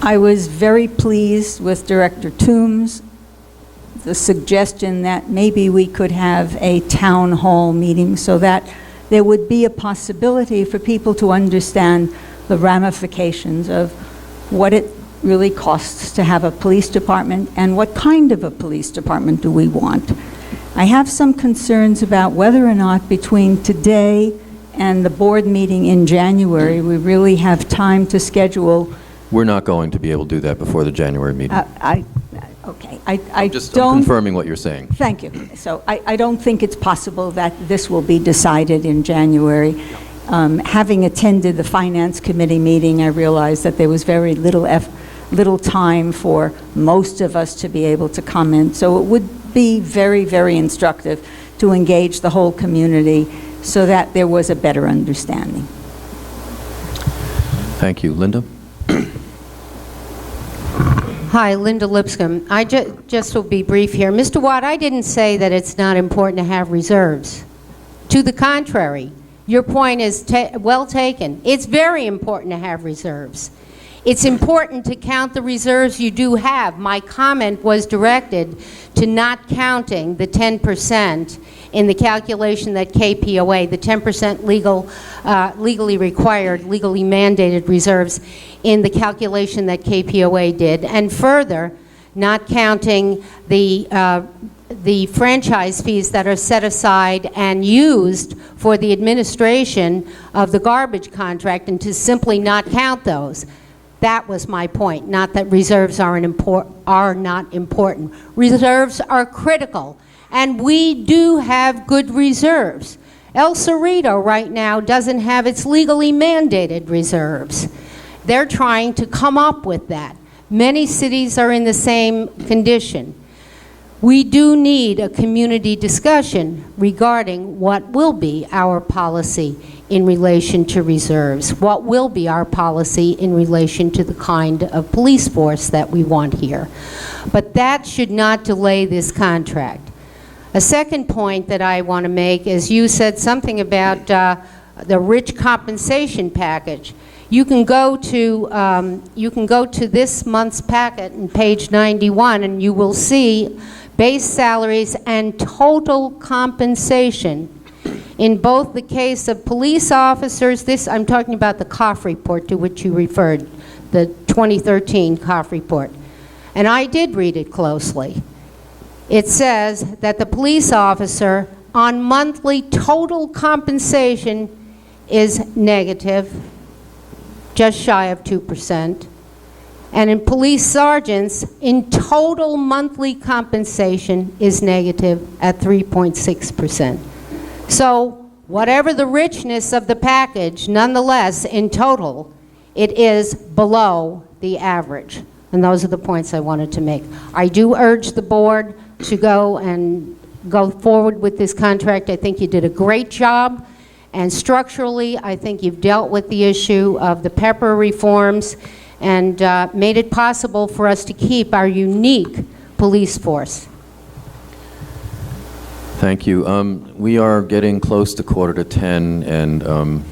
I was very pleased with Director Toombs, the suggestion that maybe we could have a town hall meeting so that there would be a possibility for people to understand the ramifications of what it really costs to have a police department and what kind of a police department do we want. I have some concerns about whether or not between today and the board meeting in January, we really have time to schedule. We're not going to be able to do that before the January meeting. Okay. I'm confirming what you're saying. Thank you. So I don't think it's possible that this will be decided in January. Having attended the Finance Committee meeting, I realized that there was very little time for most of us to be able to comment. So it would be very, very instructive to engage the whole community so that there was a better understanding. Thank you. Linda? Hi, Linda Lipscomb. I just will be brief here. Mr. Watt, I didn't say that it's not important to have reserves. To the contrary, your point is well taken. It's very important to have reserves. It's important to count the reserves you do have. My comment was directed to not counting the 10% in the calculation that KPOA, the 10% legally required, legally mandated reserves in the calculation that KPOA did, and further, not counting the franchise fees that are set aside and used for the administration of the garbage contract, and to simply not count those. That was my point, not that reserves are not important. Reserves are critical, and we do have good reserves. El Cerrito right now doesn't have its legally mandated reserves. They're trying to come up with that. Many cities are in the same condition. We do need a community discussion regarding what will be our policy in relation to reserves, what will be our policy in relation to the kind of police force that we want here. But that should not delay this contract. A second point that I want to make is you said something about the rich compensation package. You can go to this month's packet on page 91 and you will see base salaries and total compensation in both the case of police officers, I'm talking about the COF report to which you referred, the 2013 COF report. And I did read it closely. It says that the police officer on monthly total compensation is negative, just shy of 2%. And in police sergeants, in total monthly compensation is negative at 3.6%. So whatever the richness of the package, nonetheless, in total, it is below the average. And those are the points I wanted to make. I do urge the board to go forward with this contract. I think you did a great job. And structurally, I think you've dealt with the issue of the Pepper reforms and made it possible for us to keep our unique police force. Thank you. We are getting close to 9:45, and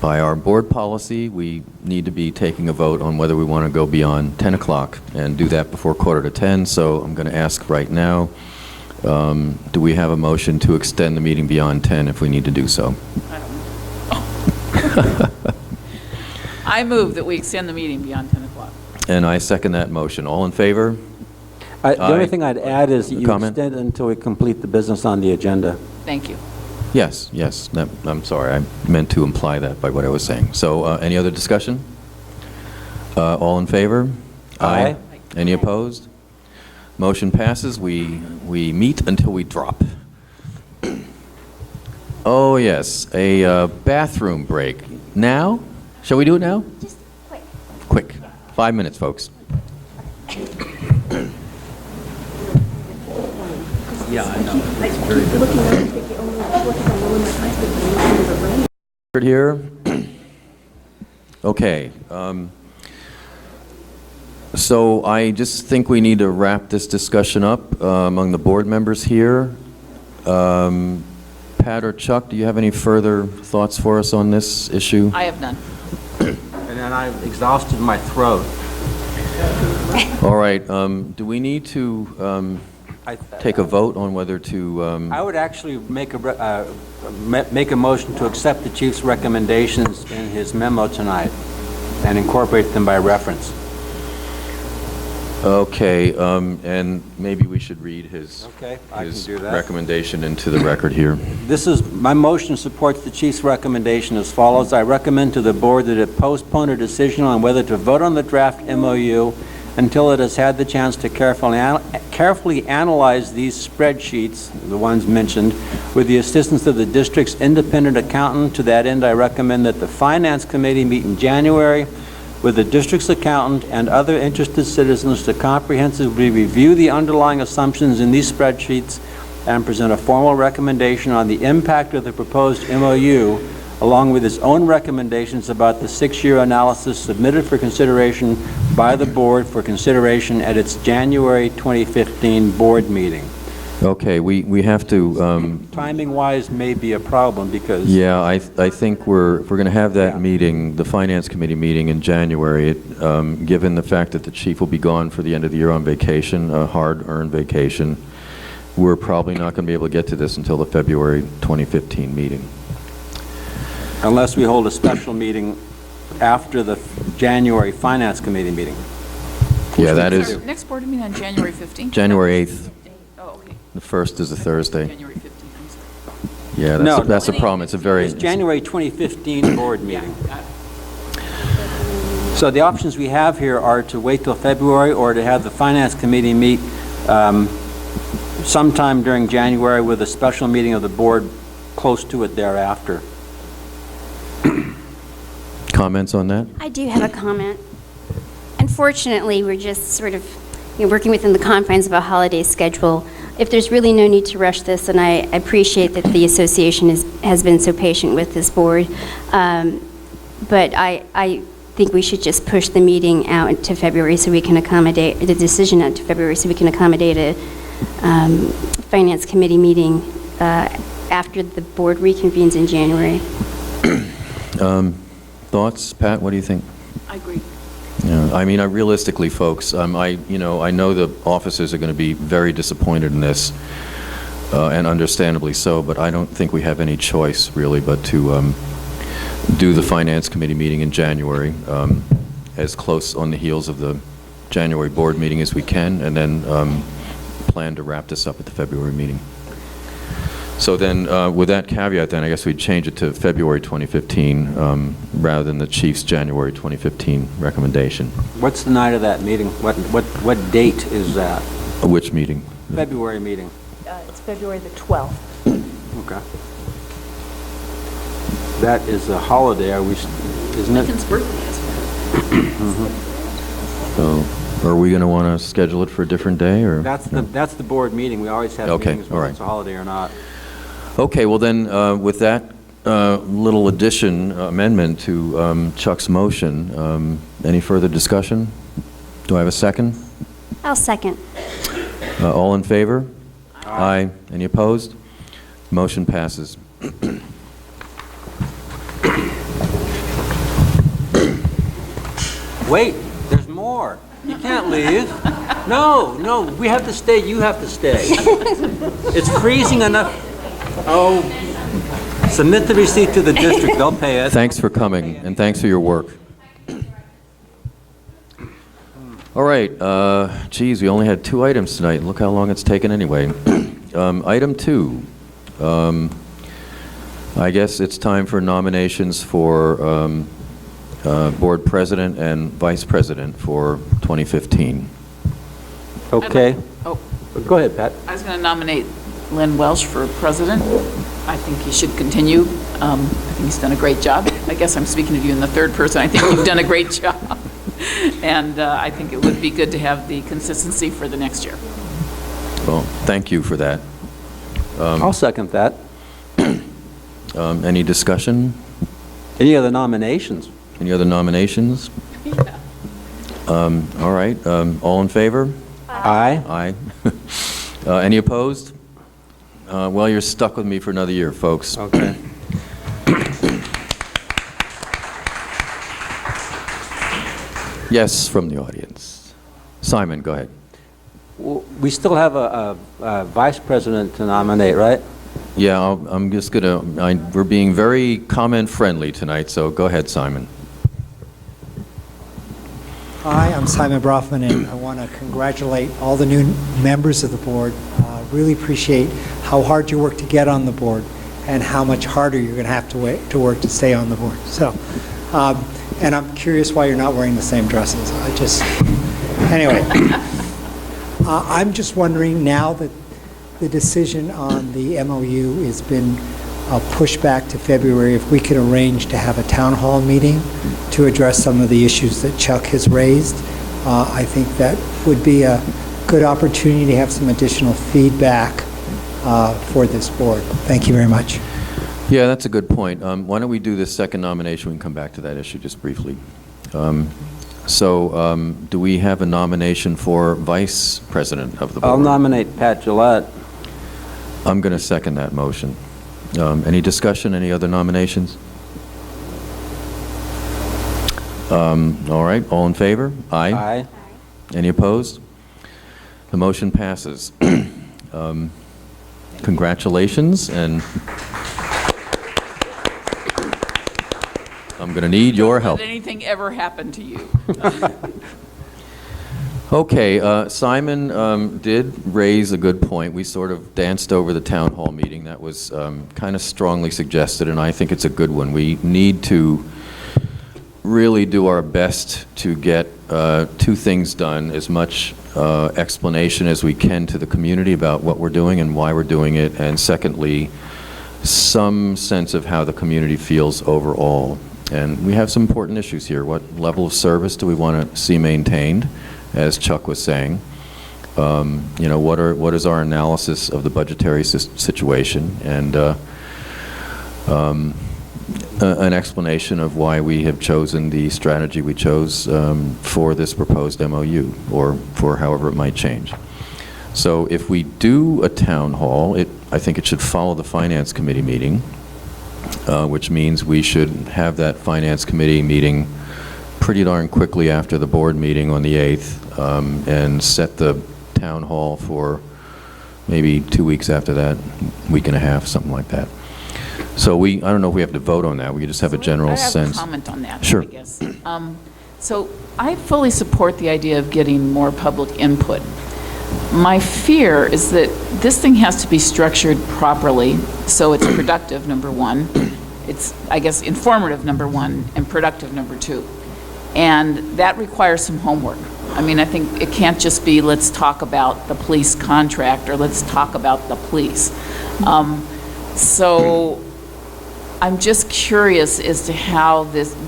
by our board policy, we need to be taking a vote on whether we want to go beyond 10 o'clock and do that before 9:45. So I'm going to ask right now, do we have a motion to extend the meeting beyond 10 if we need to do so? I move that we extend the meeting beyond 10 o'clock. And I second that motion. All in favor? The only thing I'd add is you Comment? extend until we complete the business on the agenda. Thank you. Yes, yes. I'm sorry. I meant to imply that by what I was saying. So any other discussion? All in favor? Aye. Any opposed? Motion passes. We meet until we drop. Oh, yes. A bathroom break. Now? Shall we do it now? Just quick. Quick. 5 minutes, folks. Yeah, I know. It's very good. Here. Okay. So I just think we need to wrap this discussion up among the board members here. Pat or Chuck, do you have any further thoughts for us on this issue? I have none. And then I've exhausted my throat. All right. Do we need to take a vote on whether to... I would actually make a motion to accept the chief's recommendations in his memo tonight. and incorporate them by reference. Okay, and maybe we should read his, Okay, I can his do that. recommendation into the record here. My motion supports the chief's recommendation as follows. I recommend to the board that it postpone a decision on whether to vote on the draft MOU until it has had the chance to carefully analyze these spreadsheets, the ones mentioned, with the assistance of the district's independent accountant. To that end, I recommend that the Finance Committee meet in January with the district's accountant and other interested citizens to comprehensively review the underlying assumptions in these spreadsheets and present a formal recommendation on the impact of the proposed MOU, along with its own recommendations about the 6-year analysis submitted for consideration by the board for consideration at its January 2015 board meeting. Okay, we have to... Timing-wise may be a problem because... Yeah, I think if we're going to have that meeting, the Finance Committee meeting in January, given the fact that the chief will be gone for the end of the year on vacation, a hard-earned vacation, we're probably not going to be able to get to this until the February 2015 meeting. Unless we hold a special meeting after the January Finance Committee meeting. Yeah, that is... Next board meeting on January 15th? January 8th. Oh, okay. The 1st is a Thursday. January 15th, I'm sorry. Yeah, that's a problem. It's a very... It's January 2015 board meeting. So the options we have here are to wait till February or to have the Finance Committee meet sometime during January with a special meeting of the board close to it thereafter. Comments on that? I do have a comment. Unfortunately, we're just sort of working within the confines of a holiday schedule. If there's really no need to rush this, and I appreciate that the association has been so patient with this board, but I think we should just push the meeting out to February so we can accommodate, the decision out to February so we can accommodate a Finance Committee meeting after the board reconvenes in January. Thoughts? Pat, what do you think? I agree. Yeah, I mean, realistically, folks, I know the officers are going to be very disappointed in this, and understandably so, but I don't think we have any choice, really, but to do the Finance Committee meeting in January, as close on the heels of the January board meeting as we can, and then plan to wrap this up at the February meeting. So then, with that caveat, then I guess we'd change it to February 2015 rather than the chief's January 2015 recommendation. What's the night of that meeting? What date is that? Which meeting? February meeting. It's February the 12th. Okay. That is a holiday, isn't it? Lincoln's birthday is So, are we going to want to schedule it for a different day, or? That's the board meeting. We always have Okay, meetings all whether right. it's a holiday or not. Okay, well then, with that little amendment to Chuck's motion, any further discussion? Do I have a second? I'll second. All in favor? Aye. Any opposed? Motion passes. Wait, there's more. You can't leave. No, we have to stay. You have to stay. It's freezing enough. Oh, submit the receipt to the district. They'll pay it. Thanks for coming, and thanks for your work. All right, geez, we only had 2 items tonight. Look how long it's taken anyway. Item 2. I guess it's time for nominations for board president and vice president for 2015. Okay. Oh, Go ahead, Pat. I was going to nominate Len Welsh for president. I think he should continue. I think he's done a great job. I guess I'm speaking to you in the third person. I think you've done a great job. And I think it would be good to have the consistency for the next year. Well, thank you for that. I'll second that. Any discussion? Any other nominations? Any other nominations? Yeah. All right, all in favor? Aye. Aye. Any opposed? Well, you're stuck with me for another year, folks. Okay. Yes, from the audience. Simon, go ahead. We still have a vice president to nominate, right? Yeah, I'm just gonna, we're being very comment friendly tonight, so go ahead, Simon. Hi, I'm Simon Brofman, and I want to congratulate all the new members of the board. Really appreciate how hard you work to get on the board and how much harder you're going to have to work to stay on the board. So, and I'm curious why you're not wearing the same dresses. Anyway, I'm just wondering now that the decision on the MOU has been pushed back to February, if we could arrange to have a town hall meeting to address some of the issues that Chuck has raised. I think that would be a good opportunity to have some additional feedback for this board. Thank you very much. Yeah, that's a good point. Why don't we do this second nomination? We can come back to that issue just briefly. Do we have a nomination for vice president of the board? I'll nominate Pat Gillette. I'm going to second that motion. Any discussion? Any other nominations? All right. All in favor? Aye. Aye. Any opposed? The motion passes. Congratulations, and I'm going to need your help. Did anything ever happen to you? Okay, Simon did raise a good point. We sort of danced over the town hall meeting. That was kind of strongly suggested, and I think it's a good one. We need to really do our best to get two things done: as much explanation as we can to the community about what we're doing and why we're doing it, and secondly, some sense of how the community feels overall. And we have some important issues here. What level of service do we want to see maintained, as Chuck was saying? You know, what is our analysis of the budgetary situation, and an explanation of why we have chosen the strategy we chose for this proposed MOU, or for however it might change. So if we do a town hall, I think it should follow the Finance Committee meeting, which means we should have that Finance Committee meeting pretty darn quickly after the board meeting on the 8th, and set the town hall for maybe 2 weeks after that, week and a half, something like that. So I don't know if we have to vote on that. We could just have a general sense. I have a comment on that, sure. I guess. So I fully support the idea of getting more public input. My fear is that this thing has to be structured properly so it's productive, number one. It's, I guess, informative, number one, and productive, number two. And that requires some homework. I mean, I think it can't just be, let's talk about the police contract, or let's talk about the police. So I'm just curious as to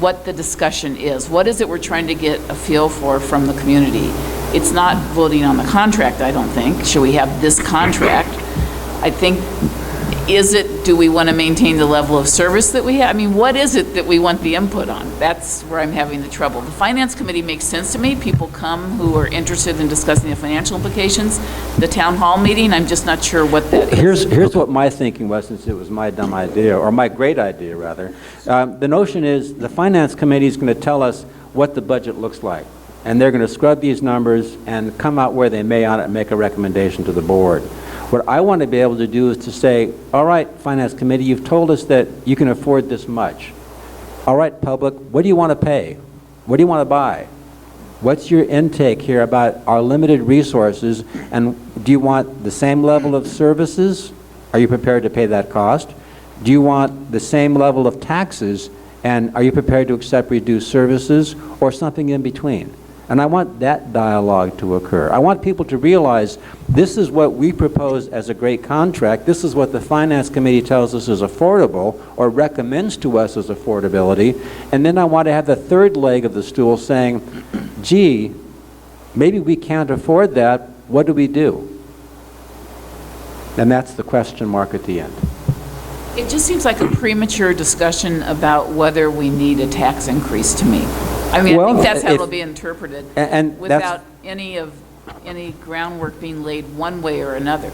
what the discussion is. What is it we're trying to get a feel for from the community? It's not voting on the contract, I don't think. Should we have this contract? I think, do we want to maintain the level of service that we have? I mean, what is it that we want the input on? That's where I'm having the trouble. The Finance Committee makes sense to me. People come who are interested in discussing the financial implications. The town hall meeting, I'm just not sure what that is. Here's what my thinking was, since it was my dumb idea, or my great idea, rather. The notion is the Finance Committee is going to tell us what the budget looks like. And they're going to scrub these numbers and come out where they may on it and make a recommendation to the board. What I want to be able to do is to say, all right, Finance Committee, you've told us that you can afford this much. All right, public, what do you want to pay? What do you want to buy? What's your intake here about our limited resources, and do you want the same level of services? Are you prepared to pay that cost? Do you want the same level of taxes, and are you prepared to accept reduced services, or something in between? And I want that dialogue to occur. I want people to realize this is what we propose as a great contract. This is what the Finance Committee tells us is affordable, or recommends to us as affordability. And then I want to have the third leg of the stool saying, gee, maybe we can't afford that. What do we do? And that's the question mark at the end. It just seems like a premature discussion about whether we need a tax increase to me. I mean, I think that's how it'll be interpreted, and without any groundwork being laid one way or another.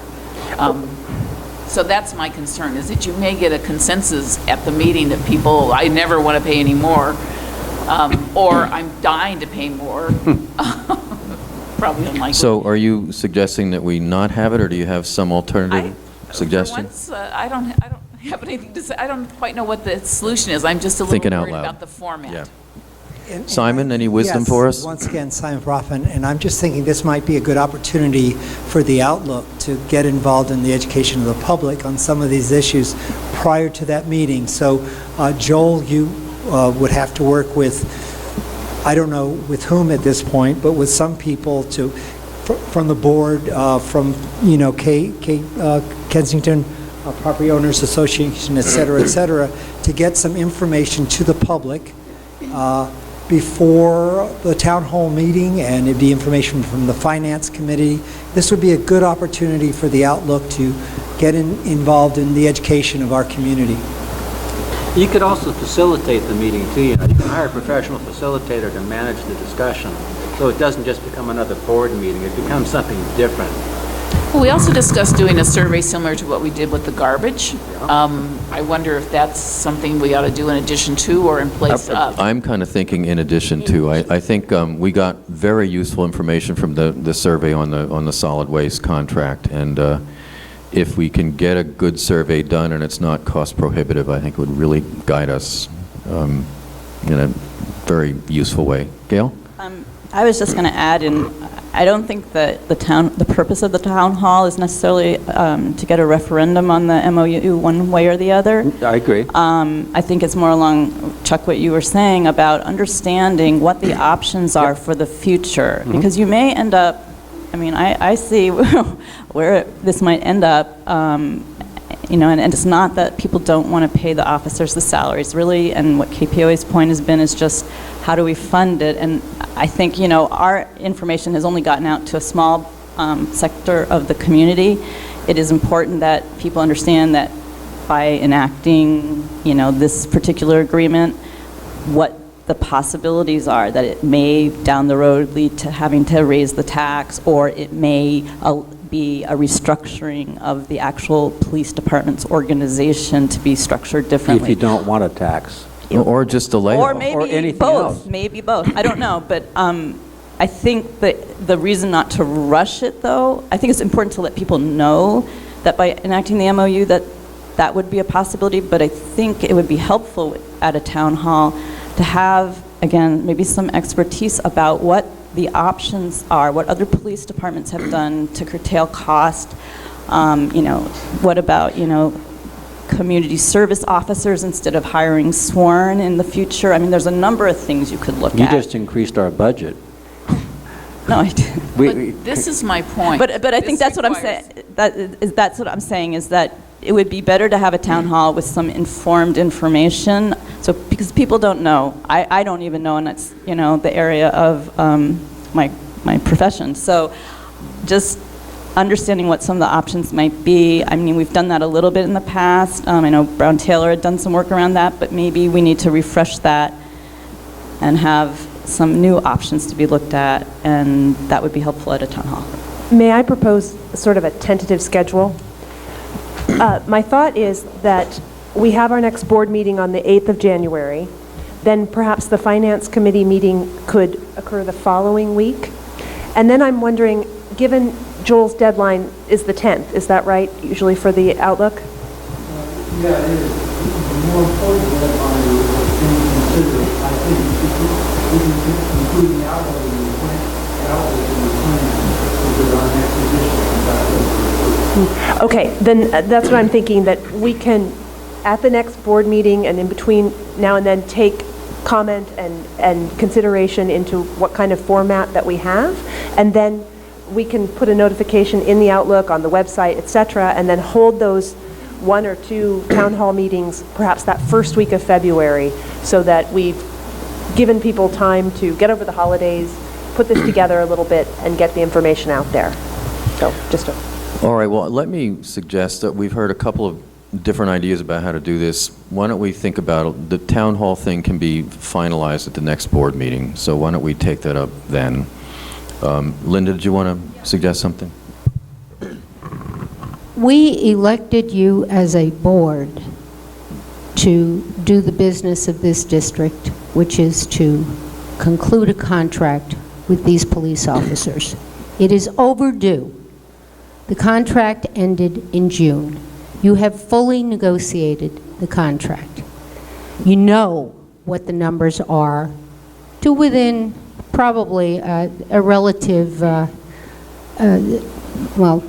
So that's my concern, is that you may get a consensus at the meeting that people, I never want to pay any more, or I'm dying to pay more. Probably unlikely. So are you suggesting that we not have it, or do you have some alternative suggestion? For once, I don't have anything to say. I don't quite know what the solution is. I'm just a little Thinking out worried loud. about the format. Yeah. Simon, any wisdom Yes, for us? Once again, Simon Broffman, and I'm just thinking this might be a good opportunity for the Outlook to get involved in the education of the public on some of these issues prior to that meeting. So, Joel, you would have to work with, I don't know with whom at this point, but with some people from the board, from, Kensington Property Owners Association, et cetera, to get some information to the public before the town hall meeting, and it'd be information from the finance committee. This would be a good opportunity for the Outlook to get involved in the education of our community. You could also facilitate the meeting too. You can hire a professional facilitator to manage the discussion, so it doesn't just become another board meeting. It becomes something different. Well, we also discussed doing a survey similar to what we did with the garbage. I wonder if that's something we ought to do in addition to or in place of. I'm kind of thinking in addition to. I think we got very useful information from the survey on the solid waste contract, and if we can get a good survey done and it's not cost prohibitive, I think it would really guide us in a very useful way. Gail? I was just going to add in, I don't think that the purpose of the town hall is necessarily to get a referendum on the MOU one way or the other. I agree. I think it's more along, Chuck, what you were saying about understanding what the options are for the future. Mm-hmm. Because you may end up, I see where this might end up, and it's not that people don't want to pay the officers the salaries, really, and what KPOA's point has been is just how do we fund it, and I think, our information has only gotten out to a small sector of the community. It is important that people understand that by enacting, this particular agreement, what the possibilities are, that it may down the road lead to having to raise the tax, or it may be a restructuring of the actual police department's organization to be structured differently. If you don't want a tax. Or just delay Or it. maybe Or anything both. else. Maybe both. I don't know. But I think that the reason not to rush it, though, I think it's important to let people know that by enacting the MOU that would be a possibility. But I think it would be helpful at a town hall to have, again, maybe some expertise about what the options are, what other police departments have done to curtail cost. What about, community service officers instead of hiring sworn in the future? There's a number of things you could look You at. just increased our budget. No, I didn't. But this is my point. But I think that's what I'm saying. That's what I'm saying is that it would be better to have a town hall with some informed information. So because people don't know, I don't even know, and that's the area of my profession. So just understanding what some of the options might be. We've done that a little bit in the past. I know Brown Taylor had done some work around that, but maybe we need to refresh that and have some new options to be looked at, and that would be helpful at a town hall. May I propose sort of a tentative schedule? My thought is that we have our next board meeting on the 8th of January. Then perhaps the Finance Committee meeting could occur the following week. And then I'm wondering, given Joel's deadline is the 10th, is that right, usually for the Outlook? Yeah, it is. The more important deadline is being considered. I think we can include the Outlook in the plan, because our next edition comes out. Okay, then that's what I'm thinking, that we can, at the next board meeting and in between now and then, take comment and consideration into what kind of format that we have, and then we can put a notification in the Outlook, on the website, et cetera, and then hold those 1 or 2 town hall meetings perhaps that first week of February, so that we've given people time to get over the holidays, put this together a little bit, and get the information out there. So just a... All right, well, let me suggest that we've heard a couple of different ideas about how to do this. Why don't we think about it? The town hall thing can be finalized at the next board meeting, so why don't we take that up then? Linda, did you want to suggest something? We elected you as a board to do the business of this district, which is to conclude a contract with these police officers. It is overdue. The contract ended in June. You have fully negotiated the contract. You know what the numbers are to within probably a relative, well,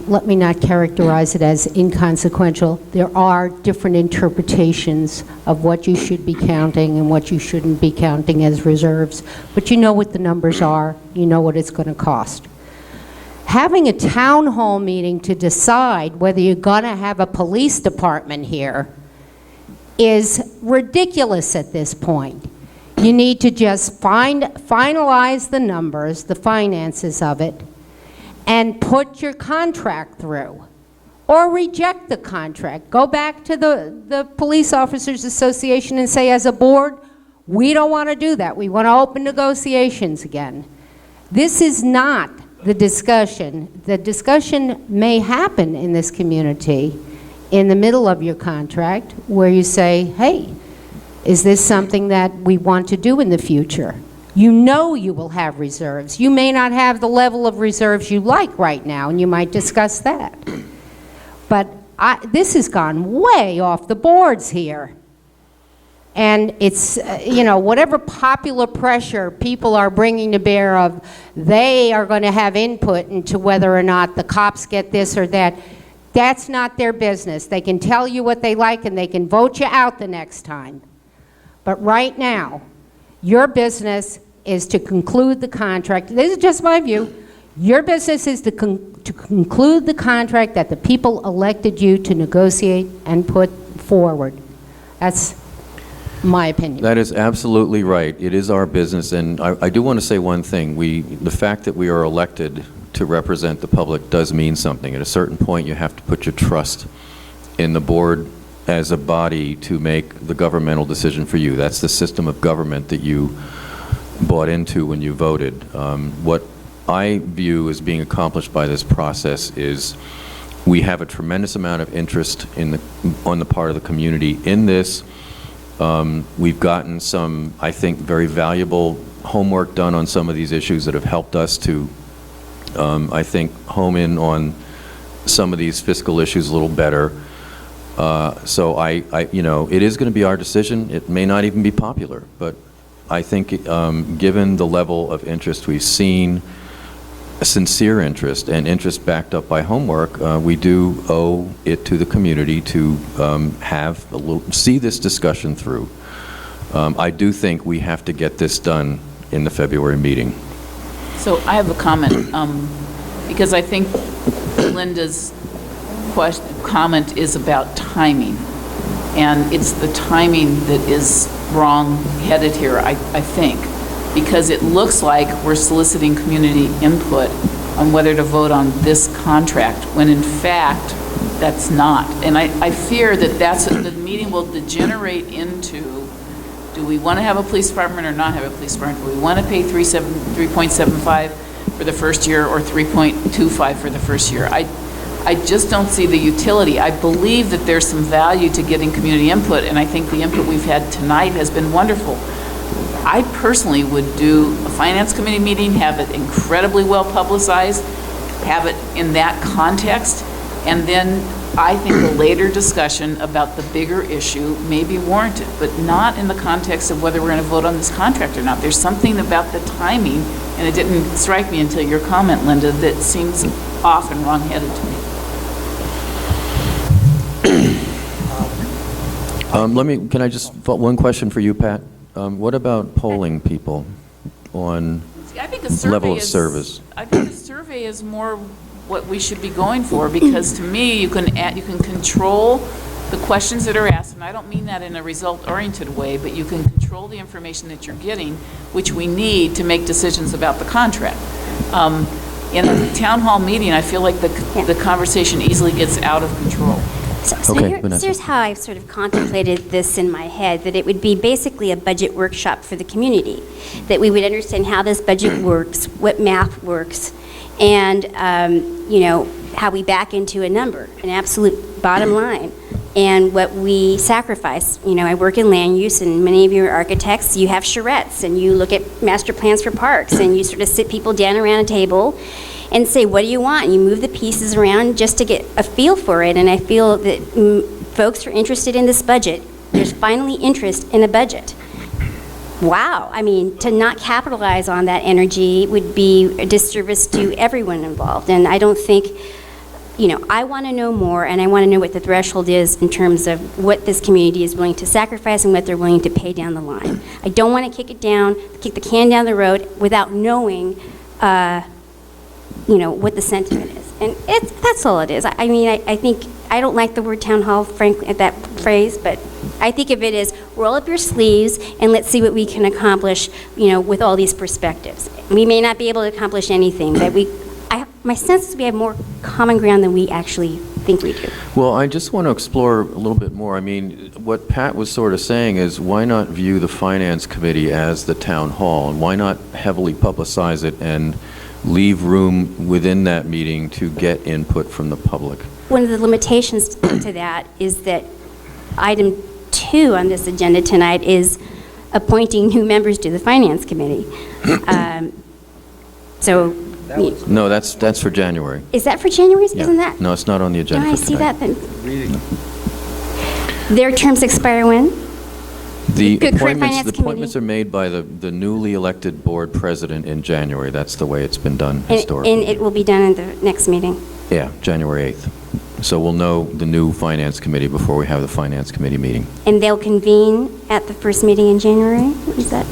let me not characterize it as inconsequential. There are different interpretations of what you should be counting and what you shouldn't be counting as reserves, but you know what the numbers are, you know what it's going to cost. Having a town hall meeting to decide whether you're going to have a police department here is ridiculous at this point. You need to just finalize the numbers, the finances of it, and put your contract through. Or reject the contract. Go back to the Police Officers Association and say, as a board, we don't want to do that. We want to open negotiations again. This is not the discussion. The discussion may happen in this community in the middle of your contract where you say, hey, is this something that we want to do in the future? You know you will have reserves. You may not have the level of reserves you like right now, and you might discuss that. But this has gone way off the boards here. And it's, you know, whatever popular pressure people are bringing to bear of they are going to have input into whether or not the cops get this or that, that's not their business. They can tell you what they like and they can vote you out the next time. But right now, your business is to conclude the contract. This is just my view. Your business is to conclude the contract that the people elected you to negotiate and put forward. That's my opinion. That is absolutely right. It is our business, and I do want to say one thing. The fact that we are elected to represent the public does mean something. At a certain point, you have to put your trust in the board as a body to make the governmental decision for you. That's the system of government that you bought into when you voted. What I view as being accomplished by this process is we have a tremendous amount of interest on the part of the community in this. We've gotten some, I think, very valuable homework done on some of these issues that have helped us to, I think, home in on some of these fiscal issues a little better. So you know, it is going to be our decision. It may not even be popular, but I think given the level of interest we've seen, a sincere interest and interest backed up by homework, we do owe it to the community to see this discussion through. I do think we have to get this done in the February meeting. So I have a comment, because I think Linda's comment is about timing, and it's the timing that is wrong-headed here, I think, because it looks like we're soliciting community input on whether to vote on this contract, when in fact, that's not. And I fear that the meeting will degenerate into, do we want to have a police department or not have a police department? Do we want to pay 3.75 for the first year or 3.25 for the first year? I just don't see the utility. I believe that there's some value to getting community input, and I think the input we've had tonight has been wonderful. I personally would do a finance committee meeting, have it incredibly well publicized, have it in that context, and then I think a later discussion about the bigger issue may be warranted, but not in the context of whether we're going to vote on this contract or not. There's something about the timing, and it didn't strike me until your comment, Linda, that seems off and wrong-headed to me. Can I just, one question for you, Pat? What about polling people on level of service? I think a survey is more what we should be going for, because to me, you can control the questions that are asked, and I don't mean that in a result-oriented way, but you can control the information that you're getting, which we need to make decisions about the contract. In a town hall meeting, I feel like the conversation easily gets out of control. So here's how I've sort of contemplated this in my head, that it would be basically a budget workshop for the community, that we would understand how this budget works, what math works, and you know, how we back into a number, an absolute bottom line, and what we sacrifice. You know, I work in land use, and many of you are architects. You have charrettes, and you look at master plans for parks, and you sort of sit people down around a table and say, what do you want? And you move the pieces around just to get a feel for it. And I feel that folks are interested in this budget. There's finally interest in a budget. wow. I mean, to not capitalize on that energy would be a disservice to everyone involved. And I don't think, you know, I want to know more, and I want to know what the threshold is in terms of what this community is willing to sacrifice and what they're willing to pay down the line. I don't want to kick the can down the road without knowing, you know, what the sentiment is. And that's all it is. I mean, I think, I don't like the word town hall, frankly, that phrase, but I think of it as roll up your sleeves and let's see what we can accomplish, you know, with all these perspectives. We may not be able to accomplish anything, but my sense is we have more common ground than we actually think we do. Well, I just want to explore a little bit more. I mean, what Pat was sort of saying is, why not view the Finance Committee as the town hall, and why not heavily publicize it and leave room within that meeting to get input from the public? One of the limitations to that is that item 2 on this agenda tonight is appointing new members to the Finance Committee. No, that's for January. Is that for January? Yeah. Isn't that? No, it's not on the agenda I for see tonight. that then. Their terms expire when? The Good, current appointments, Finance the appointments are made by the newly elected board president in January. That's the way it's been done historically. And it will be done in the next meeting. Yeah, January 8th. So we'll know the new Finance Committee before we have the Finance Committee meeting. And they'll convene at the first meeting in January? Is that?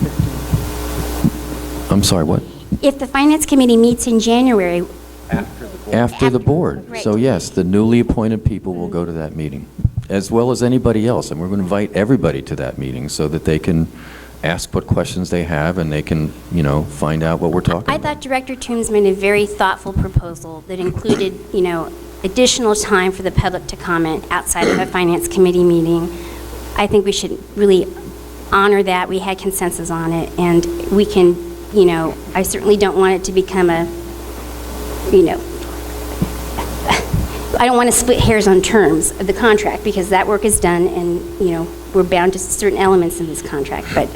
I'm sorry, what? If the Finance Committee meets in January. After the board. Right. So yes, the newly appointed people will go to that meeting, as well as anybody else. And we're going to invite everybody to that meeting so that they can ask what questions they have and they can, you know, find out what we're talking I about. thought Director Toombs made a very thoughtful proposal that included, you know, additional time for the public to comment outside of a Finance Committee meeting. I think we should really honor that. We had consensus on it, and we can, you know, I certainly don't want it to become a, you know, I don't want to split hairs on terms of the contract, because that work is done and, you know, we're bound to certain elements in this contract. But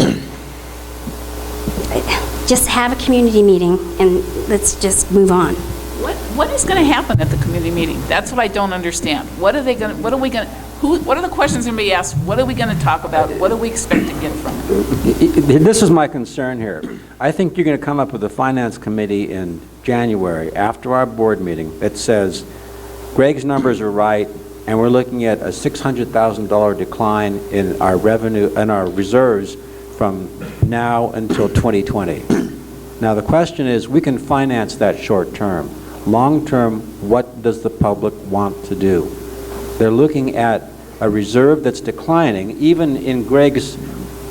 just have a community meeting and let's just move on. What is going to happen at the community meeting? That's what I don't understand. What are the questions going to be asked? What are we going to talk about? What do we expect to get from it? This is my concern here. I think you're going to come up with a Finance Committee in January after our board meeting that says Greg's numbers are right, and we're looking at a $600,000 decline in our revenue and our reserves from now until 2020. Now the question is, we can finance that short term. Long term, what does the public want to do? They're looking at a reserve that's declining. Even in Greg's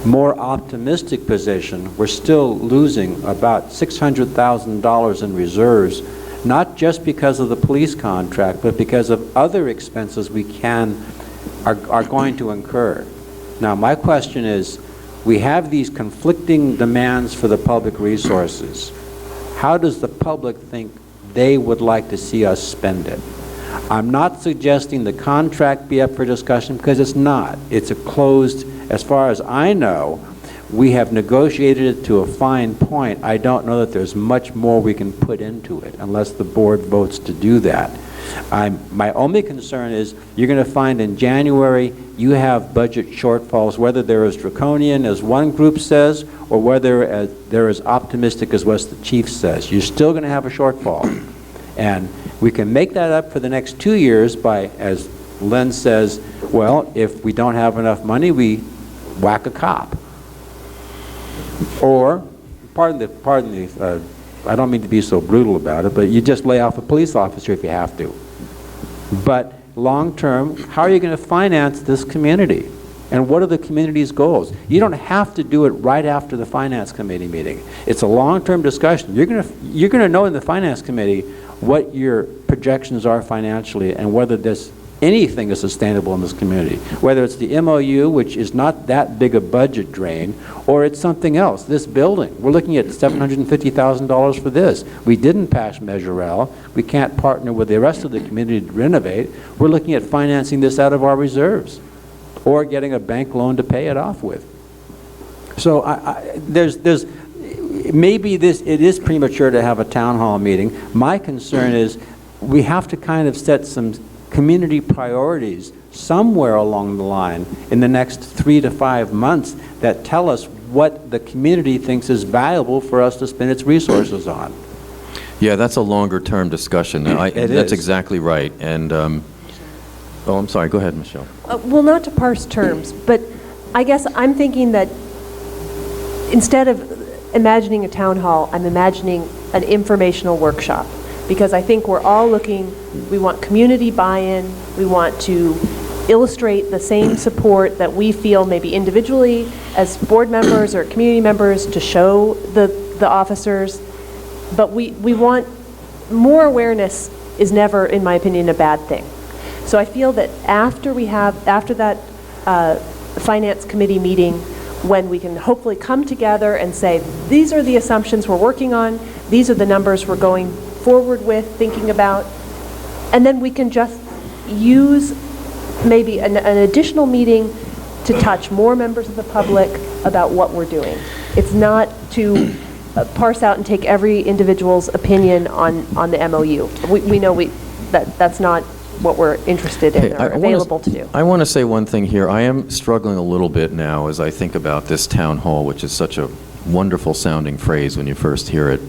more optimistic position, we're still losing about $600,000 in reserves, not just because of the police contract, but because of other expenses we are going to incur. Now, my question is, we have these conflicting demands for the public resources. How does the public think they would like to see us spend it? I'm not suggesting the contract be up for discussion, because it's not. It's a closed, as far as I know, we have negotiated it to a fine point. I don't know that there's much more we can put into it unless the board votes to do that. My only concern is you're going to find in January you have budget shortfalls, whether they're as draconian as one group says or whether they're as optimistic as what the chief says. You're still going to have a shortfall. And we can make that up for the next 2 years by, as Len says, well, if we don't have enough money, we whack a cop. Or, pardon the, I don't mean to be so brutal about it, but you just lay off a police officer if you have to. But long term, how are you going to finance this community? And what are the community's goals? You don't have to do it right after the Finance Committee meeting. It's a long-term discussion. You're going to know in the Finance Committee what your projections are financially and whether anything is sustainable in this community. Whether it's the MOU, which is not that big a budget drain, or it's something else. This building, we're looking at $750,000 for this. We didn't pass Measure L. We can't partner with the rest of the community to renovate. We're looking at financing this out of our reserves or getting a bank loan to pay it off with. So maybe it is premature to have a town hall meeting. My concern is we have to kind of set some community priorities somewhere along the line in the next 3 to 5 months that tell us what the community thinks is valuable for us to spend its resources on. Yeah, that's a longer-term discussion. That's is. exactly right. And, oh, I'm sorry. Go ahead, Michelle. Well, not to parse terms, but I guess I'm thinking that instead of imagining a town hall, I'm imagining an informational workshop. Because I think we're all looking, we want community buy-in, we want to illustrate the same support that we feel maybe individually as board members or community members to show the officers. But we want more awareness is never, in my opinion, a bad thing. So I feel that after that finance committee meeting, when we can hopefully come together and say, these are the assumptions we're working on, these are the numbers we're going forward with, thinking about, and then we can just use maybe an additional meeting to touch more members of the public about what we're doing. It's not to parse out and take every individual's opinion on the MOU. We know that's not what we're interested in or available to do. I want to say one thing here. I am struggling a little bit now as I think about this town hall, which is such a wonderful sounding phrase when you first hear it.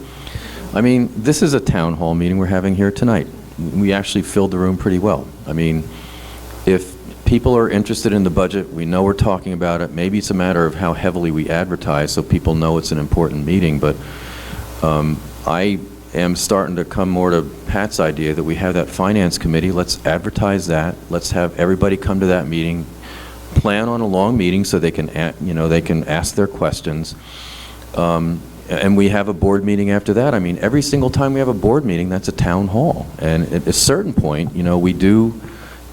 I mean, this is a town hall meeting we're having here tonight. We actually filled the room pretty well. I mean, if people are interested in the budget, we know we're talking about it. Maybe it's a matter of how heavily we advertise so people know it's an important meeting, but I am starting to come more to Pat's idea that we have that finance committee. Let's advertise that. Let's have everybody come to that meeting, plan on a long meeting so they can, they can ask their questions. And we have a board meeting after that. I mean, every single time we have a board meeting, that's a town hall. And at a certain point,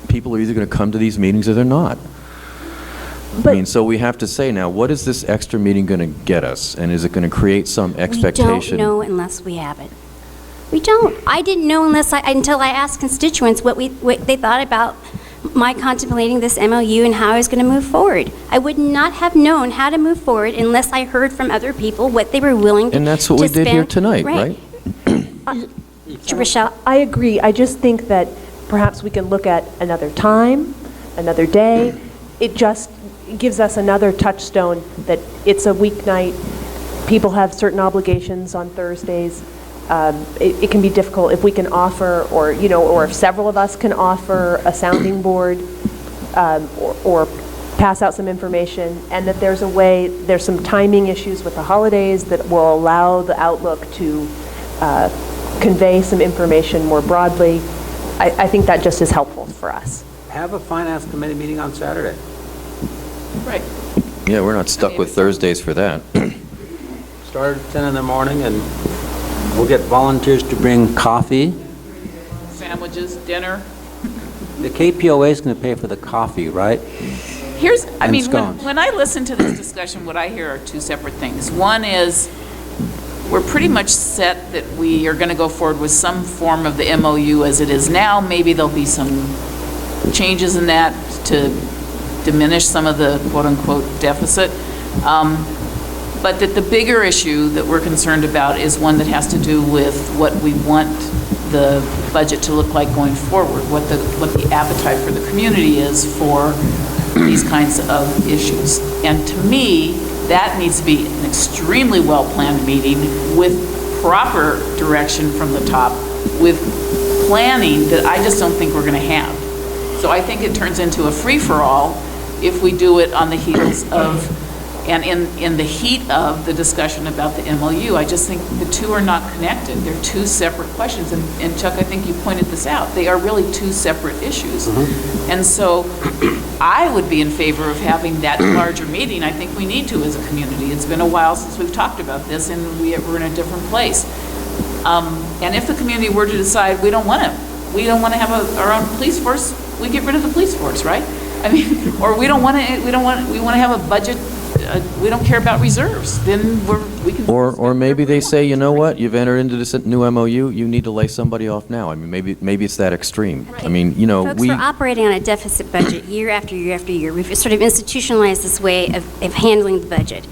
people are either going to come to these meetings or they're not. So we have to say now, what is this extra meeting going to get us? And is it going to create some expectation? We don't know unless we have it. We don't. I didn't know until I asked constituents what they thought about my contemplating this MOU and how I was going to move forward. I would not have known how to move forward unless I heard from other people what they were willing to. And that's what we did here tonight, right? Rochelle? I agree. I just think that perhaps we can look at another time, another day. It just gives us another touchstone that it's a weeknight. People have certain obligations on Thursdays. It can be difficult if we can offer, or if several of us can offer a sounding board, or pass out some information, and that there's some timing issues with the holidays that will allow the Outlook to convey some information more broadly. I think that just is helpful for us. Have a finance committee meeting on Saturday. Right. Yeah, we're not stuck with Thursdays for that. Start at 10 in the morning, and we'll get volunteers to bring coffee. Sandwiches, dinner. The KPOA is going to pay for the coffee, right? When I listen to this discussion, what I hear are two separate things. One is we're pretty much set that we are going to go forward with some form of the MOU as it is now. Maybe there'll be some changes in that to diminish some of the quote-unquote deficit. But that the bigger issue that we're concerned about is one that has to do with what we want the budget to look like going forward, what the appetite for the community is for these kinds of issues. And to me, that needs to be an extremely well-planned meeting with proper direction from the top, with planning that I just don't think we're going to have. So I think it turns into a free-for-all if we do it on the heels of, and in the heat of the discussion about the MOU. I just think the two are not connected. They're two separate questions. And Chuck, I think you pointed this out. They are really two separate issues. Mm-hmm. And so I would be in favor of having that larger meeting. I think we need to as a community. It's been a while since we've talked about this, and we're in a different place. And if the community were to decide we don't want to have our own police force, we get rid of the police force, right? I mean, or we want to have a budget. We don't care about reserves. Then we can. Or maybe they say, you know what? You've entered into this new MOU. You need to lay somebody off now. I mean, maybe it's that extreme. Right. I mean, Folks, we're operating on a deficit budget year after year after year. We've sort of institutionalized this way of handling the budget.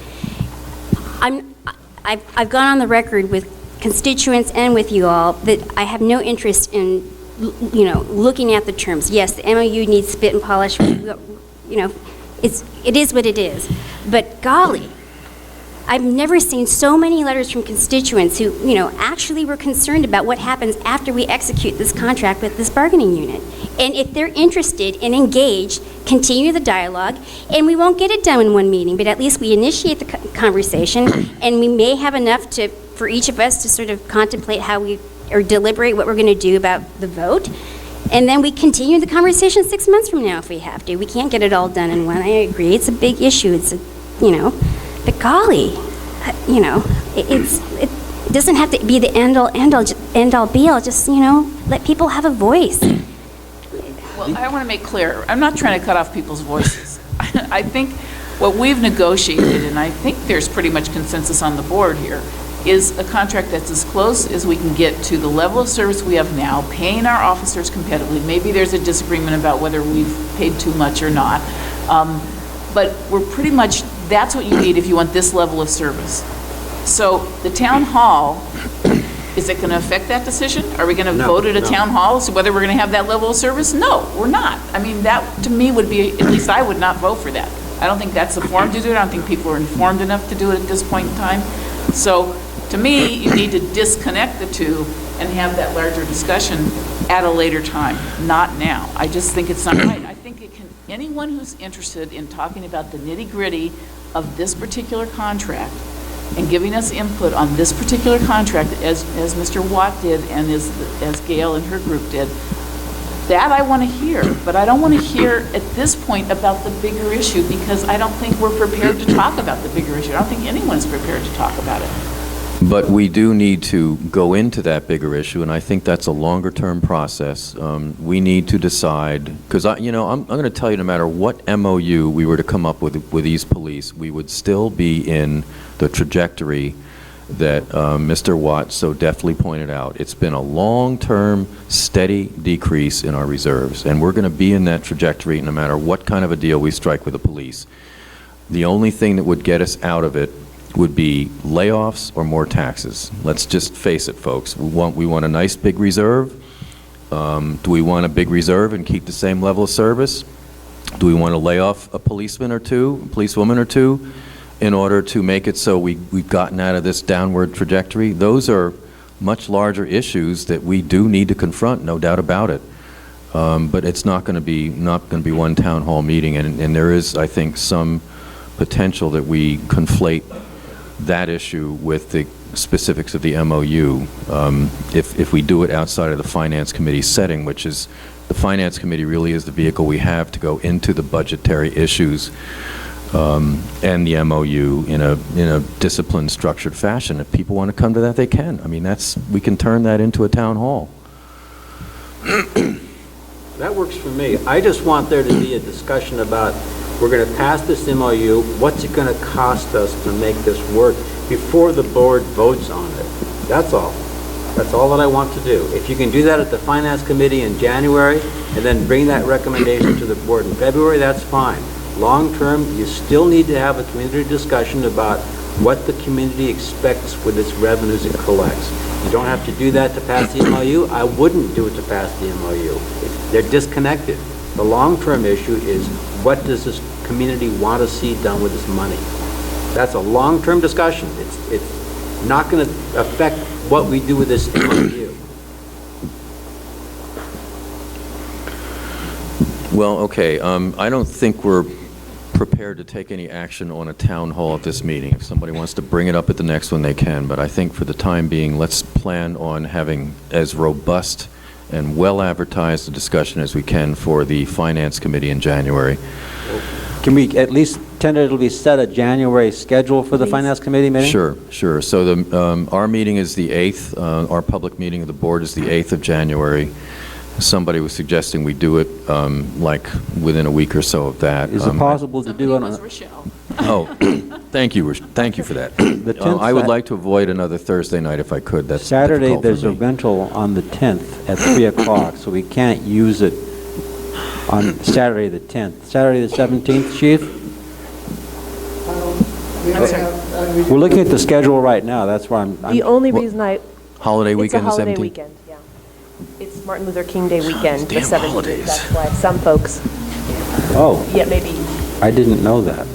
I've gone on the record with constituents and with you all that I have no interest in, looking at the terms. Yes, the MOU needs spit and polish. It is what it is. But golly, I've never seen so many letters from constituents who, actually were concerned about what happens after we execute this contract with this bargaining unit. And if they're interested and engaged, continue the dialogue, and we won't get it done in one meeting, but at least we initiate the conversation, and we may have enough for each of us to sort of contemplate or deliberate what we're going to do about the vote. And then we continue the conversation 6 months from now if we have to. We can't get it all done in one. I agree. It's a big issue. But golly, it doesn't have to be the end all be all. Just, let people have a voice. Well, I want to make clear, I'm not trying to cut off people's voices. I think what we've negotiated, and I think there's pretty much consensus on the board here, is a contract that's as close as we can get to the level of service we have now, paying our officers competitively. Maybe there's a disagreement about whether we've paid too much or not. But we're pretty much, that's what you need if you want this level of service. So the town hall, is it going to affect that decision? Are we going to vote at a town hall as to whether we're going to have that level of service? No, we're not. I mean, that to me would be, at least I would not vote for that. I don't think that's the forum to do it. I don't think people are informed enough to do it at this point in time. So to me, you need to disconnect the two and have that larger discussion at a later time, not now. I just think it's not right. I think anyone who's interested in talking about the nitty-gritty of this particular contract and giving us input on this particular contract, as Mr. Watt did and as Gail and her group did, that I want to hear. But I don't want to hear at this point about the bigger issue, because I don't think we're prepared to talk about the bigger issue. I don't think anyone's prepared to talk about it. But we do need to go into that bigger issue, and I think that's a longer-term process. We need to decide, because I'm going to tell you, no matter what MOU we were to come up with these police, we would still be in the trajectory that Mr. Watt so deftly pointed out. It's been a long-term, steady decrease in our reserves, and we're going to be in that trajectory no matter what kind of a deal we strike with the police. The only thing that would get us out of it would be layoffs or more taxes. Let's just face it, folks. We want a nice big reserve. Do we want a big reserve and keep the same level of service? Do we want to lay off a policeman or two, a policewoman or two, in order to make it so we've gotten out of this downward trajectory? Those are much larger issues that we do need to confront, no doubt about it. But it's not going to be one town hall meeting, and there is, I think, some potential that we conflate that issue with the specifics of the MOU. If we do it outside of the Finance Committee setting, which is, the Finance Committee really is the vehicle we have to go into the budgetary issues and the MOU in a disciplined, structured fashion. If people want to come to that, they can. I mean, we can turn that into a town hall. That works for me. I just want there to be a discussion about, we're going to pass this MOU, what's it going to cost us to make this work before the board votes on it. That's all. That's all that I want to do. If you can do that at the Finance Committee in January and then bring that recommendation to the board in February, that's fine. Long term, you still need to have a community discussion about what the community expects with its revenues it collects. You don't have to do that to pass the MOU. I wouldn't do it to pass the MOU. They're disconnected. The long-term issue is, what does this community want to see done with this money? That's a long-term discussion. It's not going to affect what we do with this MOU. Well, okay, I don't think we're prepared to take any action on a town hall at this meeting. If somebody wants to bring it up at the next one, they can, but I think for the time being, let's plan on having as robust and well-advertised a discussion as we can for the Finance Committee in January. Can we at least tentatively set a January schedule for the Finance Committee meeting? Sure. So our meeting is the 8th. Our public meeting of the board is the 8th of January. Somebody was suggesting we do it like within a week or so of that. Is it possible to do it on Rochelle. Oh, thank you for that. The 10th, I would like to avoid another Thursday night if I could. That's Saturday, difficult for there's a me. rental on the 10th at 3 o'clock, so we can't use it on Saturday the 10th. Saturday the 17th, Chief? We're looking at the schedule right now. That's why I'm The only reason Holiday it's weekend, a holiday the 17th? weekend, yeah. It's Martin Luther King Day weekend, the damn 17th. holidays. That's why some folks, Oh, yeah, maybe. I didn't know that.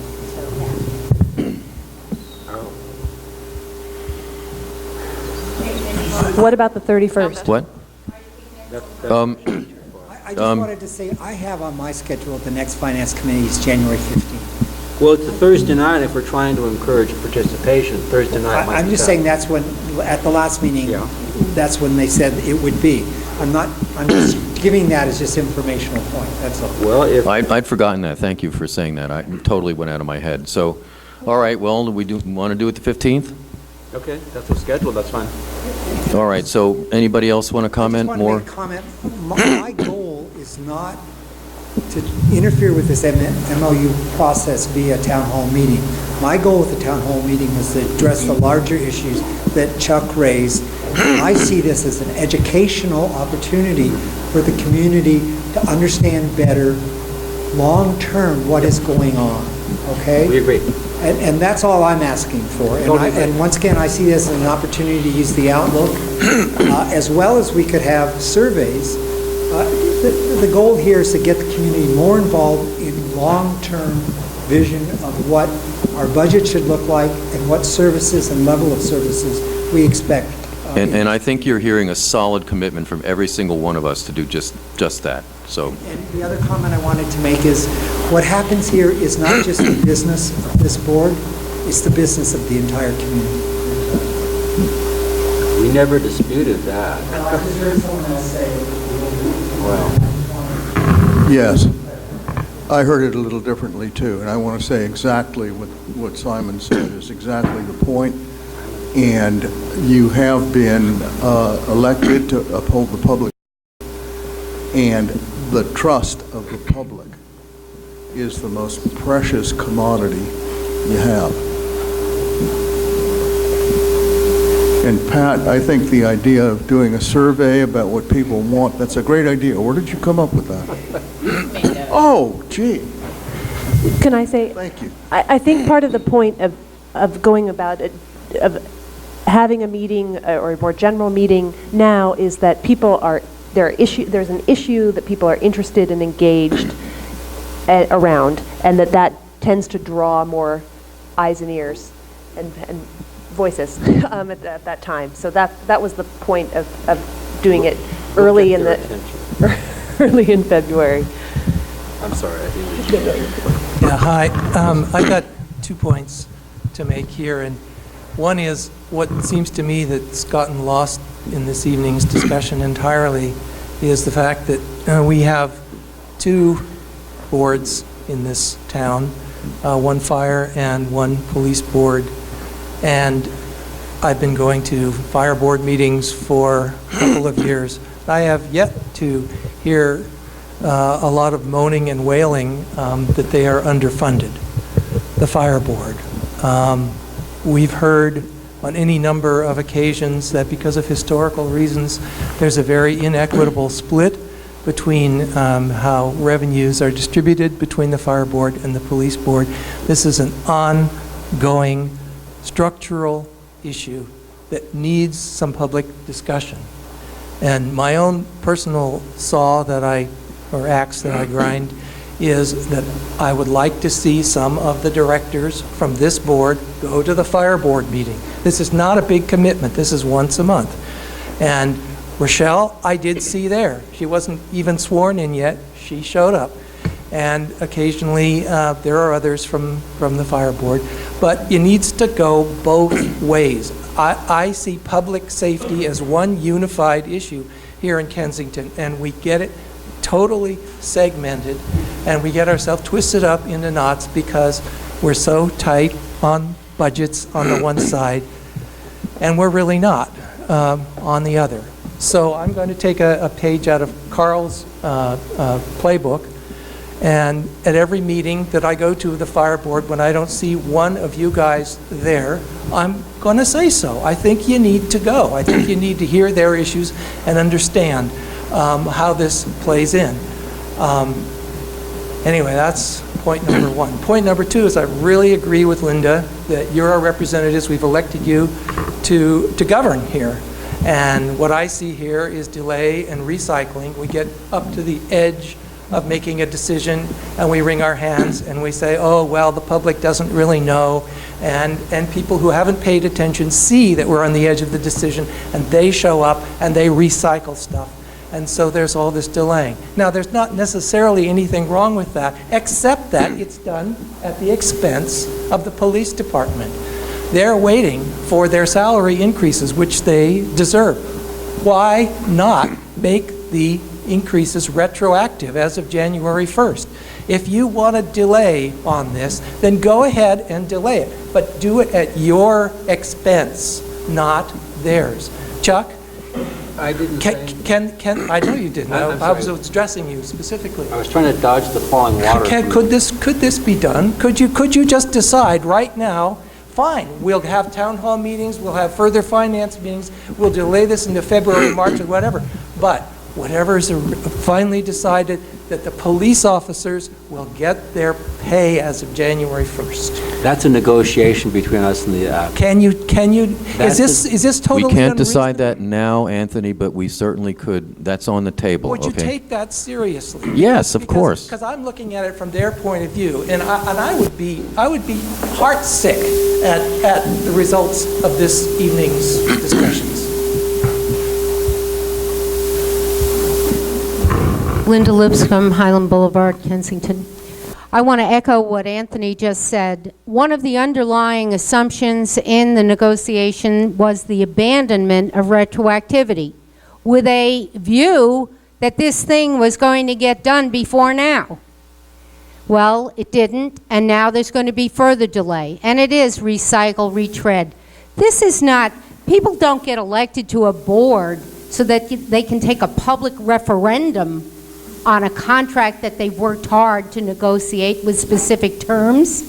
What about the 31st? What? I just wanted to say, I have on my schedule the next Finance Committee is January 15th. Well, it's a Thursday night. If we're trying to encourage participation, Thursday night might I'm be just better. saying that's when, at the last meeting, that's when they said it would be. I'm just giving that as just informational point, that's all. Well, if I'd forgotten that. Thank you for saying that. I totally went out of my head. So, all right, well, do we want to do it the 15th? okay, that's what's scheduled. That's fine. All right, so anybody else want to comment more? I just want to make a comment. My goal is not to interfere with this MOU process via town hall meeting. My goal with the town hall meeting was to address the larger issues that Chuck raised. I see this as an educational opportunity for the community to understand better long-term what is going on, okay? We agree. And that's all I'm asking for. And once again, I see this as an opportunity to use the Outlook, as well as we could have surveys. The goal here is to get the community more involved in long-term vision of what our budget should look like and what services and level of services we expect. And I think you're hearing a solid commitment from every single one of us to do just that. So. And the other comment I wanted to make is, what happens here is not just the business of this board, it's the business of the entire community. We never disputed that. I just heard someone else say. Well. Yes. I heard it a little differently, too, and I want to say exactly what Simon said is exactly the point. And you have been elected to uphold the public, and the trust of the public is the most precious commodity you have. And Pat, I think the idea of doing a survey about what people want, that's a great idea. Where did you come up with that? Oh, gee. Can I say? Thank you. I think part of the point of going about it, of having a meeting or a more general meeting now is that people are, there's an issue that people are interested and engaged around, and that tends to draw more eyes and ears and voices at that time. So that was the point of doing it early in February. I'm sorry. I didn't Yeah, hi. I got 2 points to make here, and one is what seems to me that's gotten lost in this evening's discussion entirely is the fact that we have 2 boards in this town, one fire and one police board, and I've been going to fire board meetings for a couple of years. I have yet to hear a lot of moaning and wailing that they are underfunded, the fire board. We've heard on any number of occasions that because of historical reasons, there's a very inequitable split between how revenues are distributed between the fire board and the police board. This is an ongoing structural issue that needs some public discussion. And my own personal saw that or axe that I grind is that I would like to see some of the directors from this board go to the fire board meeting. This is not a big commitment. This is once a month. And Rochelle, I did see there. She wasn't even sworn in yet. She showed up. And occasionally there are others from the fire board. But it needs to go both ways. I see public safety as one unified issue here in Kensington, and we get it totally segmented, and we get ourselves twisted up into knots because we're so tight on budgets on the one side, and we're really not on the other. So I'm going to take a page out of Carl's playbook, and at every meeting that I go to the fire board, when I don't see one of you guys there, I'm going to say so. I think you need to go. I think you need to hear their issues and understand how this plays in. Anyway, that's point number 1. Point number 2 is I really agree with Linda that you're our representatives. We've elected you to govern here. And what I see here is delay and recycling. We get up to the edge of making a decision, and we wring our hands and we say, oh, well, the public doesn't really know, and people who haven't paid attention see that we're on the edge of the decision, and they show up and they recycle stuff. And so there's all this delaying. Now, there's not necessarily anything wrong with that, except that it's done at the expense of the police department. They're waiting for their salary increases, which they deserve. Why not make the increases retroactive as of January 1st? If you want to delay on this, then go ahead and delay it, but do it at your expense, not theirs. Chuck? I didn't say I know you didn't. I'm I was sorry. addressing you specifically. I was trying to dodge the falling water. Could this be done? Could you just decide right now, fine, we'll have town hall meetings, we'll have further finance meetings, we'll delay this into February, March, or whatever, but whatever is finally decided, that the police officers will get their pay as of January 1st. That's a negotiation between us and the... Is this totally We can't unreasonable? decide that now, Anthony, but we certainly could. That's on the table, Would you okay? take that seriously? Yes, of course. Because I'm looking at it from their point of view, and I would be heartsick at the results of this evening's discussions. Linda Lipscomb, Highland Boulevard, Kensington. I want to echo what Anthony just said. One of the underlying assumptions in the negotiation was the abandonment of retroactivity, with a view that this thing was going to get done before now. Well, it didn't, and now there's going to be further delay. And it is recycle, retread. This is not, people don't get elected to a board so that they can take a public referendum on a contract that they've worked hard to negotiate with specific terms.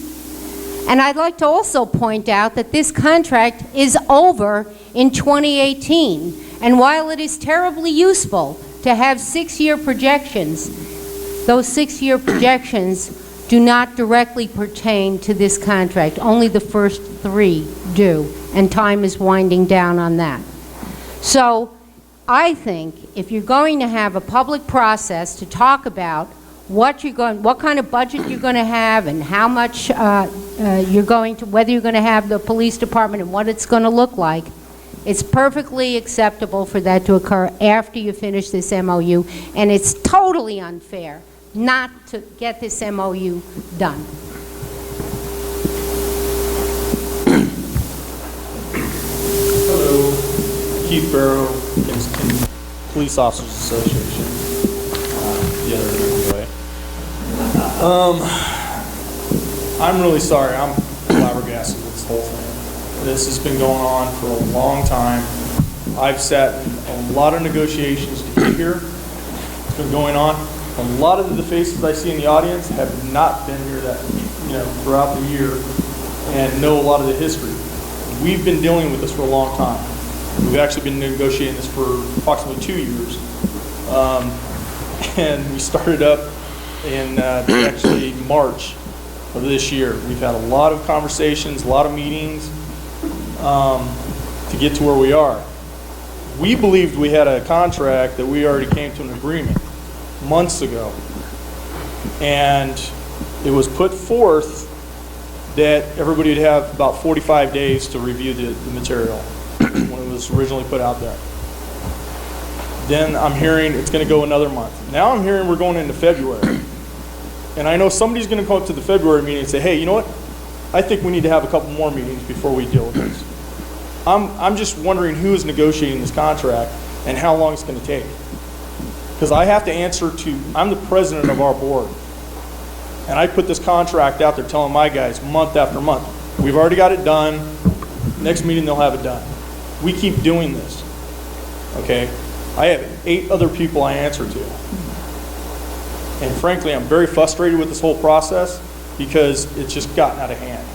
And I'd like to also point out that this contract is over in 2018. And while it is terribly useful to have 6-year projections, those 6-year projections do not directly pertain to this contract. Only the first 3 do, and time is winding down on that. So I think if you're going to have a public process to talk about what kind of budget you're going to have and how much whether you're going to have the police department and what it's going to look like, it's perfectly acceptable for that to occur after you finish this MOU, and it's totally unfair not to get this MOU done. Hello, Keith Barrow, Kensington Police Officers Association, the other way. I'm really sorry. I'm flabbergasted with this whole thing. This has been going on for a long time. I've sat in a lot of negotiations to get here. It's been going on. A lot of the faces I see in the audience have not been here throughout the year and know a lot of the history. We've been dealing with this for a long time. We've actually been negotiating this for approximately 2 years. And we started up in actually March of this year. We've had a lot of conversations, a lot of meetings to get to where we are. We believed we had a contract that we already came to an agreement months ago. And it was put forth that everybody would have about 45 days to review the material when it was originally put out there. Then I'm hearing it's going to go another month. Now I'm hearing we're going into February. And I know somebody's going to come up to the February meeting and say, hey, you know what? I think we need to have a couple more meetings before we deal with this. I'm just wondering who is negotiating this contract and how long it's going to take. Because I have to answer to, I'm the president of our board. And I put this contract out there telling my guys month after month, we've already got it done. Next meeting they'll have it done. We keep doing this. Okay? I have 8 other people I answer to. And frankly, I'm very frustrated with this whole process because it's just gotten out of hand.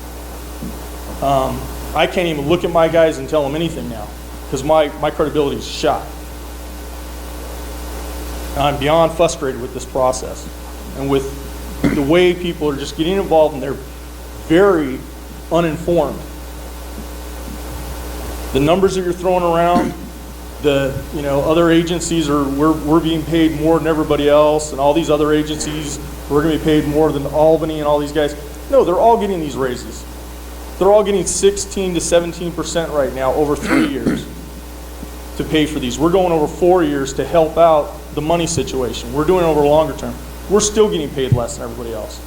I can't even look at my guys and tell them anything now because my credibility is shot. And I'm beyond frustrated with this process and with the way people are just getting involved and they're very uninformed. The numbers that you're throwing around, Other agencies we're being paid more than everybody else, and all these other agencies, we're going to be paid more than Albany and all these guys. No, they're all getting these raises. They're all getting 16 to 17% right now over 3 years to pay for these. We're going over 4 years to help out the money situation. We're doing it over a longer term. We're still getting paid less than everybody else.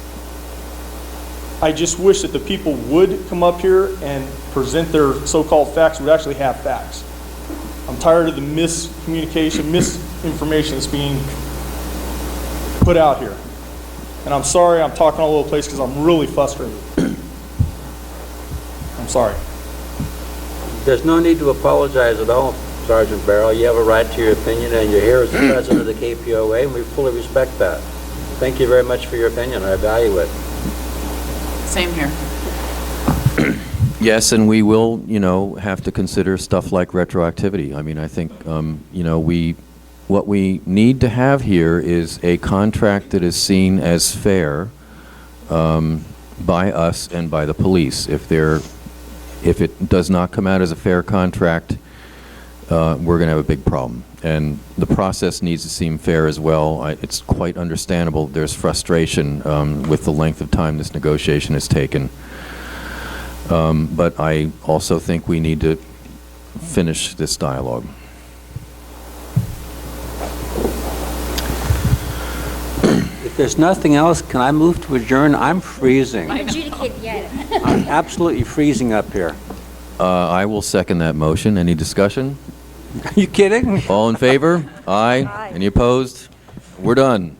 I just wish that the people would come up here and present their so-called facts, would actually have facts. I'm tired of the miscommunication, misinformation that's being put out here. And I'm sorry I'm talking all over the place because I'm really frustrated. I'm sorry. There's no need to apologize at all, Sergeant Barrow. You have a right to your opinion, and you're here as the president of the KPOA, and we fully respect that. Thank you very much for your opinion. I value it. Same here. Yes, and we will, have to consider stuff like retroactivity. I mean, I think, what we need to have here is a contract that is seen as fair by us and by the police. If it does not come out as a fair contract, we're going to have a big problem. And the process needs to seem fair as well. It's quite understandable. There's frustration with the length of time this negotiation has taken. But I also think we need to finish this dialogue. If there's nothing else, can I move to adjourn? I'm freezing. Adjudicate the item. I'm absolutely freezing up here. I will second that motion. Any discussion? Are you kidding? All in favor? Aye. Any opposed? We're done.